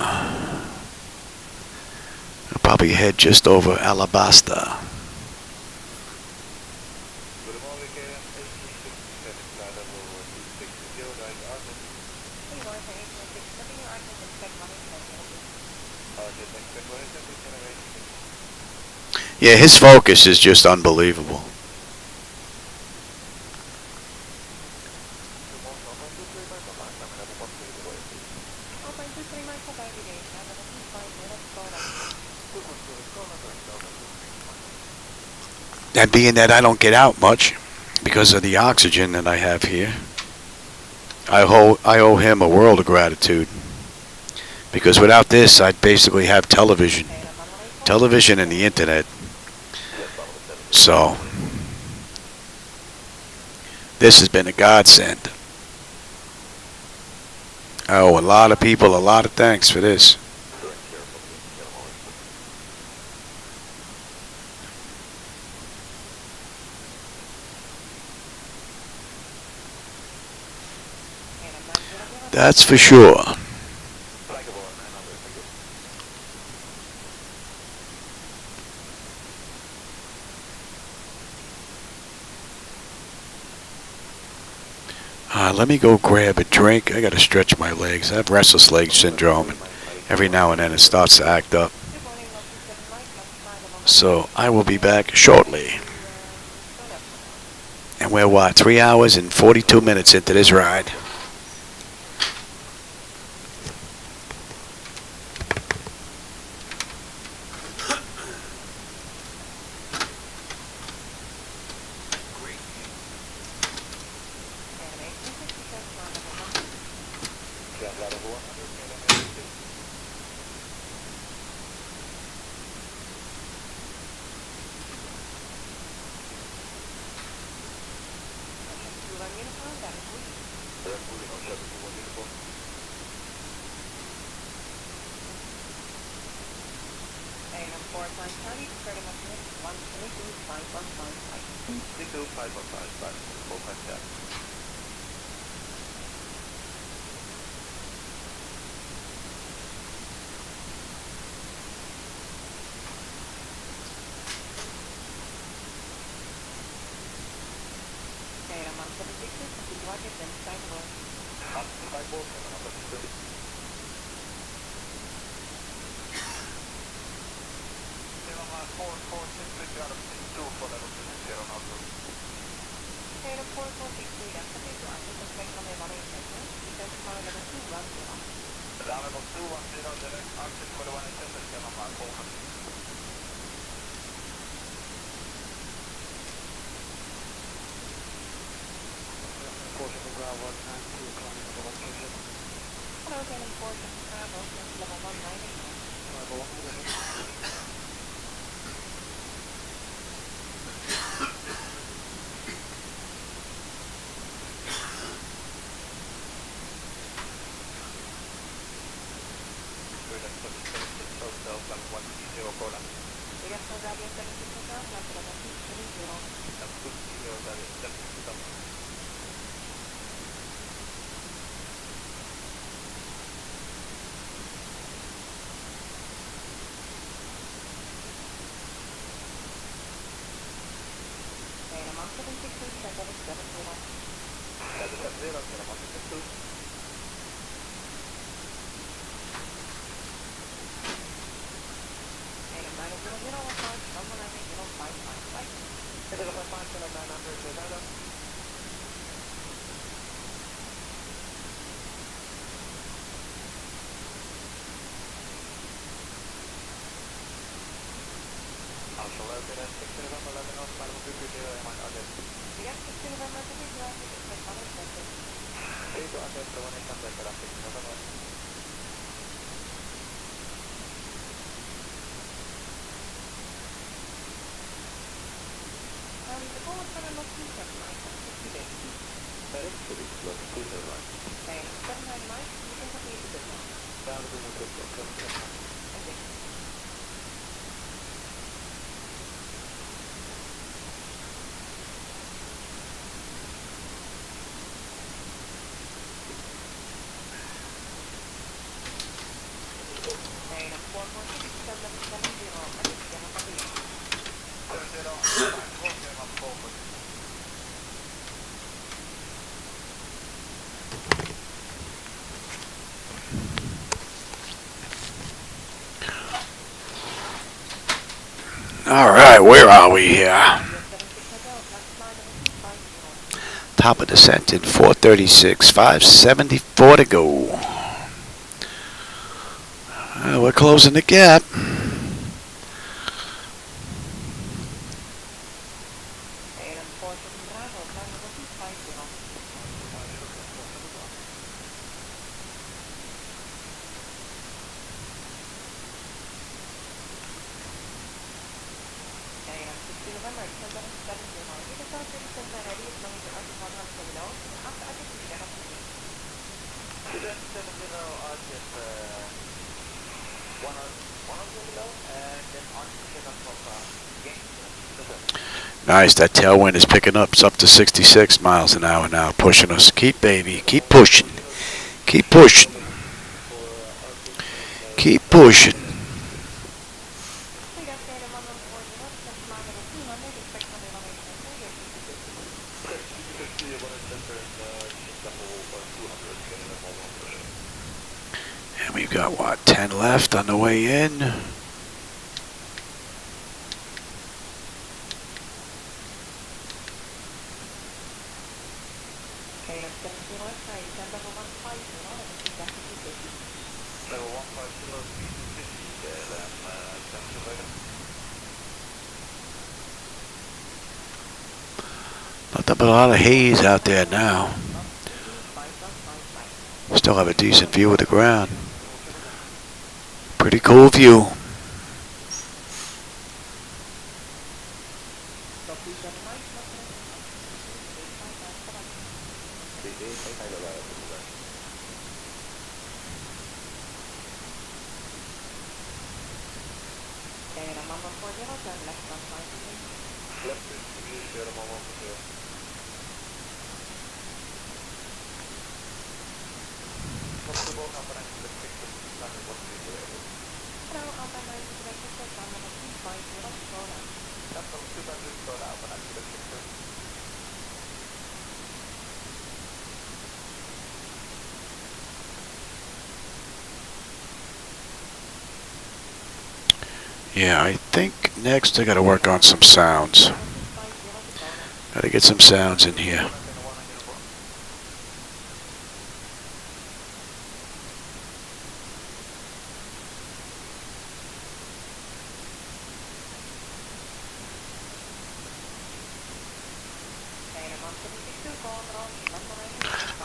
We'll probably head just over Alabasta. Yeah, his focus is just unbelievable. And being that I don't get out much because of the oxygen that I have here, I owe him a world of gratitude. Because without this, I'd basically have television and the internet. So this has been a godsend. I owe a lot of people a lot of thanks for this. That's for sure. Let me go grab a drink. I got to stretch my legs. I have restless leg syndrome, and every now and then it starts to act up. So I will be back shortly. And we're what, 3 hours and 42 minutes into this ride. Uniform, that is we. That's moving on 721 uniform. And 4.30, starting up here, 122.515. 325155, 4.7. And I'm on 762, complete rocket, then side roll. Up to 54, 730. And 4463, that's complete rocket, then straight from the evaluation. Descent to power level 210. Level 210, direct access for the 187, mark 400. Portion Bravo 92, climbing level 127. Hello, Galen 4, Bravo, level 198. Bravo 197. Yes, no radio 76 hours, like level 230. And I'm on 762, check level 720. And I'm 900, 119, 055. Yes, 16 November, to be directed, expect on the goal is for the local tonight, 60 days. And 799, you can complete the business. Okay. And 446-770, I just get a copy. All right, where are we here? Top of descent in 436, 574 to go. We're closing the gap. Nice, that tailwind is picking up. It's up to 66 miles an hour now, pushing us. Keep, baby, keep pushing. Keep pushing. Keep pushing. And we've got, what, 10 left on the way in? Nothing but a lot of haze out there now. Still have a decent view of the ground. Pretty cool view. Data number 407, left 153. Left is to use your mama for sure. What's the ball number and the picture? Number 133. Hello, Alpha 9 to the picture, ground number 250, scroll out. That's from 200 store out and to the picture. Yeah, I think next I gotta work on some sounds. Gotta get some sounds in here.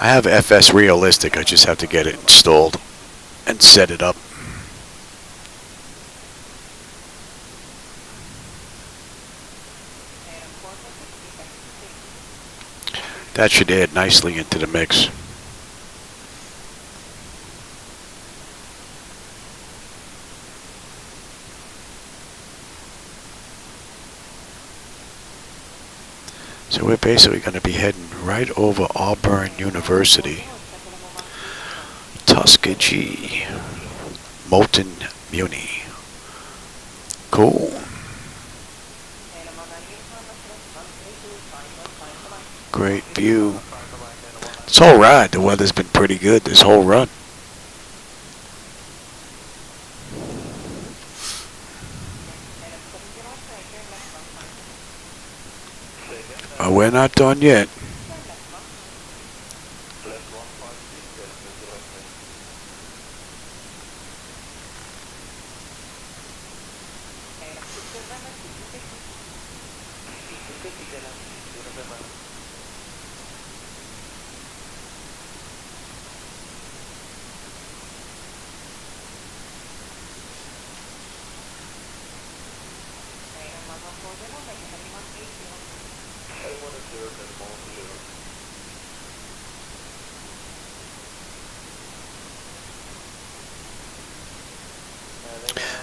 I have FS Realistic, I just have to get it installed and set it up. That should add nicely into the mix. So we're basically going to be heading right over Auburn University, Tuskegee, Moulton Muni. Cool. Great view. It's all right. The weather's been pretty good this whole run. We're not done yet.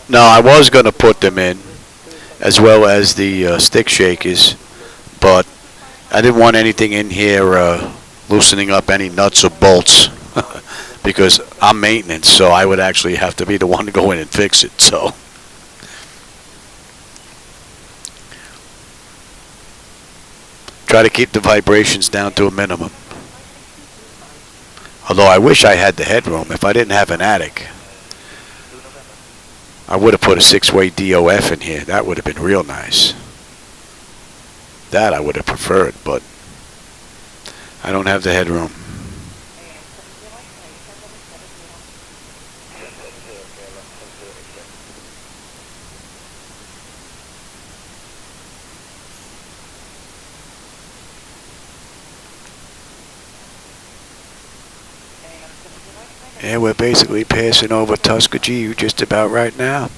No, I was going to put them in, as well as the stick shakers, but I didn't want anything in here loosening up any nuts or bolts, because I'm maintenance, so I would actually have to be the one to go in and fix it. So try to keep the vibrations down to a minimum. Although I wish I had the headroom. If I didn't have an attic, I would have put a 6-way DOF in here. That would have been real nice. That I would have preferred, but I don't have the headroom. And we're basically passing over Tuskegee just about right now.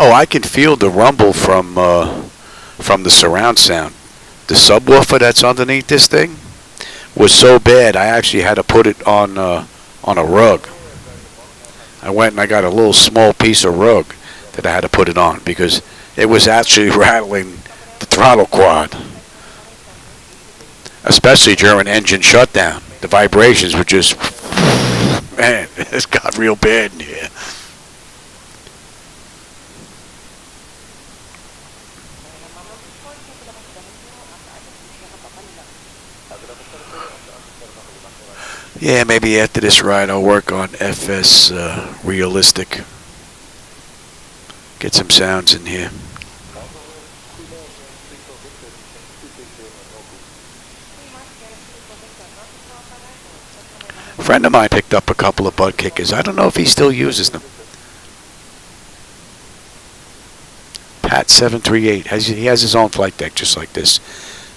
Oh, I can feel the rumble from the surround sound. The subwoofer that's underneath this thing was so bad I actually had to put it on a rug. I went and I got a little small piece of rug that I had to put it on because it was actually rattling the throttle quad, especially during engine shutdown. The vibrations were just, man, it's got real bad in here. Yeah, maybe after this ride I'll work on FS Realistic. Get some sounds in here. friend of mine picked up a couple of butt kickers. I don't know if he still uses them. Pat 738. He has his own flight deck just like this.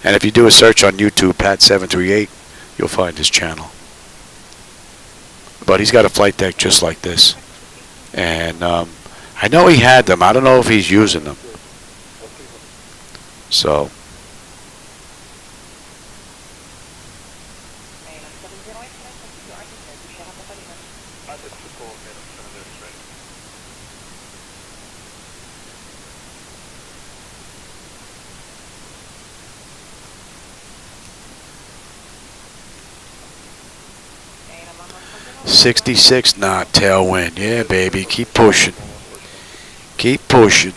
And if you do a search on YouTube, Pat 738, you'll find his channel. But he's got a flight deck just like this. And I know he had them. I don't know if he's using them. So. .66 knot tailwind. Yeah, baby. Keep pushing. Keep pushing.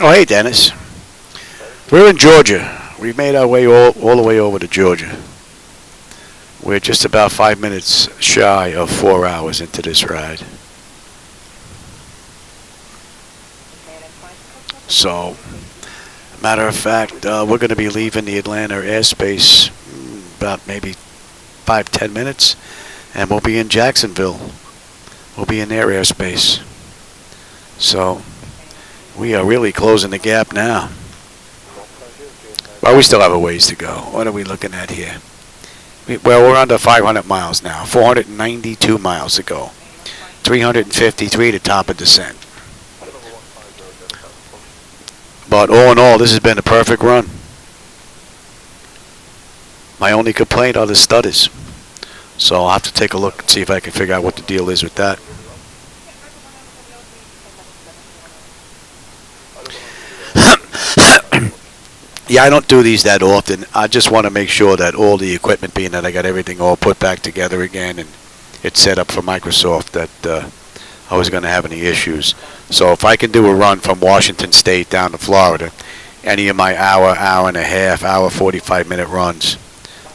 Oh, hey, Dennis. We're in Georgia. We've made our way all the way over to Georgia. We're just about 5 minutes shy of 4 hours into this ride. So, matter of fact, we're going to be leaving the Atlanta airspace about maybe 5-10 minutes, and we'll be in Jacksonville. We'll be in their airspace. So, we are really closing the gap now. Well, we still have a ways to go. What are we looking at here? Well, we're under 500 miles now. 492 miles to go. 353 to top of descent. But all in all, this has been a perfect run. My only complaint are the stutters. So I'll have to take a look and see if I can figure out what the deal is with that. Yeah, I don't do these that often. I just want to make sure that all the equipment, being that I got everything all put back together again and it's set up for Microsoft, that I was going to have any issues. So if I can do a run from Washington State down to Florida, any of my hour and a half, hour 45-minute runs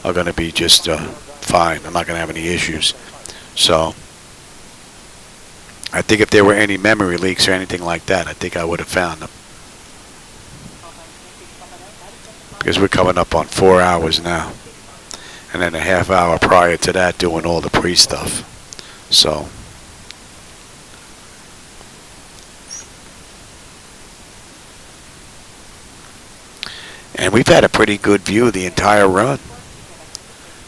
are going to be just fine. I'm not going to have any issues. So I think if there were any memory leaks or anything like that, I think I would have found them. Because we're coming up on 4 hours now. And then a half hour prior to that doing all the pre-stuff. So. And we've had a pretty good view the entire run.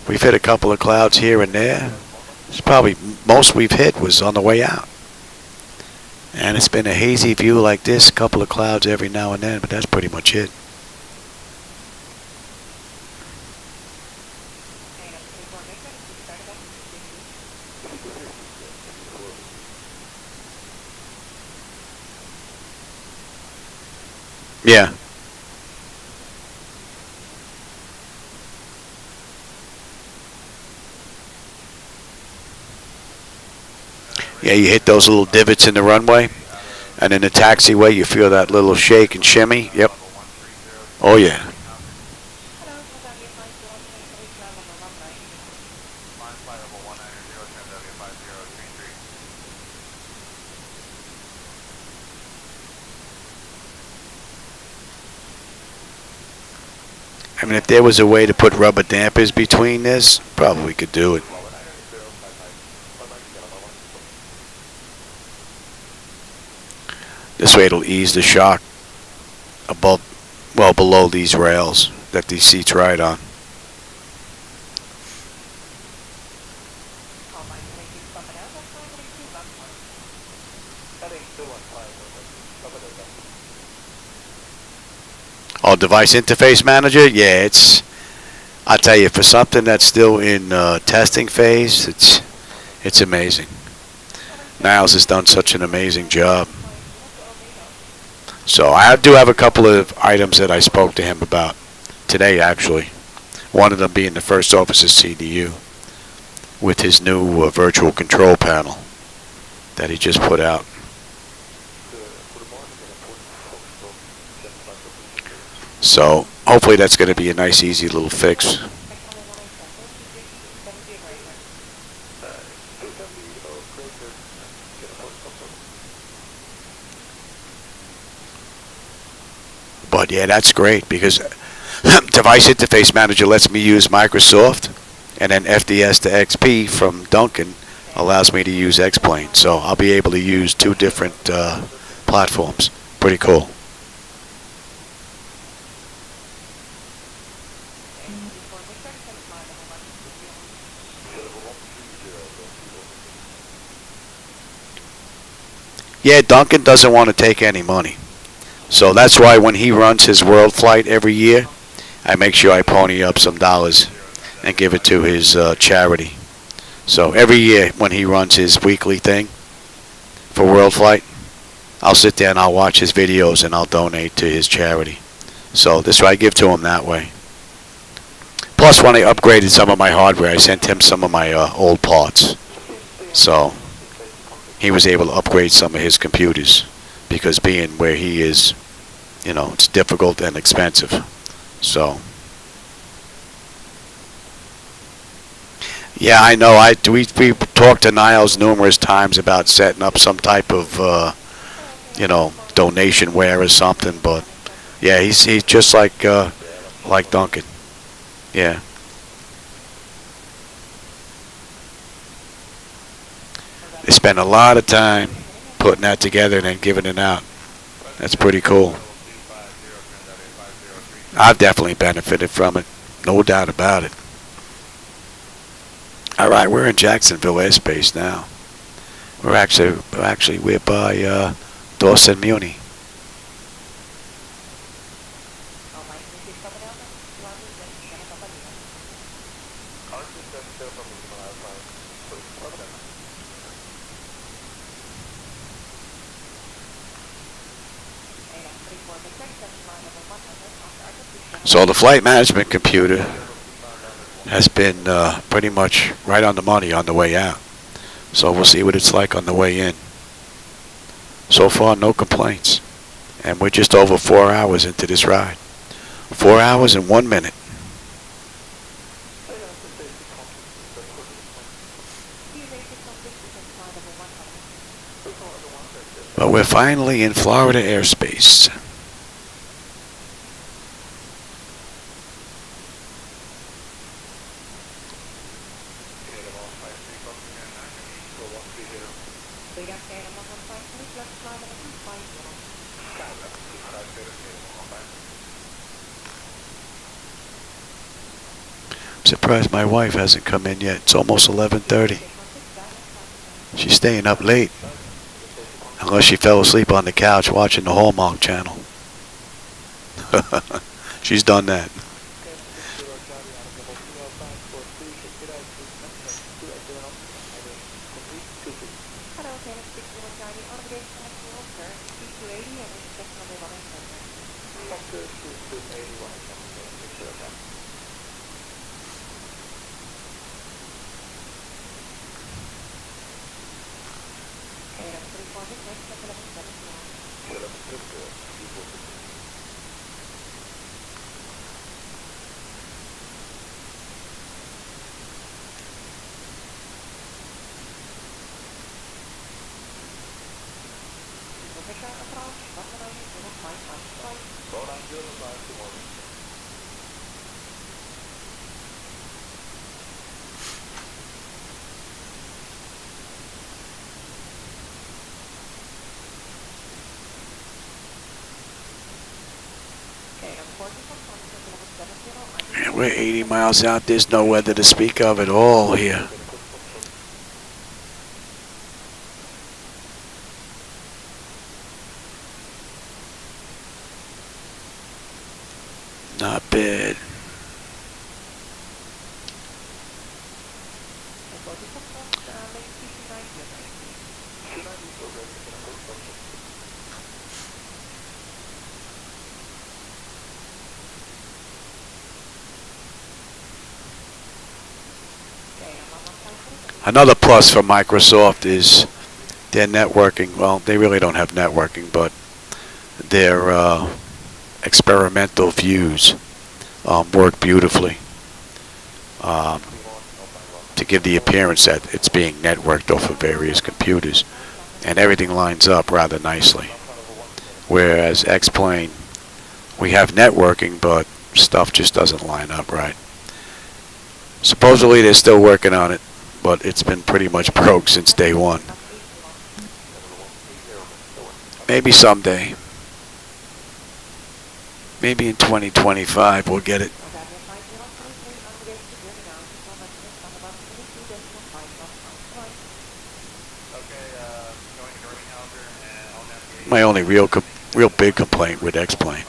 We've hit a couple of clouds here and there. It's probably most we've hit was on the way out. And it's been a hazy view like this, a couple of clouds every now and then, but that's pretty much it. Yeah. Yeah, you hit those little divots in the runway, and in the taxiway you feel that little shake and shimmy. Yep. Oh yeah. I mean, if there was a way to put rubber dampers between this, probably could do it. This way it'll ease the shock. above, well, below these rails that these seats ride on. Heading 215, cover the left. Oh, device interface manager? Yeah, I tell you, for something that's still in testing phase, it's amazing. Niles has done such an amazing job. So I do have a couple of items that I spoke to him about today, actually. One of them being the first officer's CDU with his new virtual control panel that he just put out. So hopefully that's going to be a nice, easy little fix. But yeah, that's great because Device Interface Manager lets me use Microsoft, and then FDS to XP from Duncan allows me to use X-Plane. So I'll be able to use two different platforms. Pretty cool. Yeah, Duncan doesn't want to take any money. So that's why when he runs his world flight every year, I make sure I pony up some dollars and give it to his charity. So every year when he runs his weekly thing for world flight, I'll sit there and I'll watch his videos and I'll donate to his charity. So this way I give to him that way. Plus when I upgraded some of my hardware, I sent him some of my old parts. So he was able to upgrade some of his computers because being where he is, you know, it's difficult and expensive. So yeah, I know. We talked to Niles numerous times about setting up some type of you know, donation ware or something, but yeah, he's just like Duncan. Yeah. They spend a lot of time putting that together and then giving it out. That's pretty cool. I've definitely benefited from it, no doubt about it. All right, we're in Jacksonville airspace now. We're by Dawson Muni. So the flight management computer has been pretty much right on the money on the way out. So we'll see what it's like on the way in. So far, no complaints. And we're just over 4 hours into this ride. 4 hours and 1 minute. But we're finally in Florida airspace. I'm surprised my wife hasn't come in yet. It's almost 11:30. She's staying up late. Unless she fell asleep on the couch watching the Hallmark Channel. She's done that. And we're 80 miles out. There's no weather to speak of at all here. Not bad. Another plus for Microsoft is their networking. Well, they really don't have networking, but their experimental views work beautifully to give the appearance that it's being networked off of various computers, and everything lines up rather nicely. Whereas X-Plane, we have networking, but stuff just doesn't line up right. Supposedly they're still working on it, but it's been pretty much broke since day one. Maybe someday. Maybe in 2025 we'll get it. My only real big complaint with X-Plane.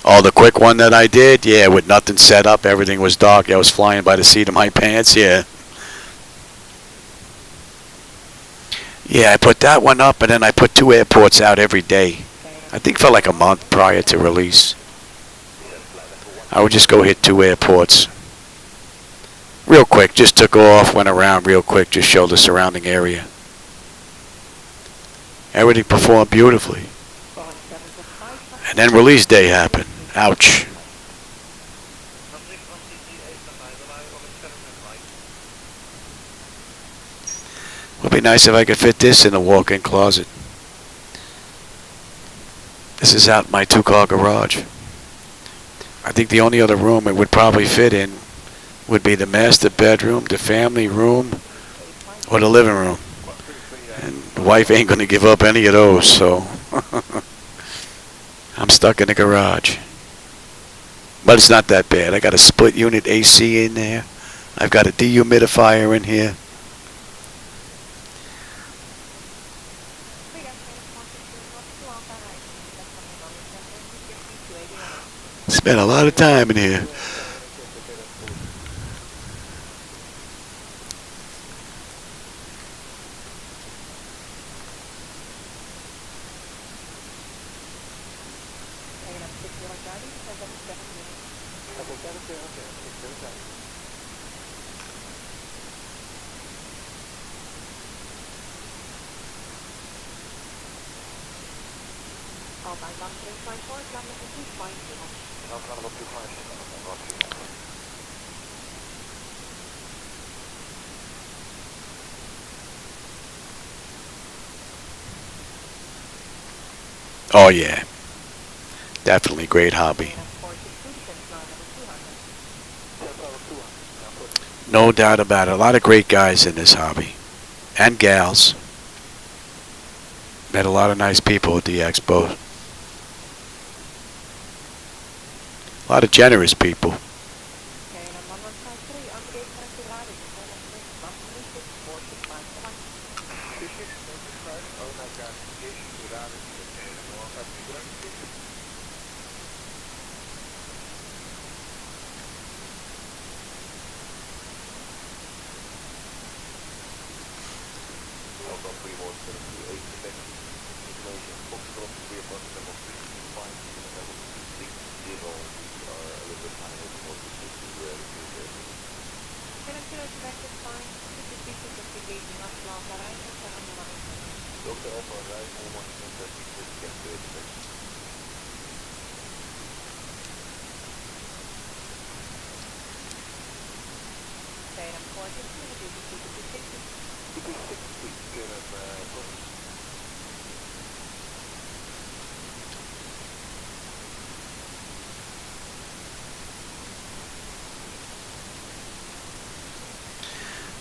Oh, the quick one that I did? Yeah, with nothing set up, everything was dark. I was flying by the seat of my pants, yeah. Yeah, I put that one up, and then I put 2 airports out every day. I think for like a month prior to release. I would just go hit 2 airports. Real quick, just took off, went around real quick, just showed the surrounding area. Everything performed beautifully. And then release day happened. Ouch. Would be nice if I could fit this in a walk-in closet. This is out in my 2-car garage. I think the only other room it would probably fit in would be the master bedroom, the family room, or the living room. And the wife ain't going to give up any of those, so I'm stuck in the garage. But it's not that bad. I got a split unit AC in there. I've got a dehumidifier in here. Spent a lot of time in here. Oh yeah, definitely great hobby. No doubt about it. A lot of great guys in this hobby, and gals. Met a lot of nice people at the expo. A lot of generous people.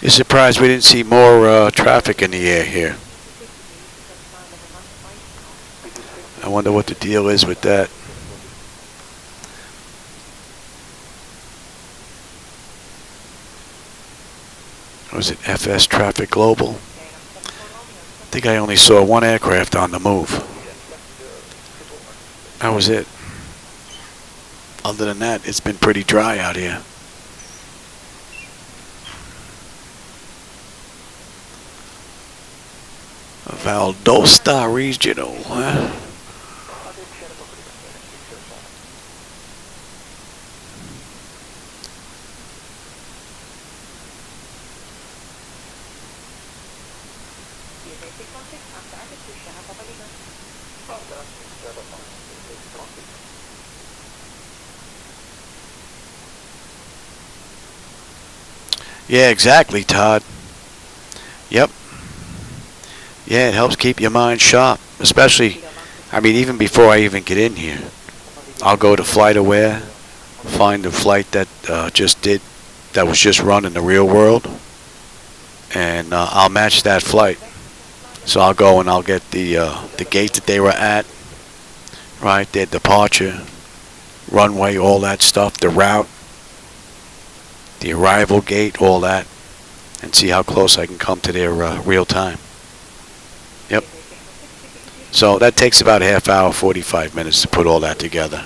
You're surprised we didn't see more traffic in the air here. I wonder what the deal is with that. Was it FS Traffic Global? I think I only saw one aircraft on the move. That was it. Other than that, it's been pretty dry out here. Valdosta Regional, huh? Yeah, exactly, Todd. Yep. Yeah, it helps keep your mind sharp, especially, I mean, even before I even get in here. I'll go to Flight Aware, find the flight that that was just run in the real world, and I'll match that flight. So I'll go and I'll get the gate that they were at, right, their departure, runway, all that stuff, the route, the arrival gate, all that, and see how close I can come to their real time. Yep. So that takes about a half hour, 45 minutes to put all that together.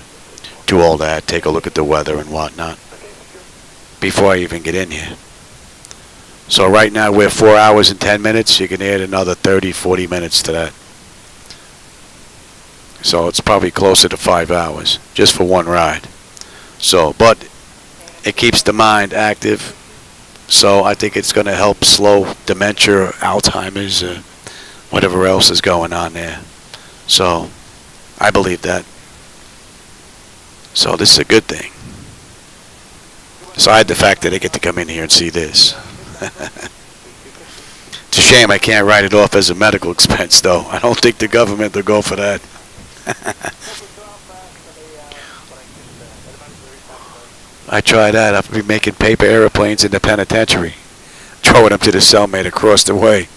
Do all that, take a look at the weather and whatnot before I even get in here. So right now we're 4 hours and 10 minutes. You can add another 30, 40 minutes to that. So it's probably closer to 5 hours just for one ride. So, but it keeps the mind active. So I think it's going to help slow dementia, Alzheimer's, whatever else is going on there. So I believe that. So this is a good thing. Aside the fact that I get to come in here and see this. It's a shame I can't write it off as a medical expense, though. I don't think the government will go for that. I try that. I'll be making paper airplanes in the penitentiary, throwing them to the cellmate across the way.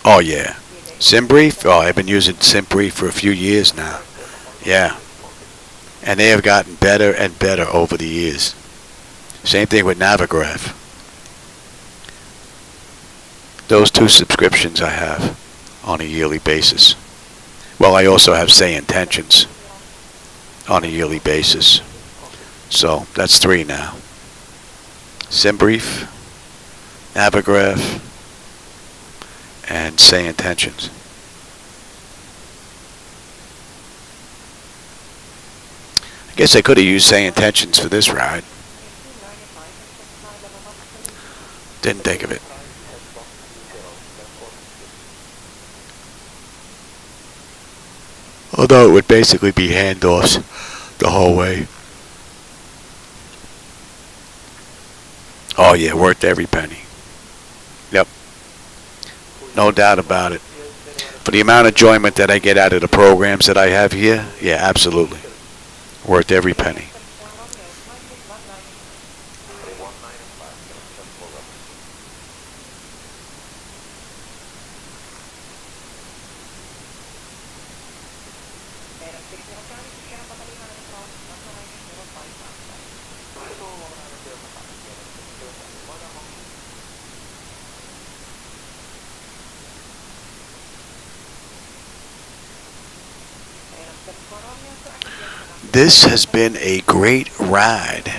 Oh, yeah. SimBrief? Oh, I've been using SimBrief for a few years now. Yeah. And they have gotten better and better over the years. Same thing with Navigraph. Those two subscriptions I have on a yearly basis. Well, I also have Say Intentions on a yearly basis. So that's 3 now. SimBrief, Navigraph, and Say Intentions. I guess I could have used Say Intentions for this ride. Didn't think of it. Although it would basically be handoffs the whole way. Oh yeah, worth every penny. Yep. No doubt about it. For the amount of enjoyment that I get out of the programs that I have here, yeah, absolutely. Worth every penny. This has been a great ride.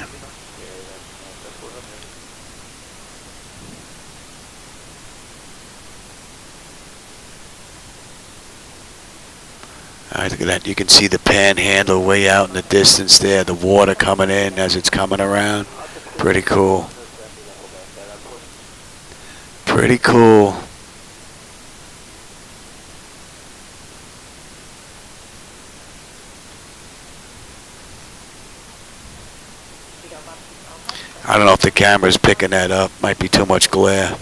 Alright, look at that. You can see the panhandle way out in the distance there. The water coming in as it's coming around. Pretty cool. Pretty cool. I don't know if the camera's picking that up. Might be too much glare.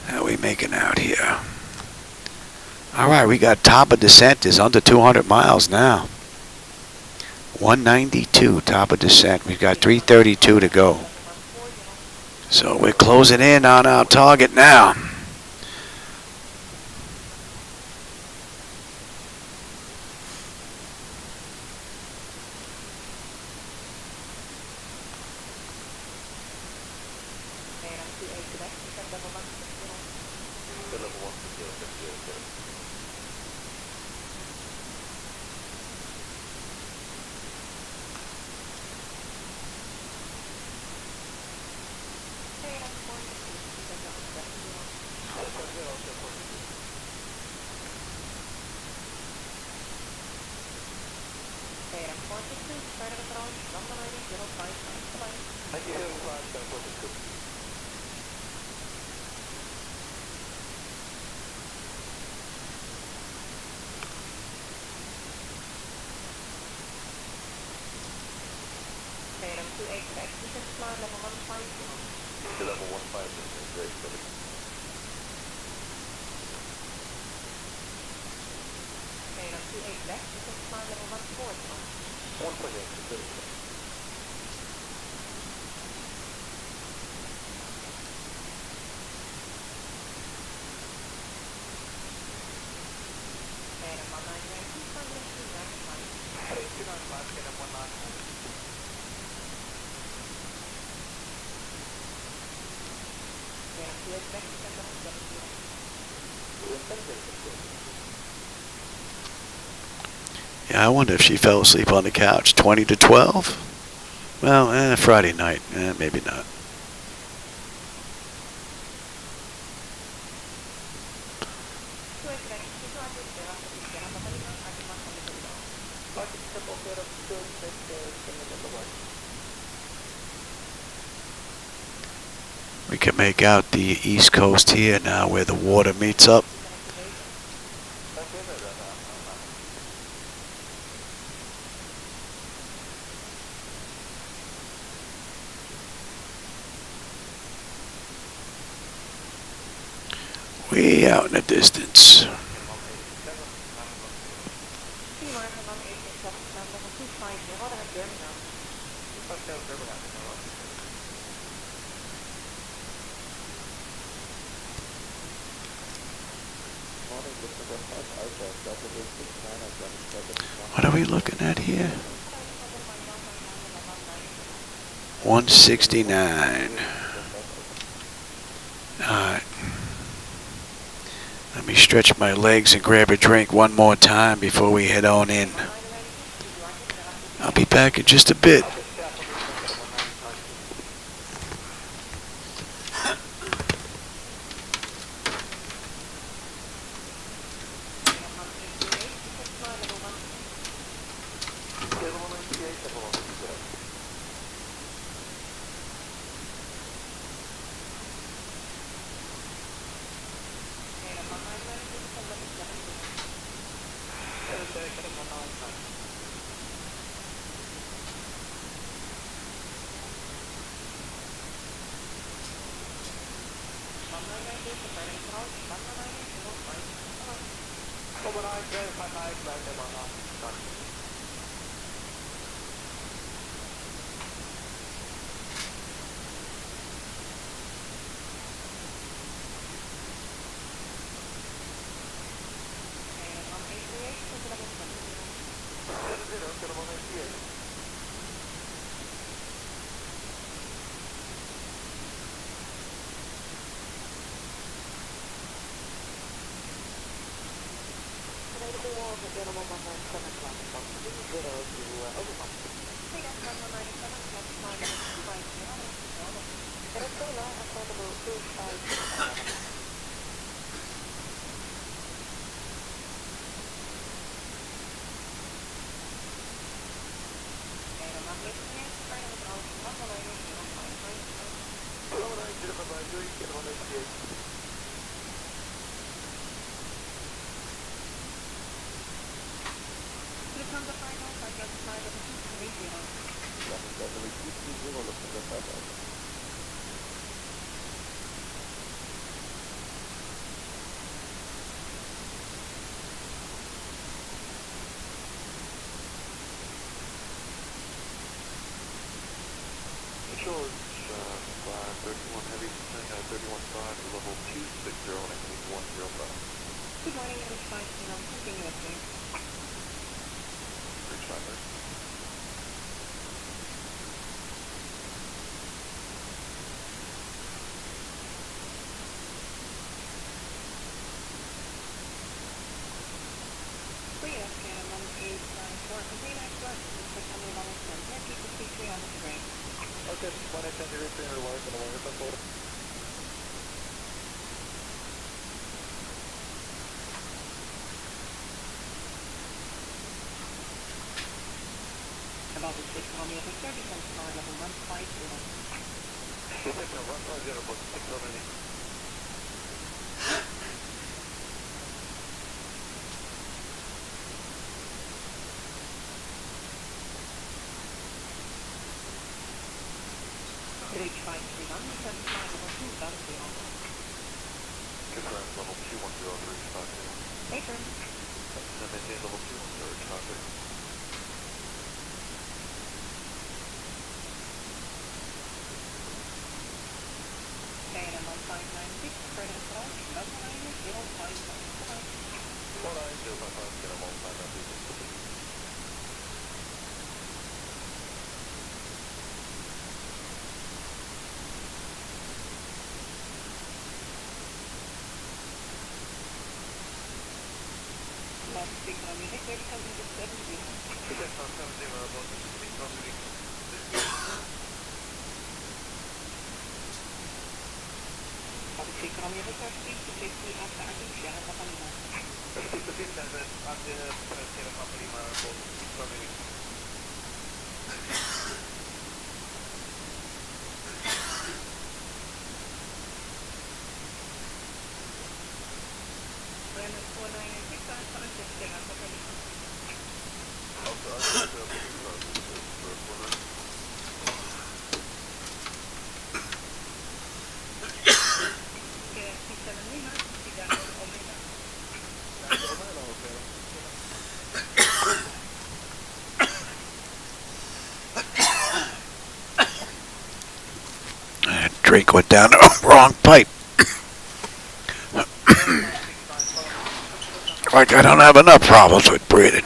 How are we making out here? Alright, we got top of descent is under 200 miles now. 192 top of descent. We've got 332 to go. So we're closing in on our target now. Yeah, I wonder if she fell asleep on the couch. 20 to 12? Well, Friday night. Maybe not. We can make out the east coast here now where the water meets up. Way out in the distance. What are we looking at here? 169. Alright. Let me stretch my legs and grab a drink one more time before we head on in. I'll be back in just a bit. gentleman 197 clock, from 30 to Overcom. Hey, that's 197, that's 550. That is still now affordable 250. And I'm not listening in, right on the phone, 119, 055. 209, 055, get 198. Becomes a final, I just signed up to 230. George, 31 Heavy, 31 5, level 260, and I need 105. Good morning, it is 5 p.m. Continuously. Reach 5 there. Free Afghan 1894. Complete next work. It's the family of Alexander. Keep the C3 on the terrain. Okay, 183, 300 wires and a wire control. About the 6 on the other 30 cents car level 150. It's like a 150, but 670. Reach 531, 75 level 2, Battlefield. Confirm level 210, reach 5 Later. maintain level 210, reach 5 KNM 1596, credit approach, 190, 051. 055, get them all 590. About 6 on the other 30 cents to 70. Yes, I'm 70, about 670. About 6 on the other 30 to 50 after I think Sierra Catalina. Speak to 57, I'm the president of company, my boss, 670. Brandon 4996, I'm coming to Sierra Catalina. Yeah, 67 Lima, Cigarro Omega. Drink went down the wrong pipe. Like I don't have enough problems with breathing.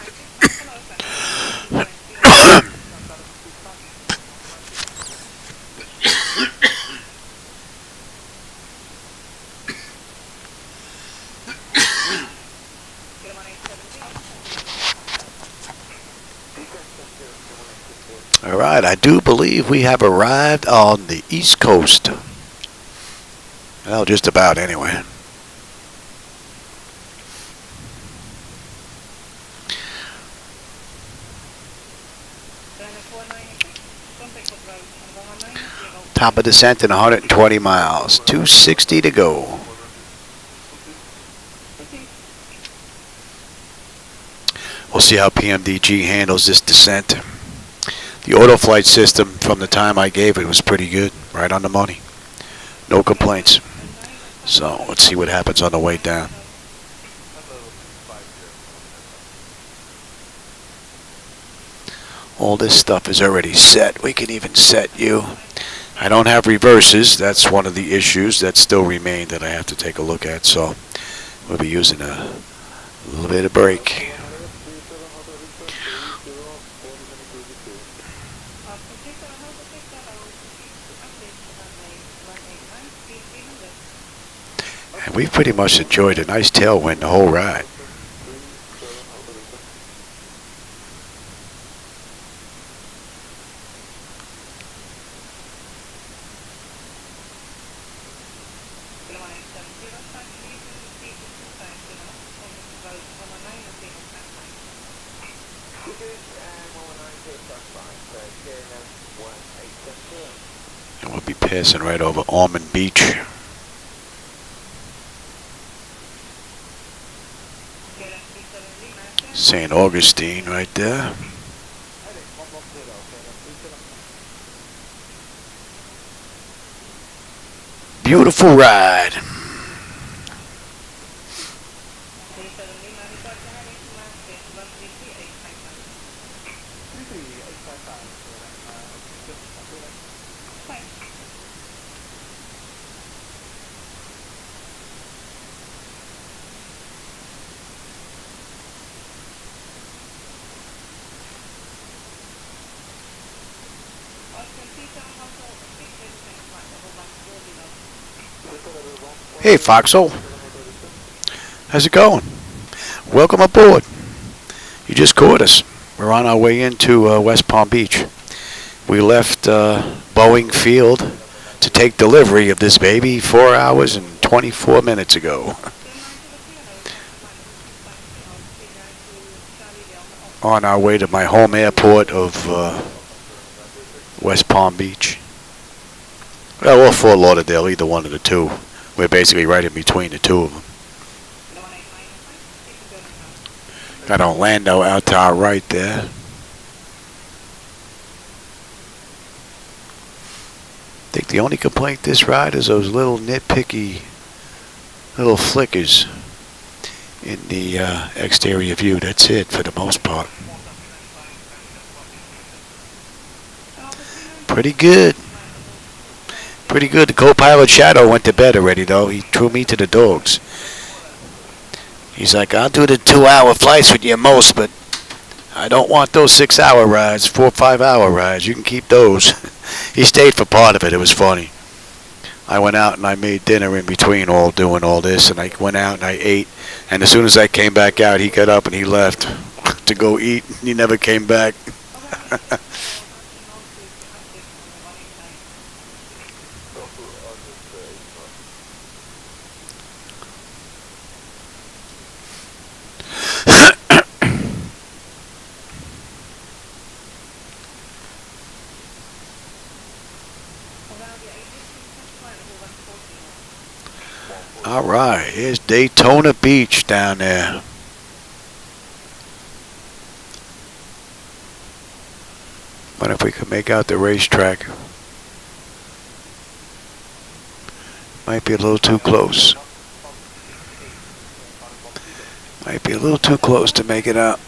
All right, I do believe we have arrived on the East Coast. Well, just about anyway. Top of descent in 120 miles. 260 to go. We'll see how PMDG handles this descent. The auto flight system from the time I gave it was pretty good. Right on the money. No complaints. So let's see what happens on the way down. All this stuff is already set. We can even set you. I don't have reverses. That's one of the issues that still remain that I have to take a look at. So we'll be using a little bit of brake. And we've pretty much enjoyed a nice tailwind the whole ride. And we'll be passing right over Almond Beach. St. Augustine right there. Beautiful ride. Hey Foxhole, how's it going? Welcome aboard. You just caught us. We're on our way into West Palm Beach. We left Boeing Field to take delivery of this baby 4 hours and 24 minutes ago. On our way to my home airport of West Palm Beach. Well, or Fort Lauderdale, either one of the two. We're basically right in between the two of them. Got Orlando out to our right there. I think the only complaint this ride is those little nitpicky little flickers in the exterior view. That's it for the most part. Pretty good. Pretty good. The co-pilot Shadow went to bed already, though. He threw me to the dogs. He's like, I'll do the 2-hour flights with you most, but I don't want those 6-hour rides, 4 or 5-hour rides. You can keep those. He stayed for part of it. It was funny. I went out and I made dinner in between doing all this, and I went out and I ate. And as soon as I came back out, he got up and he left to go eat. He never came back. All right, here's Daytona Beach down there. Wonder if we could make out the racetrack. Might be a little too close. Might be a little too close to make it out.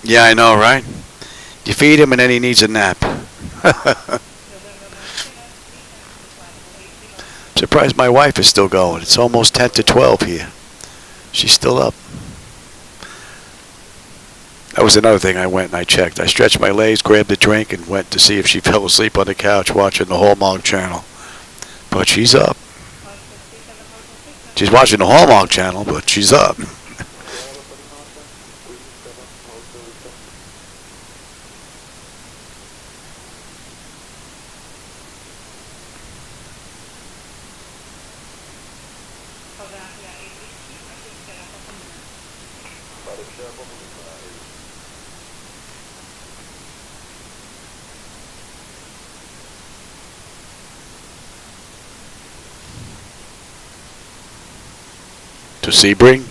Yeah, I know, right? You feed him and then he needs a nap. Surprised my wife is still going. It's almost 10 to 12 here. She's still up. That was another thing I went and I checked. I stretched my legs, grabbed a drink, and went to see if she fell asleep on the couch watching the Hallmark Channel. But she's up. She's watching the Hallmark Channel, but she's up. To Sebring.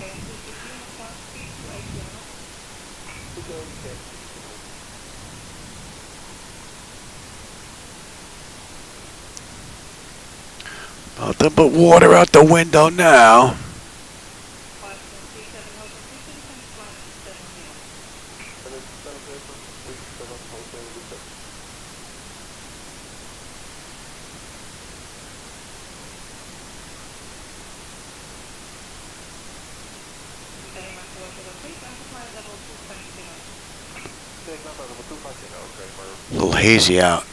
Nothing but water out the window now. A little hazy out.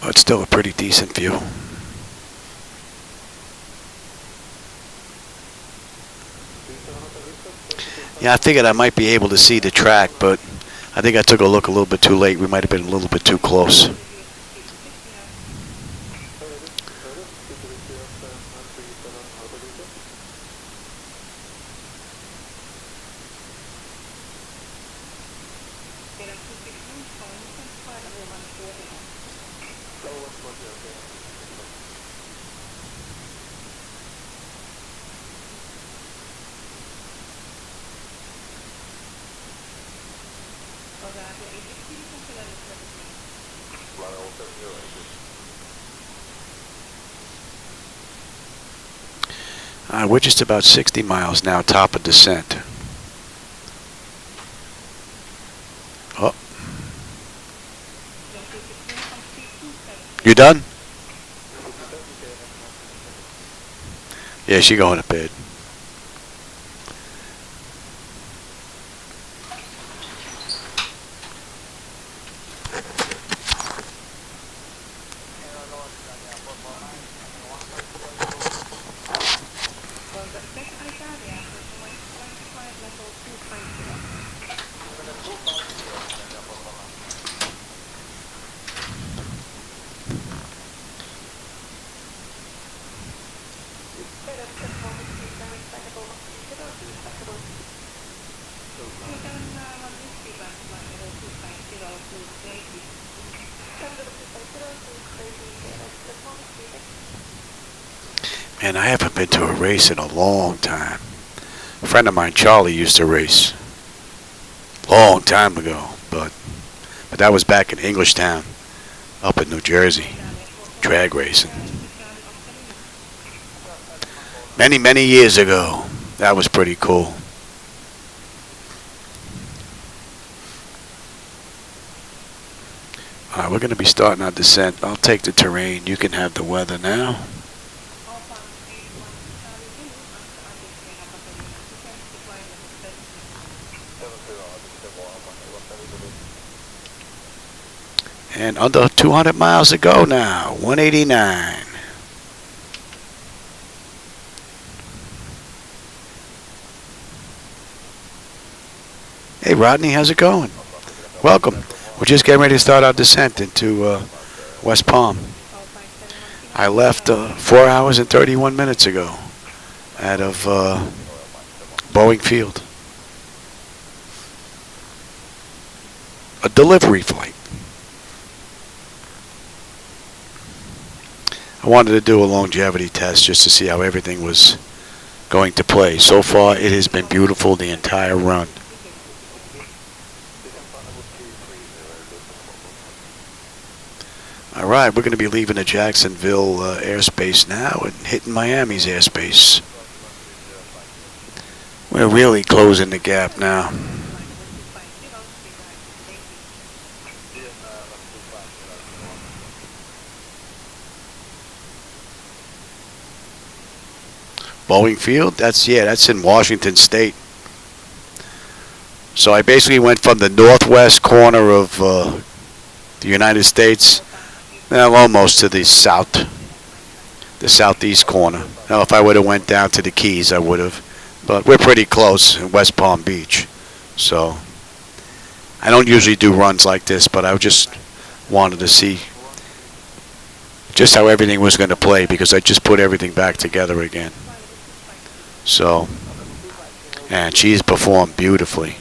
But still a pretty decent view. Yeah, I figured I might be able to see the track, but I think I took a look a little bit too late. We might have been a little bit too close. We're just about 60 miles now, top of descent. Oh. You done? Yeah, she going to bed. Man, I haven't been to a race in a long time. A friend of mine, Charlie, used to race. Long time ago, but that was back in Englishtown, up in New Jersey, drag racing. Many, many years ago. That was pretty cool. Alright, we're going to be starting our descent. I'll take the terrain. You can have the weather now. And under 200 miles to go now. 189. Hey Rodney, how's it going? Welcome. We're just getting ready to start our descent into West Palm. I left 4 hours and 31 minutes ago out of Boeing Field. A delivery flight. I wanted to do a longevity test just to see how everything was going to play. So far, it has been beautiful the entire run. All right, we're going to be leaving the Jacksonville airspace now and hitting Miami's airspace. We're really closing the gap now. Boeing Field, that's in Washington State. So I basically went from the northwest corner of the United States, well, almost to the southeast corner. Now, if I would have went down to the Keys, I would have. But we're pretty close in West Palm Beach. So I don't usually do runs like this, but I just wanted to see just how everything was going to play because I just put everything back together again. So, and she's performed beautifully.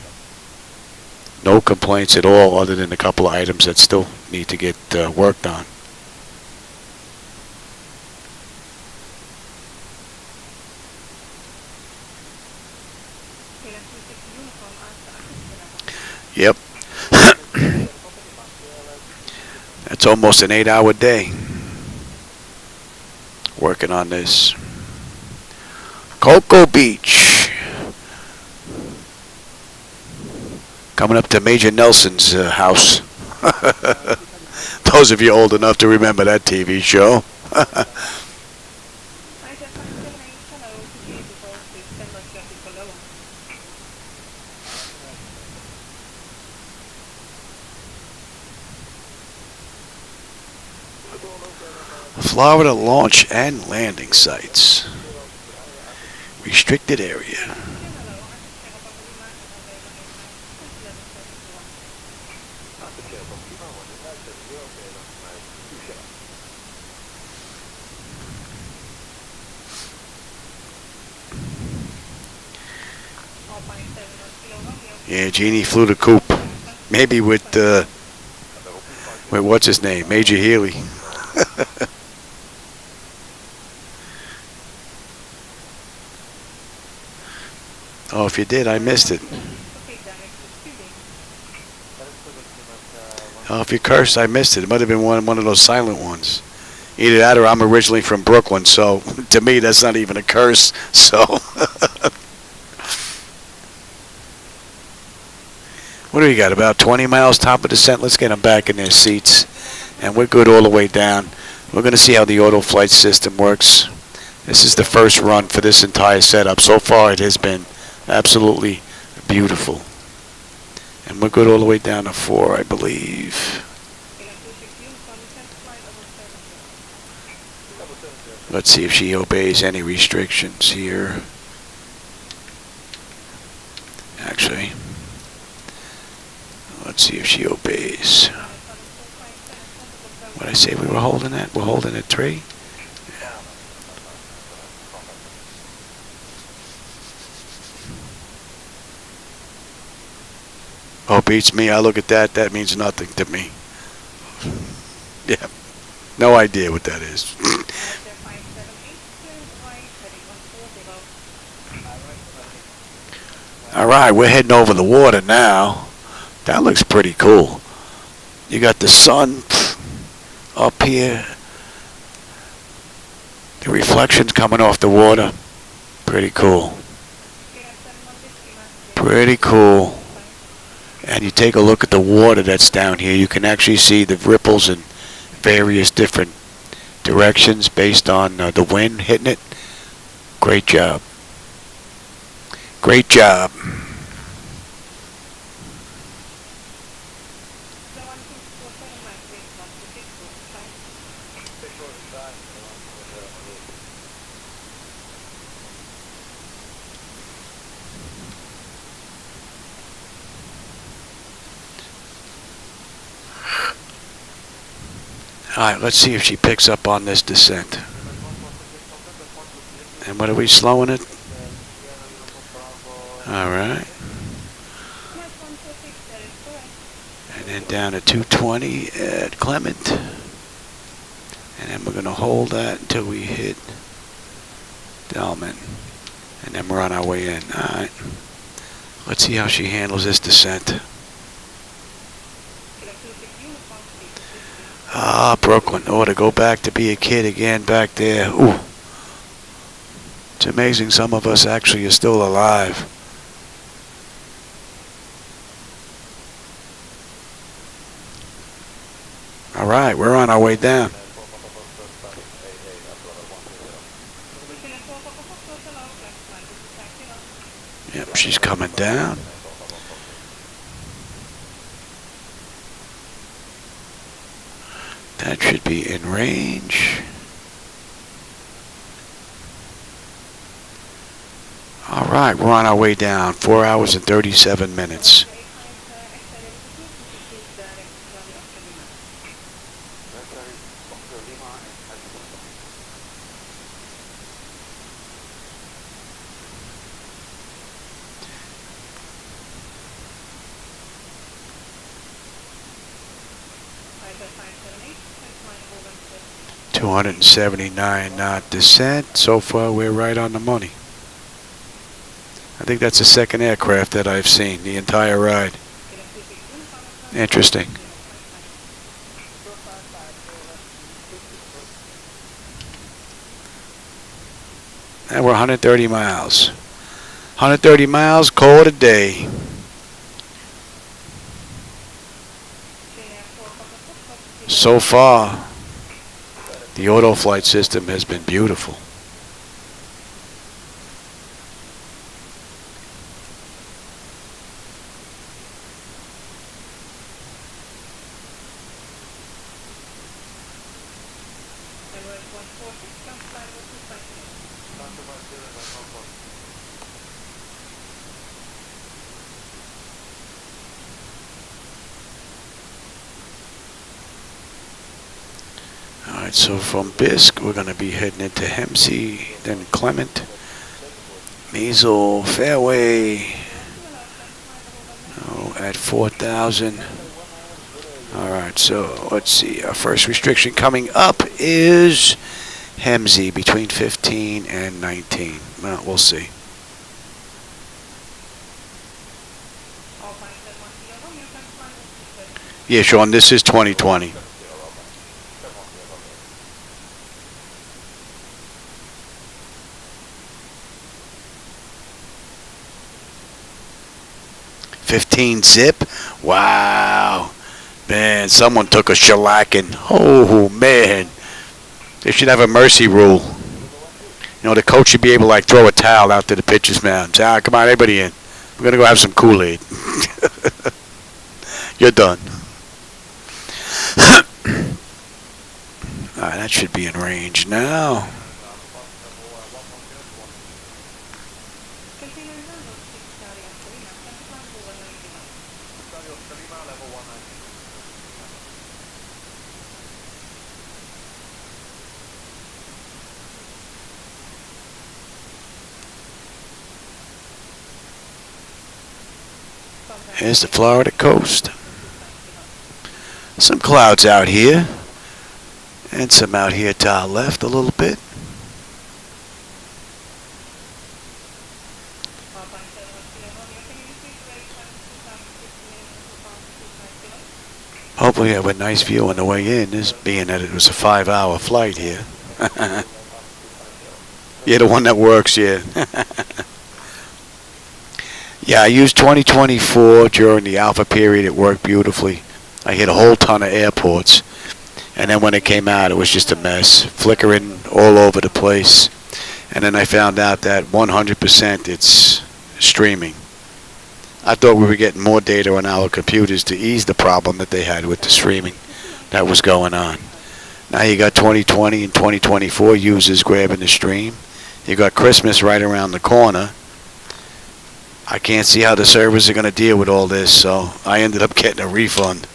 No complaints at all other than a couple of items that still need to get worked on. Yep. That's almost an 8-hour day working on this. Cocoa Beach. Coming up to Major Nelson's house. Those of you old enough to remember that TV show. Florida launch and landing sites. Restricted area. Yeah, Jeannie flew the coop. Maybe with what's his name? Major Healy. Oh, if you did, I missed it. Oh, if you cursed, I missed it. It might have been one of those silent ones. Either that or I'm originally from Brooklyn, so to me that's not even a curse. So what do we got? About 20 miles top of descent. Let's get them back in their seats. And we're good all the way down. We're going to see how the auto flight system works. This is the first run for this entire setup. So far it has been absolutely beautiful. And we're good all the way down to 4, I believe. Let's see if she obeys any restrictions here. Actually, let's see if she obeys. What did I say we were holding at? We're holding at 3? Oh, beats me. I look at that. That means nothing to me. Yeah. No idea what that is. All right, we're heading over the water now. That looks pretty cool. You got the sun up here. The reflections coming off the water. Pretty cool. Pretty cool. And you take a look at the water that's down here. You can actually see the ripples in various different directions based on the wind hitting it. Great job. Great job. All right, let's see if she picks up on this descent. And what are we slowing it? All right. And then down to 220 at Clement. And then we're going to hold that until we hit Delman. And then we're on our way in. All right. Let's see how she handles this descent. Ah, Brooklyn. Oh, to go back to be a kid again back there. Ooh. It's amazing some of us actually are still alive. All right, we're on our way down. Yep, she's coming down. That should be in range. All right, we're on our way down. 4 hours and 37 minutes. $279 knot descent. So far, we're right on the money. I think that's the second aircraft that I've seen the entire ride. Interesting. And we're 130 miles. 130 miles, call it a day. So far, the auto flight system has been beautiful. Alright, so from Bisque, we're going to be heading into Hempsey, then Clement, Maisel, Fairway, at 4,000. Alright, so let's see. Our first restriction coming up is Hempsey between 15 and 19. Well, we'll see. Yeah, Sean, this is 2020. 15 zip? Wow. Man, someone took a shellacking. Oh, man. They should have a mercy rule. You know, the coach should be able to, like, throw a towel out to the pitcher's mound. Say, come on, everybody in. We're going to go have some Kool-Aid. You're done. All right, that should be in range now. Here's the Florida coast. Some clouds out here. And some out here to our left a little bit. Hopefully we have a nice view on the way in, this being that it was a 5-hour flight here. Yeah, the one that works, yeah. Yeah, I used 2024 during the alpha period. It worked beautifully. I hit a whole ton of airports. And then when it came out, it was just a mess. Flickering all over the place. And then I found out that 100% it's streaming. I thought we were getting more data on our computers to ease the problem that they had with the streaming that was going on. Now you got 2020 and 2024 users grabbing the stream. You got Christmas right around the corner. I can't see how the servers are going to deal with all this, so I ended up getting a refund.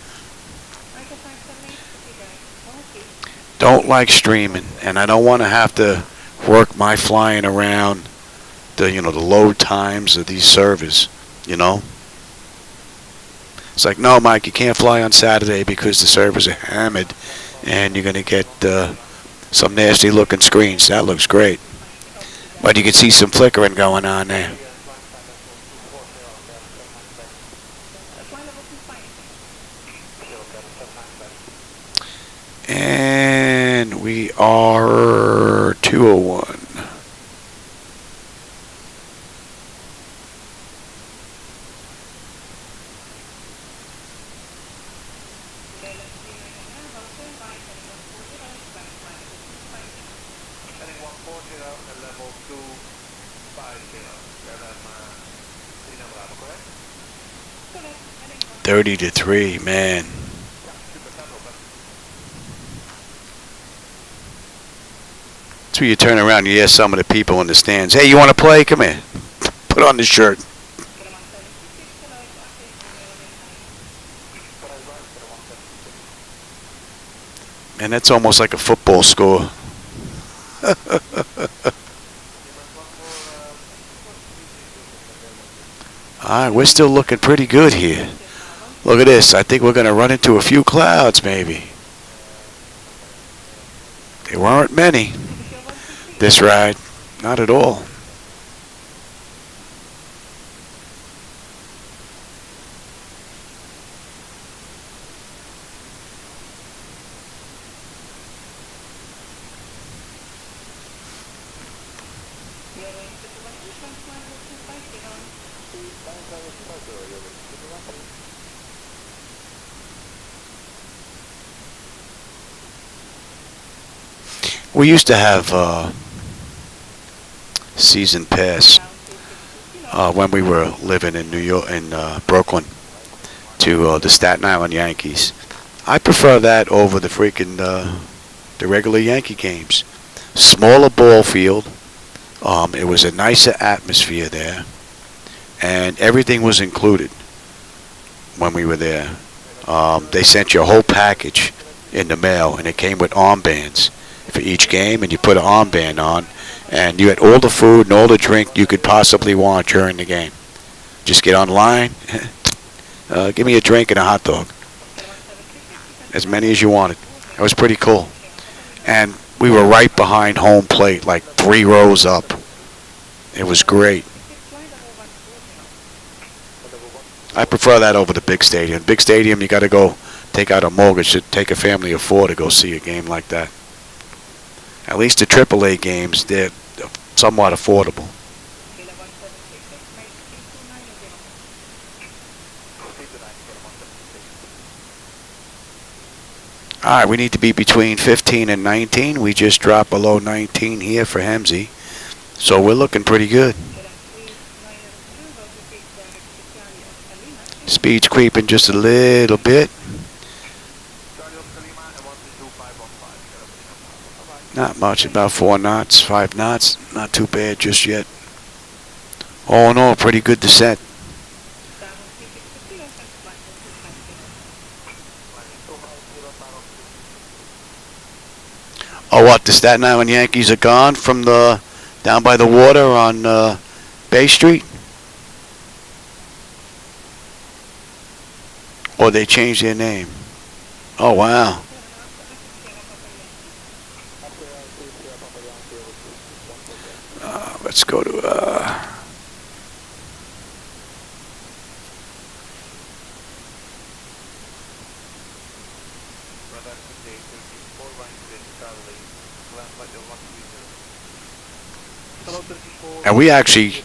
Don't like streaming, and I don't want to have to work my flying around the load times of these servers, you know. It's like, no, Mike, you can't fly on Saturday because the servers are hammered, and you're going to get some nasty looking screens. That looks great, but you can see some flickering going on there. And we are 201. Heading 140 and level 250. Correct? 30 to 3, man. So you turn around and you ask some of the people in the stands, hey, you want to play? Come here. Put on the shirt. And that's almost like a football score. All right, we're still looking pretty good here. Look at this. I think we're going to run into a few clouds, maybe. There weren't many this ride. Not at all. We used to have season pass when we were living in New York, in Brooklyn, to the Staten Island Yankees. I prefer that over the freaking the regular Yankee games. Smaller ball field. It was a nicer atmosphere there, and everything was included when we were there. They sent you a whole package in the mail, and it came with armbands for each game, and you put an armband on, and you had all the food and all the drink you could possibly want during the game. Just get online, give me a drink and a hot dog, as many as you wanted. It was pretty cool. And we were right behind home plate, like 3 rows up. It was great. I prefer that over the big stadium. Big stadium, you got to go take out a mortgage to take a family of four to go see a game like that. At least the AAA games, they're somewhat affordable. All right, we need to be between 15 and 19. We just dropped below 19 here for Hemsey. So we're looking pretty good. Speed's creeping just a little bit. Not much, about 4 knots, 5 knots. Not too bad just yet. All in all, pretty good descent. Oh, what? The Staten Island Yankees are gone from the down by the water on Bay Street? Or they changed their name? Oh, wow. Let's go to and we actually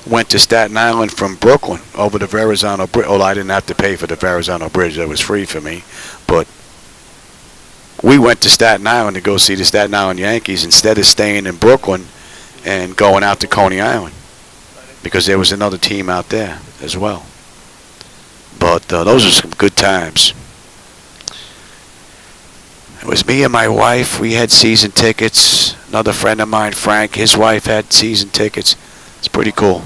went to Staten Island from Brooklyn over the Verrazano Bridge. Oh, I didn't have to pay for the Verrazano Bridge. That was free for me. But we went to Staten Island to go see the Staten Island Yankees instead of staying in Brooklyn and going out to Coney Island, because there was another team out there as well. But those are some good times. It was me and my wife. We had season tickets. Another friend of mine, Frank, his wife had season tickets. It's pretty cool.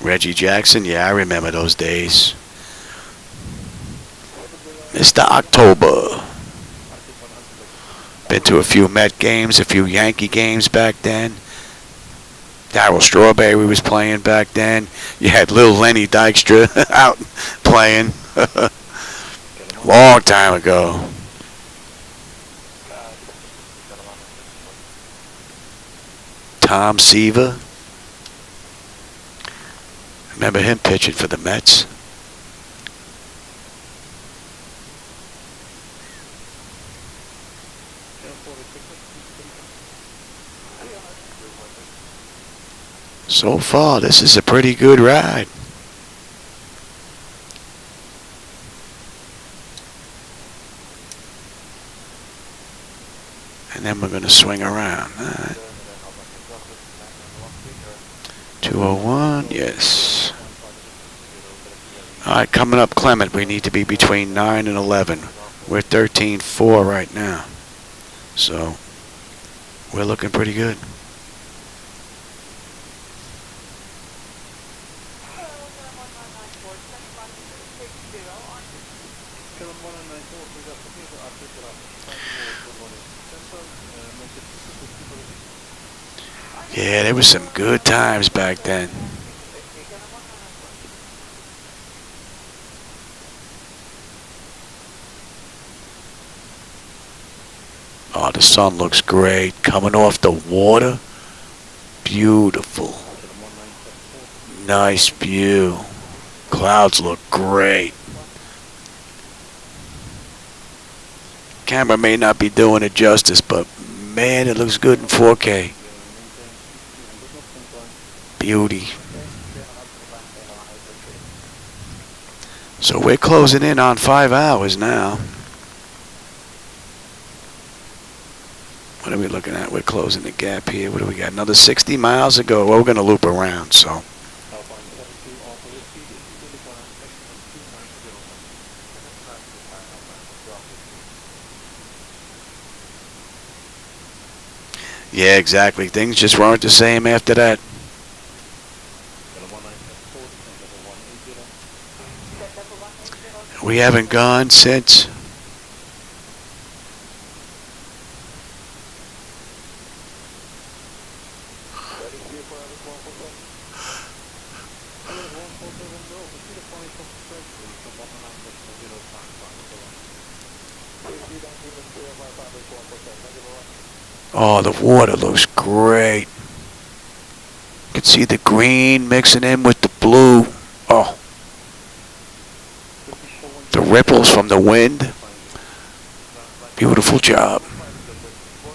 Reggie Jackson, yeah, I remember those days. Mr. October. Been to a few Met games, a few Yankee games back then. Darryl Strawberry was playing back then. You had little Lenny Dykstra out playing. Long time ago. Tom Seaver. Remember him pitching for the Mets. So far, this is a pretty good ride. And then we're going to swing around. 201, yes. All right, coming up Clement, we need to be between 9 and 11. We're 13.4 right now. So, we're looking pretty good. Yeah, there was some good times back then. Oh, the sun looks great. Coming off the water. Beautiful. Nice view. Clouds look great. Camera may not be doing it justice, but man, it looks good in 4K. Beauty. So we're closing in on 5 hours now. What are we looking at? We're closing the gap here. What do we got? Another 60 miles to go. Well, we're going to loop around, so. Yeah, exactly. Things just weren't the same after that. We haven't gone since. Oh, the water looks great. You can see the green mixing in with the blue. Oh, the ripples from the wind. Beautiful job.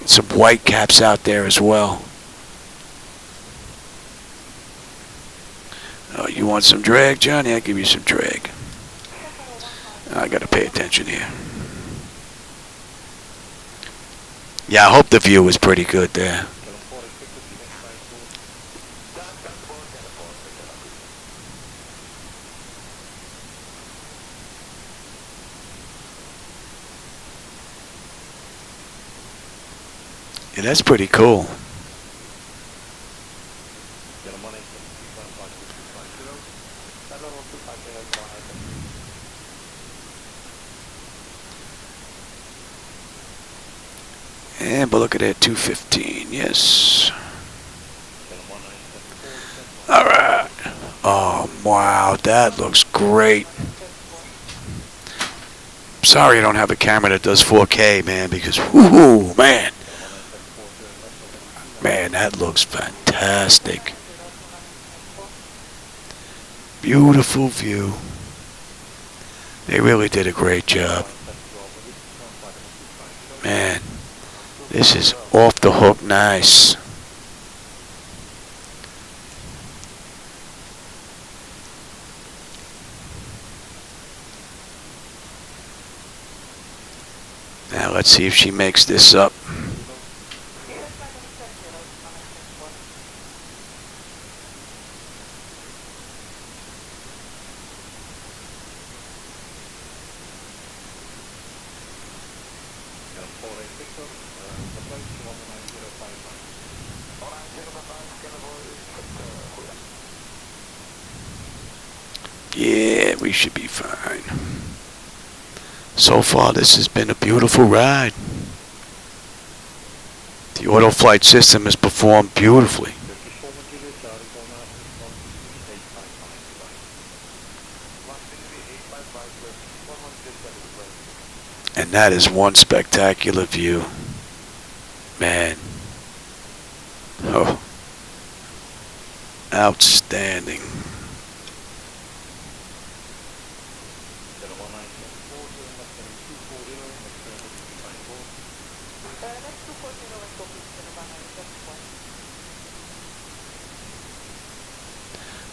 Some white caps out there as well. Oh, you want some drag, Johnny? I'll give you some drag. I gotta pay attention here. Yeah, I hope the view is pretty good there. Yeah, that's pretty cool. And but look at that, 215. Yes. All right. Oh wow, that looks great. Sorry I don't have a camera that does 4K, man, because whoo, man, that looks fantastic. Beautiful view. They really did a great job. Man, this is off the hook nice. Now let's see if she makes this up. Yeah, we should be fine. So far, this has been a beautiful ride. The auto flight system has performed beautifully. And that is one spectacular view. Man. Oh. Outstanding.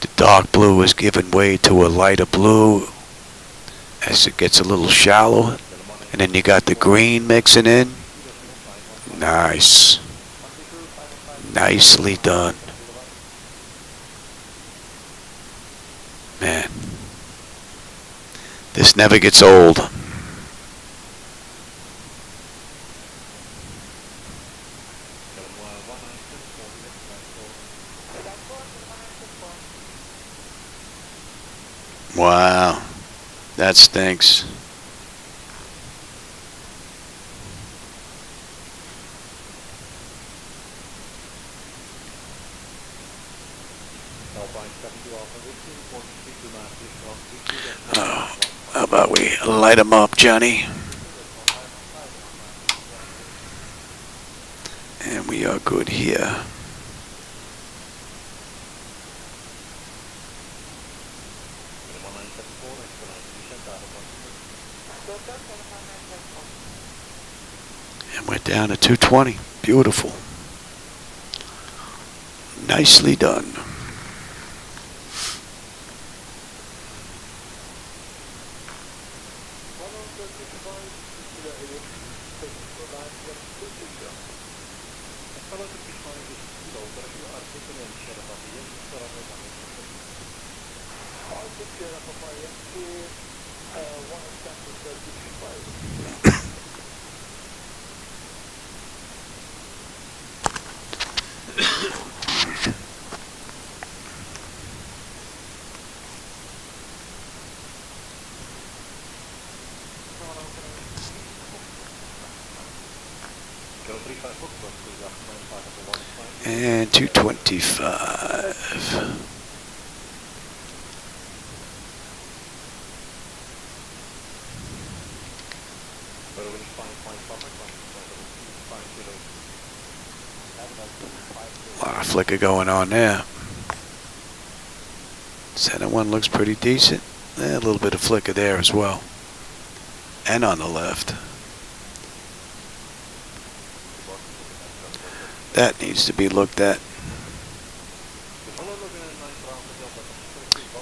The dark blue is giving way to a lighter blue as it gets a little shallow. And then you got the green mixing in. Nice. Nicely done. Man. This never gets old. Wow. That stinks. Oh, how about we light them up, Johnny? And we are good here. And we're down to 220. Beautiful. Nicely done. And 225. A lot of flicker going on there. Center one looks pretty decent. A little bit of flicker there as well. And on the left. That needs to be looked at.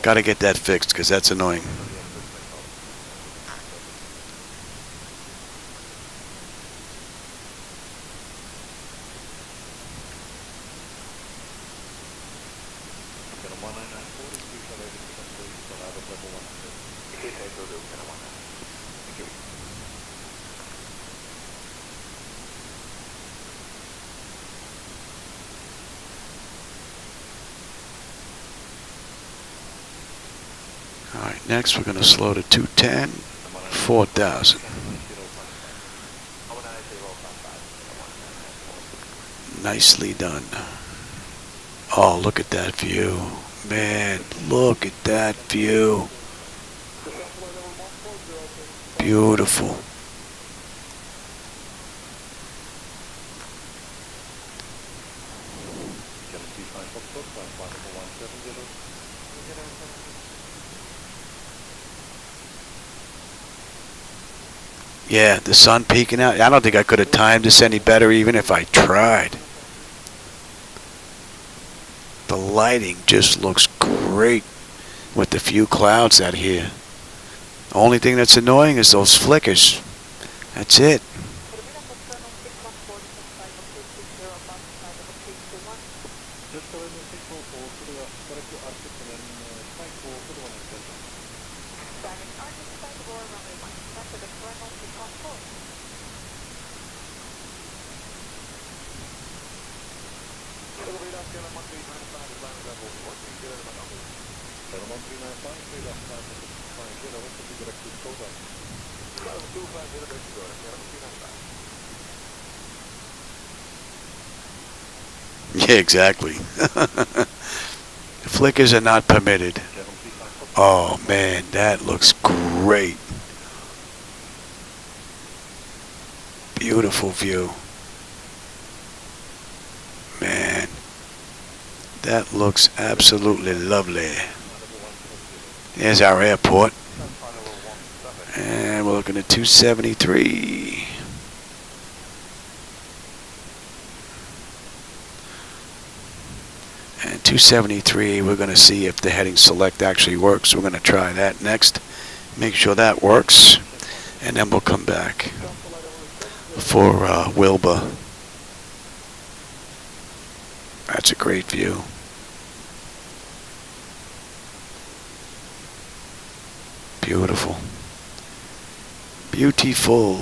Got to get that fixed because that's annoying. Alright, next we're going to slow to 210, 4,000. Nicely done. Oh, look at that view. Man, look at that view. Beautiful. Yeah, the sun peeking out. I don't think I could have timed this any better even if I tried. The lighting just looks great with the few clouds out here. The only thing that's annoying is those flickers. That's it. Yeah, exactly. Flickers are not permitted. Oh man, that looks great. Beautiful view. Man, that looks absolutely lovely. There's our airport. And we're looking at 273. And 273, we're going to see if the heading select actually works. We're going to try that next. Make sure that works. And then we'll come back for Wilbur. That's a great view. Beautiful. Beautiful.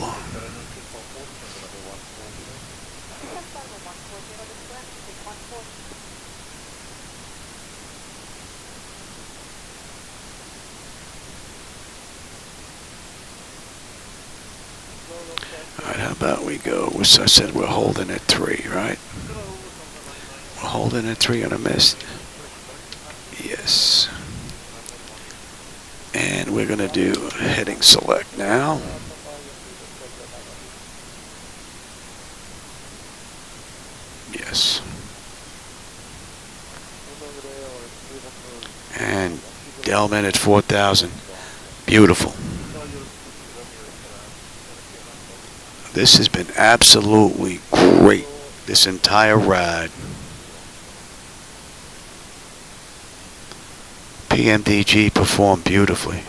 Alright, how about we go? I said we're holding at 3, right? We're holding at 3 on a mist. Yes. And we're going to do heading select now. Yes. And Delman at 4,000. Beautiful. This has been absolutely great, this entire ride. PMDG performed beautifully.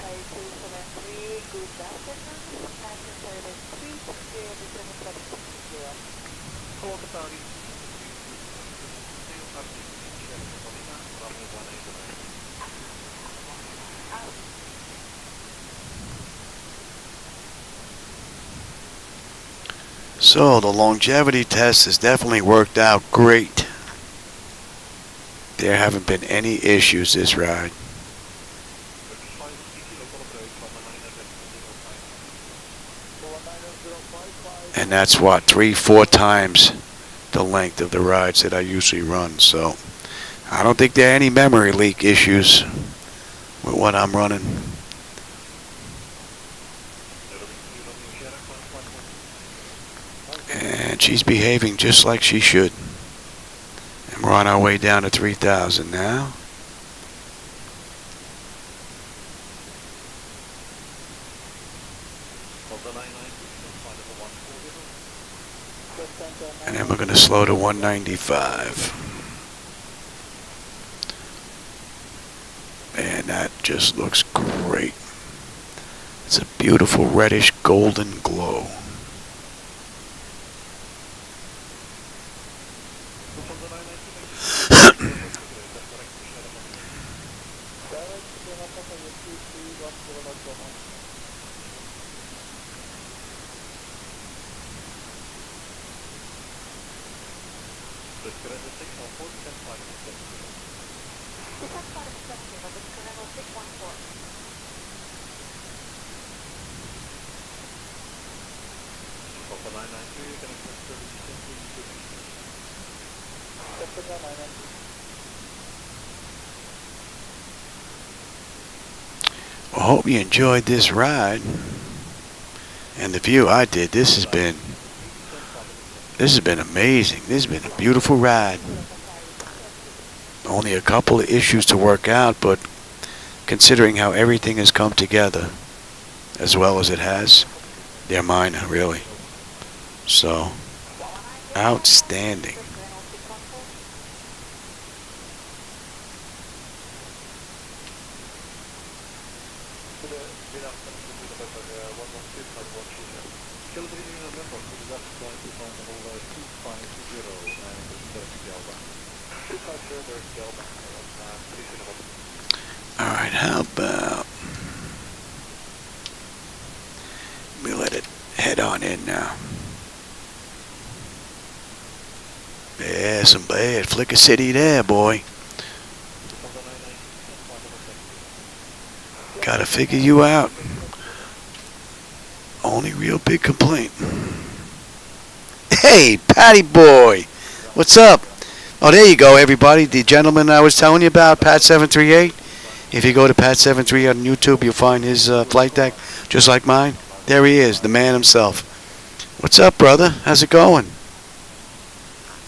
So the longevity test has definitely worked out great. There haven't been any issues this ride. And that's what, 3-4 times the length of the rides that I usually run. So I don't think there are any memory leak issues with what I'm running. And she's behaving just like she should. We're on our way down to 3,000 now. And then we're going to slow to 195. Man, that just looks great. It's a beautiful reddish golden glow. I hope you enjoyed this ride and the view. I did. This has been amazing. This has been a beautiful ride. Only a couple of issues to work out, but considering how everything has come together as well as it has, they're minor, really. So, outstanding. Alright, how about we let it head on in now. Yeah, some bad Flicker City there, boy. Gotta figure you out. Only real big complaint. Hey, Patty boy. What's up? Oh, there you go, everybody. The gentleman I was telling you about, Pat738. If you go to Pat738 on YouTube, you'll find his flight deck, just like mine. There he is, the man himself. What's up, brother? How's it going?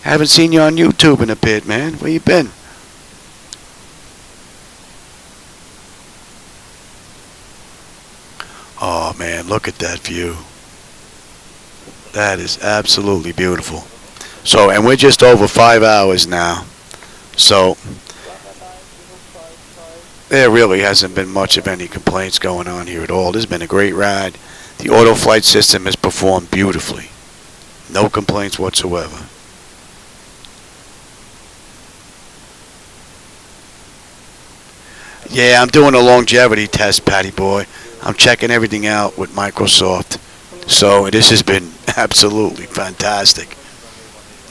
Haven't seen you on YouTube in a bit, man. Where you been? Oh, man, look at that view. That is absolutely beautiful. So, and we're just over 5 hours now. So, there really hasn't been much of any complaints going on here at all. This has been a great ride. The auto flight system has performed beautifully. No complaints whatsoever. Yeah, I'm doing a longevity test, Patty boy. I'm checking everything out with Microsoft. So this has been absolutely fantastic.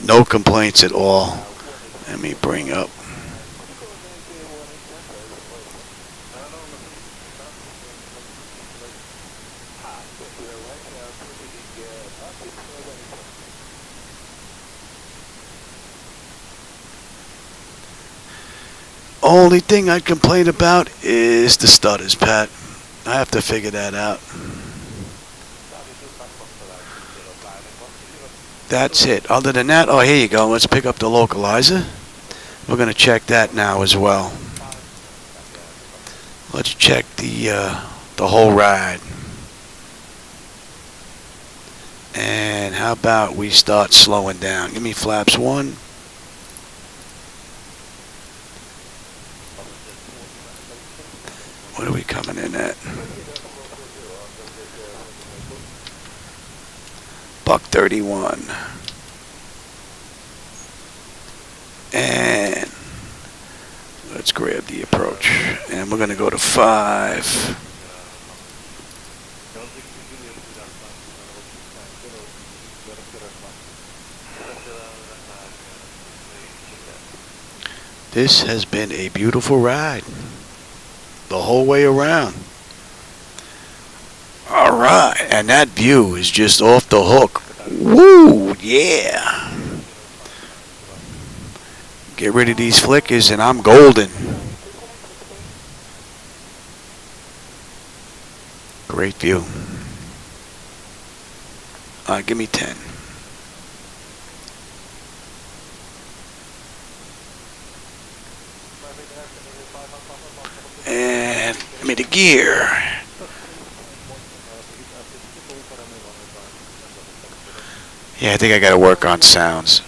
No complaints at all. Let me bring up. Only thing I'd complain about is the stutters, Pat. I have to figure that out. That's it. Other than that, oh, here you go. Let's pick up the localizer. We're going to check that now as well. Let's check the whole ride. And how about we start slowing down? Give me flaps 1. What are we coming in at? Buck 31. And let's grab the approach. And we're going to go to 5. This has been a beautiful ride. The whole way around. Alright, and that view is just off the hook. Woo, yeah. Get rid of these flickers and I'm golden. Great view. Give me 10. me the gear. Yeah, I think I gotta work on sounds.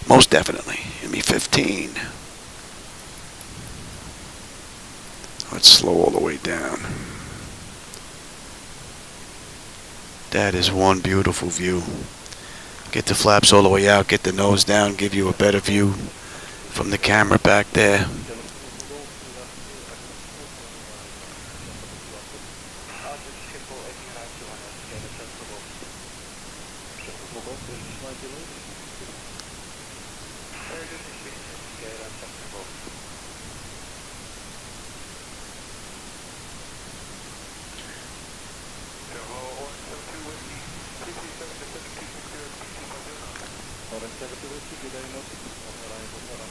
Most definitely. Give me 15. Let's slow all the way down. That is one beautiful view. Get the flaps all the way out, get the nose down, give you a better view from the camera back there.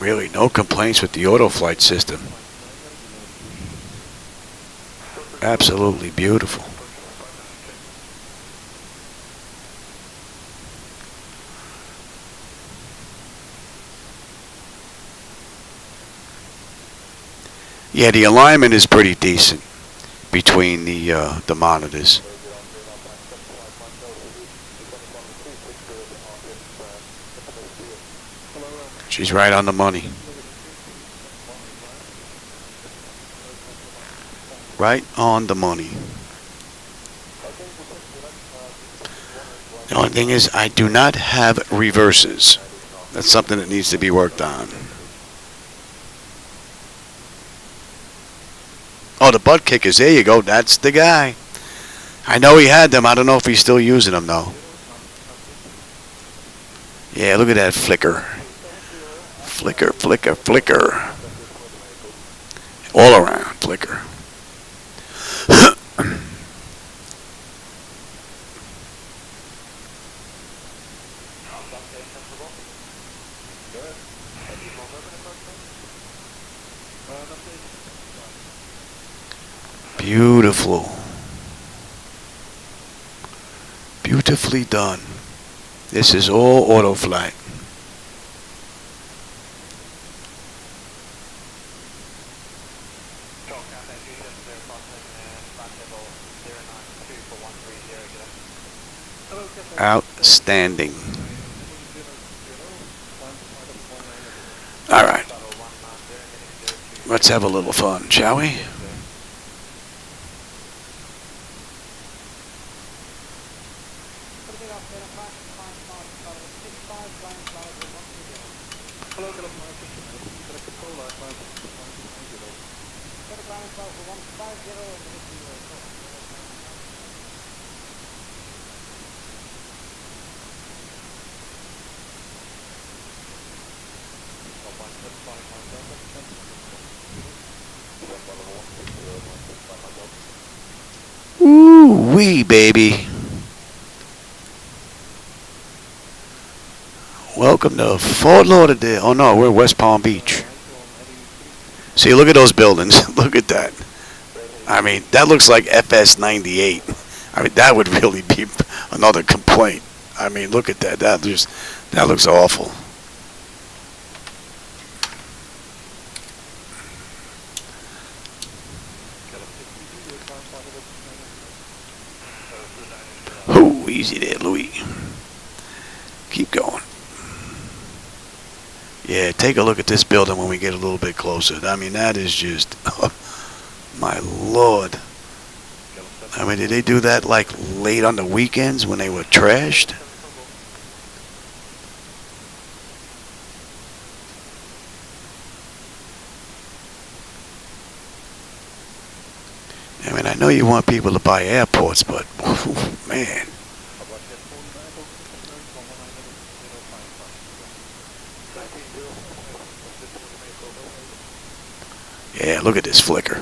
Really, no complaints with the auto flight system. Absolutely beautiful. Yeah, the alignment is pretty decent between the monitors. She's right on the money. Right on the money. The only thing is, I do not have reverses. That's something that needs to be worked on. Oh, the butt kickers. There you go. That's the guy. I know he had them. I don't know if he's still using them, though. Yeah, look at that flicker. Flicker, flicker, flicker. All around flicker. Beautiful. Beautifully done. This is all auto flight. Outstanding. All right. Let's have a little fun, shall we? Ooh-wee, baby. Welcome to Fort Lauderdale. Oh, no, we're West Palm Beach. See, look at those buildings. Look at that. I mean, that looks like FS 98. I mean, that would really be another complaint. I mean, look at that. That looks awful. Oh, easy there, Louis. Keep going. Yeah, take a look at this building when we get a little bit closer. I mean, that is just, my Lord. I mean, did they do that like late on the weekends when they were trashed? I mean, I know you want people to buy airports, but, man. Yeah, look at this flicker.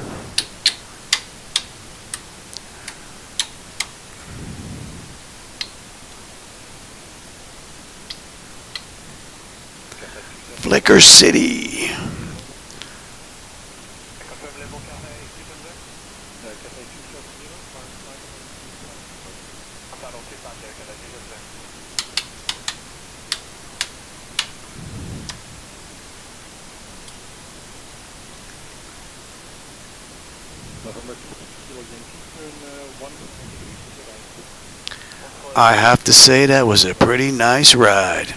Flicker City. I have to say that was a pretty nice ride. I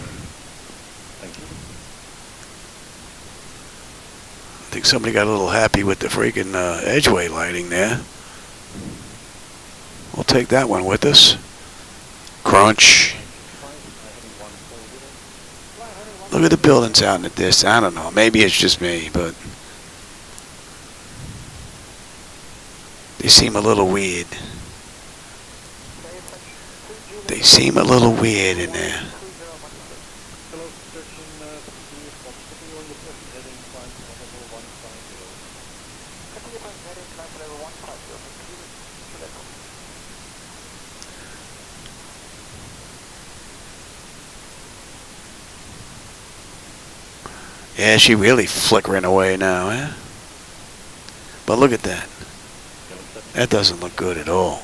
think somebody got a little happy with the freaking edgeway lighting there. We'll take that one with us. Crunch. Look at the buildings out in the distance. I don't know. Maybe it's just me, but they seem a little weird. They seem a little weird in there. Yeah, she really flickering away now, eh? But look at that. That doesn't look good at all.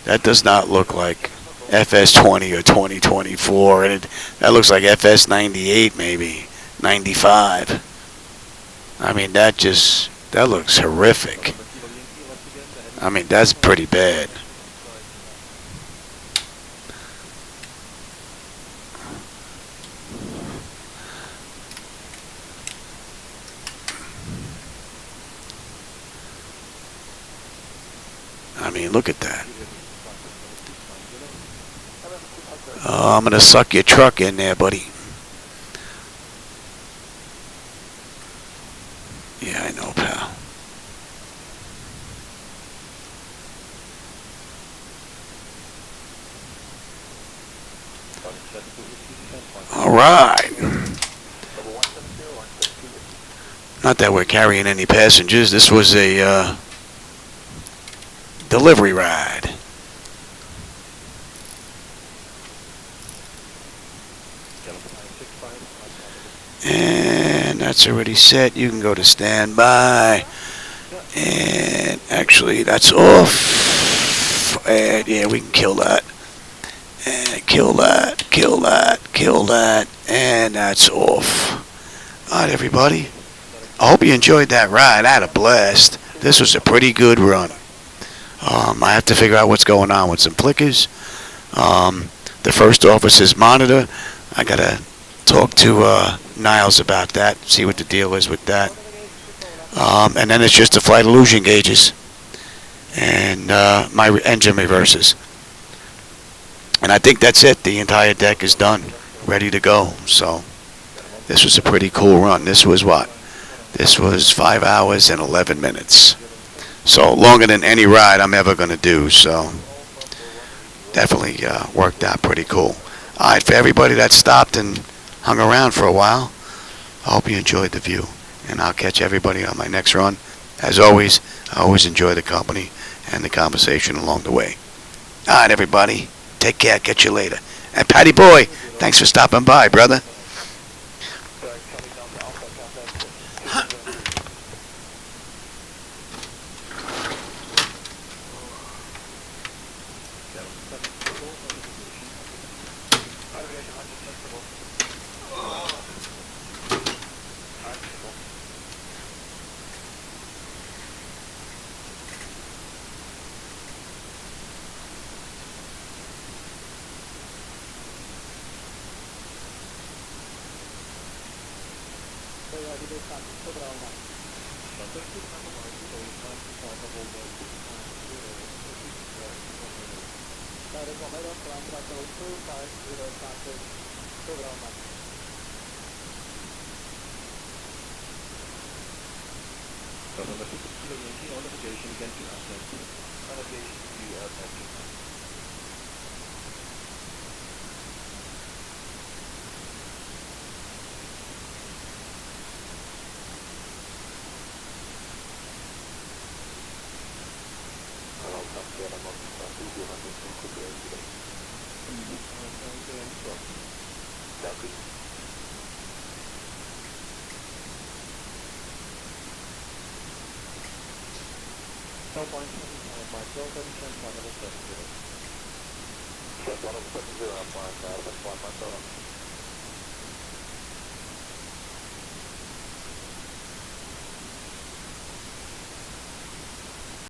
That does not look like FS20 or 2024. And that looks like FS98 maybe, 95. I mean, that looks horrific. I mean, that's pretty bad. I mean, look at that. Oh, I'm going to suck your truck in there, buddy. Yeah, I know, pal. All right. Not that we're carrying any passengers. This was a delivery ride. And that's already set. You can go to standby. And actually, that's off. And yeah, we can kill that. And kill that, kill that, kill that. And that's off. All right, everybody. I hope you enjoyed that ride. I had a blast. This was a pretty good run. I have to figure out what's going on with some flickers. The first officer's monitor, I got to talk to Niles about that, see what the deal is with that. And then it's just the flight illusion gauges and my engine reverses. And I think that's it. The entire deck is done, ready to go. So this was a pretty cool run. This was what? This was 5 hours and 11 minutes. So longer than any ride I'm ever going to do. So definitely worked out pretty cool. All right, for everybody that stopped and hung around for a while, I hope you enjoyed the view. And I'll catch everybody on my next run. As always, I always enjoy the company and the conversation along the way. All right, everybody. Take care. Catch you later. And Patty Boy, thanks for stopping by, brother. That's 170, I'm flying fast, that's flying myself.